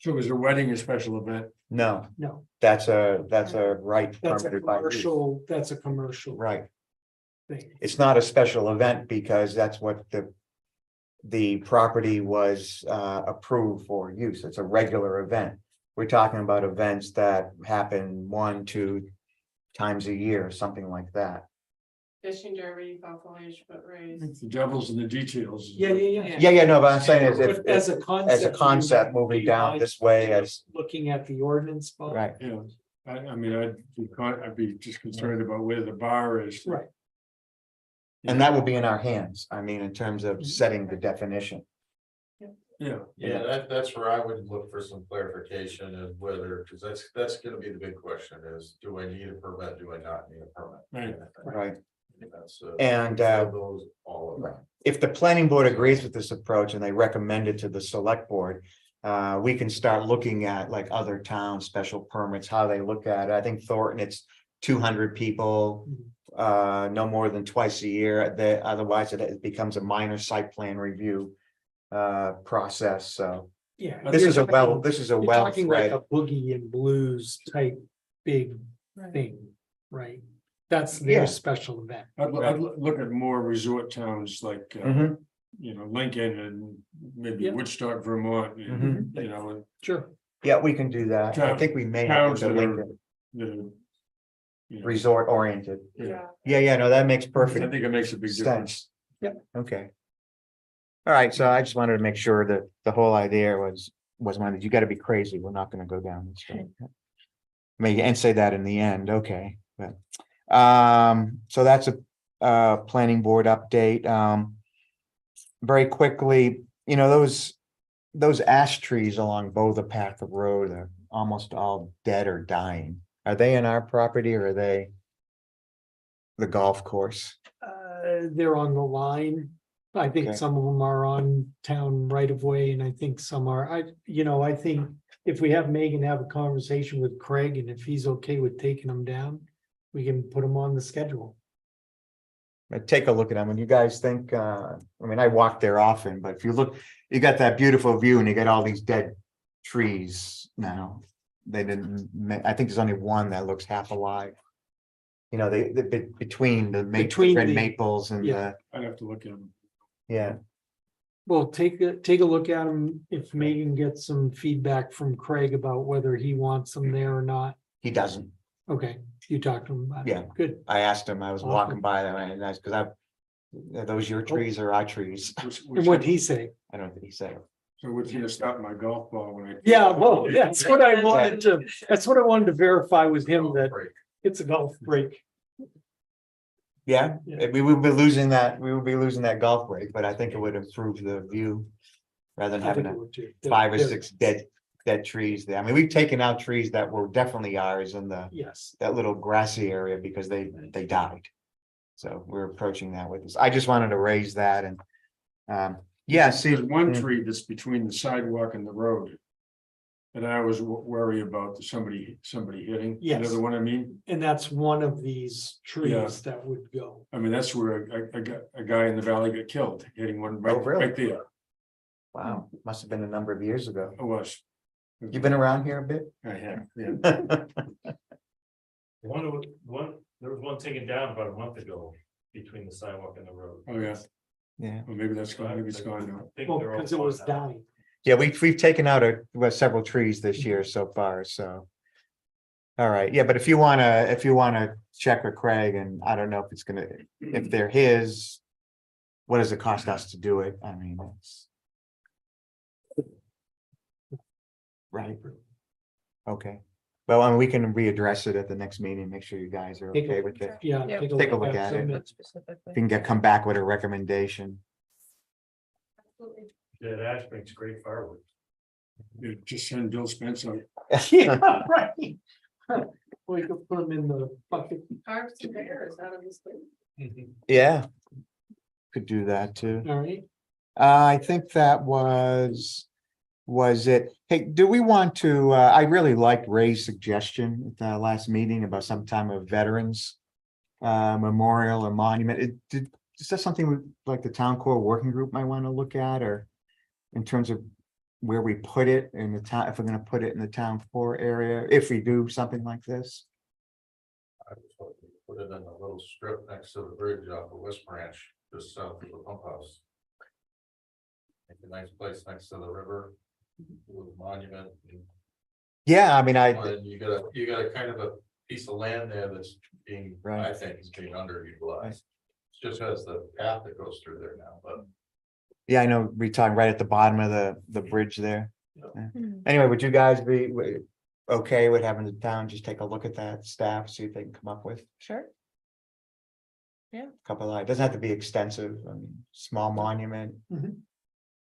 So is a wedding a special event? no, no, that's a right that's a permitted by use. commercial Right. thing. It's not a special event because that's what the property was approved for use. It's a regular event. We're talking about events that happen 1-2 times a year, something like that. Fishing derby, fall foliage, foot race. The devil's in the details. Yeah. Yeah, no, but I'm saying is But as a concept. as a concept moving down this way as, Looking at the ordinance. Bob? right, Yeah, I mean, I'd be just concerned about where the bar is. Right. and that will be in our hands. I mean, in terms of setting the definition. Yeah. Yeah, that's where I would look for some clarification of whether, because that's gonna be the big question is, do I need a permit? Do I not need a permit? Right. Right. That's, And, those, all of right. them. If the planning board agrees with this approach and they recommend it to the select board, we can start looking at like other towns, special permits, how they look at it. I think Thornton, it's 200 people, no more than twice a year. Otherwise it becomes a minor site plan review process. So Yeah. this you're is a talking- you're talking like well-thread. a boogie and blues type big thing, right? That's Yeah. their special event. I'd look at more resort towns like, Mhm. you know, Lincoln and maybe Yeah. Woodstock, Vermont, and, you know, and Sure. Yeah, we can do that. I Town- think we may have towns to that link are, it you know, resort oriented. yeah. Yeah, no, that makes I perfect think it makes a big difference. sense. Yep. Okay. All right, so I just wanted to make sure that the whole idea was one that you gotta be crazy. We're not gonna go down this road. Maybe and say that in the end, okay, but so that's a planning board update. Very quickly, you know, those ash trees along Botha Path Road are almost all dead or dying. Are they in our property or are they the golf course? They're on the line. I think Okay. some of them are on town right of way and I think some are, I think if we have Megan have a conversation with Craig and if he's okay with taking them down, we can put them on the schedule. Take a look at them and you guys think, I mean, I walk there often, but if you look, you got that beautiful view and you got all these dead trees now. They didn't, I think there's only one that looks half alive. You know, between the Between red the- maples and yeah. I'd have to look at them. yeah, Well, take a look at them. If Megan gets some feedback from Craig about whether he wants them there or not. he doesn't. Okay, you talked to him about it. Yeah. Good. I asked him, I was Awesome. walking by them and that's because are those your trees or our trees? And what'd he say? I don't think he said. So what's gonna stop my golf ball when I? Yeah, well, that's what I wanted to verify with him that it's a golf break. Yeah, Yeah. we would be losing that, golf break, but I think it would improve the view. Rather than I think having it would too. 5 or They're- 6 dead trees there. I mean, we've taken out trees that were definitely ours in Yes, that little grassy area because they died. So we're approaching that with this. I just wanted to raise that and, yeah, see, There's one tree that's between the sidewalk and the road. And I always worry about somebody hitting. Yes. Another one, I mean, And that's one of these trees that would go. I mean, that's where a guy in the valley got killed, hitting one Oh, right, really? right there. Wow, must have been a number of years ago. It was. You've been around here a bit? I have, yeah. There was one taken down about a month ago between the sidewalk and the road. Oh, yeah. Yeah, Well, maybe that's gone, maybe it's gone now. I think Well, they're all because it was gone now. dying. yeah, we've taken out several trees this year so far, so. All right, yeah, but if you wanna check with Craig, and I don't know if it's gonna, if they're his. What does it cost us to do it? I mean, it's. Right. Okay, well, and we can readdress it at the next meeting, make sure you guys are Take a okay look with it. Yeah. Yeah. Take a look at it. some- Specifically. If you can come back with a recommendation. Absolutely. Yeah, ash makes great firewood. You just send Bill Spencer. Yeah, right. We could put them in the bucket. Carve some bears out of this thing. Yeah. Could do that too. All right. I think that was it. Hey, do we want to, I really liked Ray's suggestion at the last meeting about some time of veterans. Memorial or monument. Is that something like the town core working group might want to look at, or? In terms of where we put it in the town, if we're gonna put it in the town core area, if we do something like this. I was hoping to put it in a little strip next to the bridge off of West Branch, just south of the pump house. Make a nice place next to the river, with a monument. Yeah, I mean, And you got a kind of a piece of land there that's being, I Right. think is being underutilized. It's just has the path that goes through there now, but yeah, I know we're talking right at the bottom of the bridge there. Yeah. Hmm. Anyway, would you guys be okay with having the town just take a look at that staff, see if they can come up with Sure. a couple of, it doesn't have to be extensive, I mean, small monument. Mhm.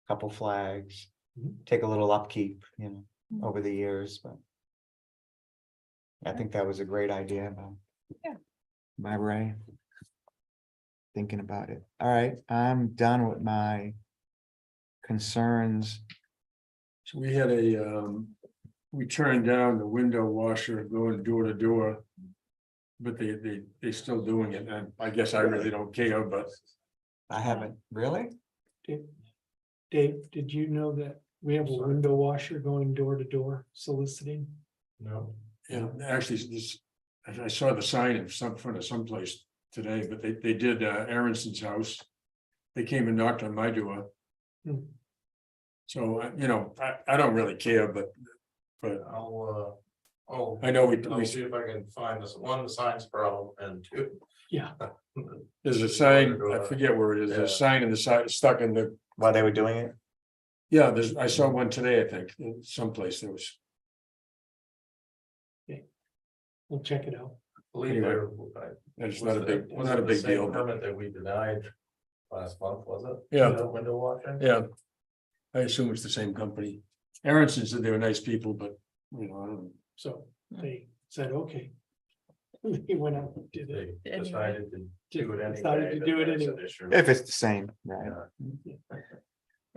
Couple flags, Mhm. take a little upkeep, Mhm. over the years, but. I think that was a great idea, Yeah. by Ray. Thinking about it. All right, I'm done with my concerns. So we had we turned down the window washer going door to door. But they still doing it, and I guess I really don't care, but I haven't, really? Dave, did you know that we have a window washer going door to door soliciting? no. yeah, actually, I saw the sign in front of someplace today, but they did Aaronson's house. They came and knocked on my door. Hmm. So, I don't really care, but I know I'll see if I can find this, one, the sign's problem, and two. Yeah. there's a sign, I forget where it is, there's a sign in the side stuck in the, While they were doing it? yeah, I saw one today, I think, someplace there was. We'll check it out. Believe Anyway, it. It's not a big deal. but- Permit that we denied last month, was it? Yeah. The window washing? Yeah. I assume it's the same company. Aronson said they were nice people, but, I don't know. So they said, okay. They went out and did it. They decided to do it anyway. Decided to do it but that's an anyway. issue. If it's the same, right? Yeah.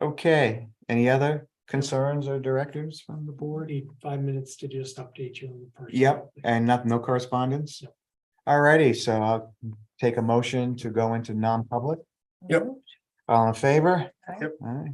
Okay, any other concerns or directives from the We board? need 5 minutes to just update you on the person. Yep, and no correspondence? Yep. Alrighty, so I'll take a motion to go into non-public. Yep. All in favor? Aye. Yep. All right.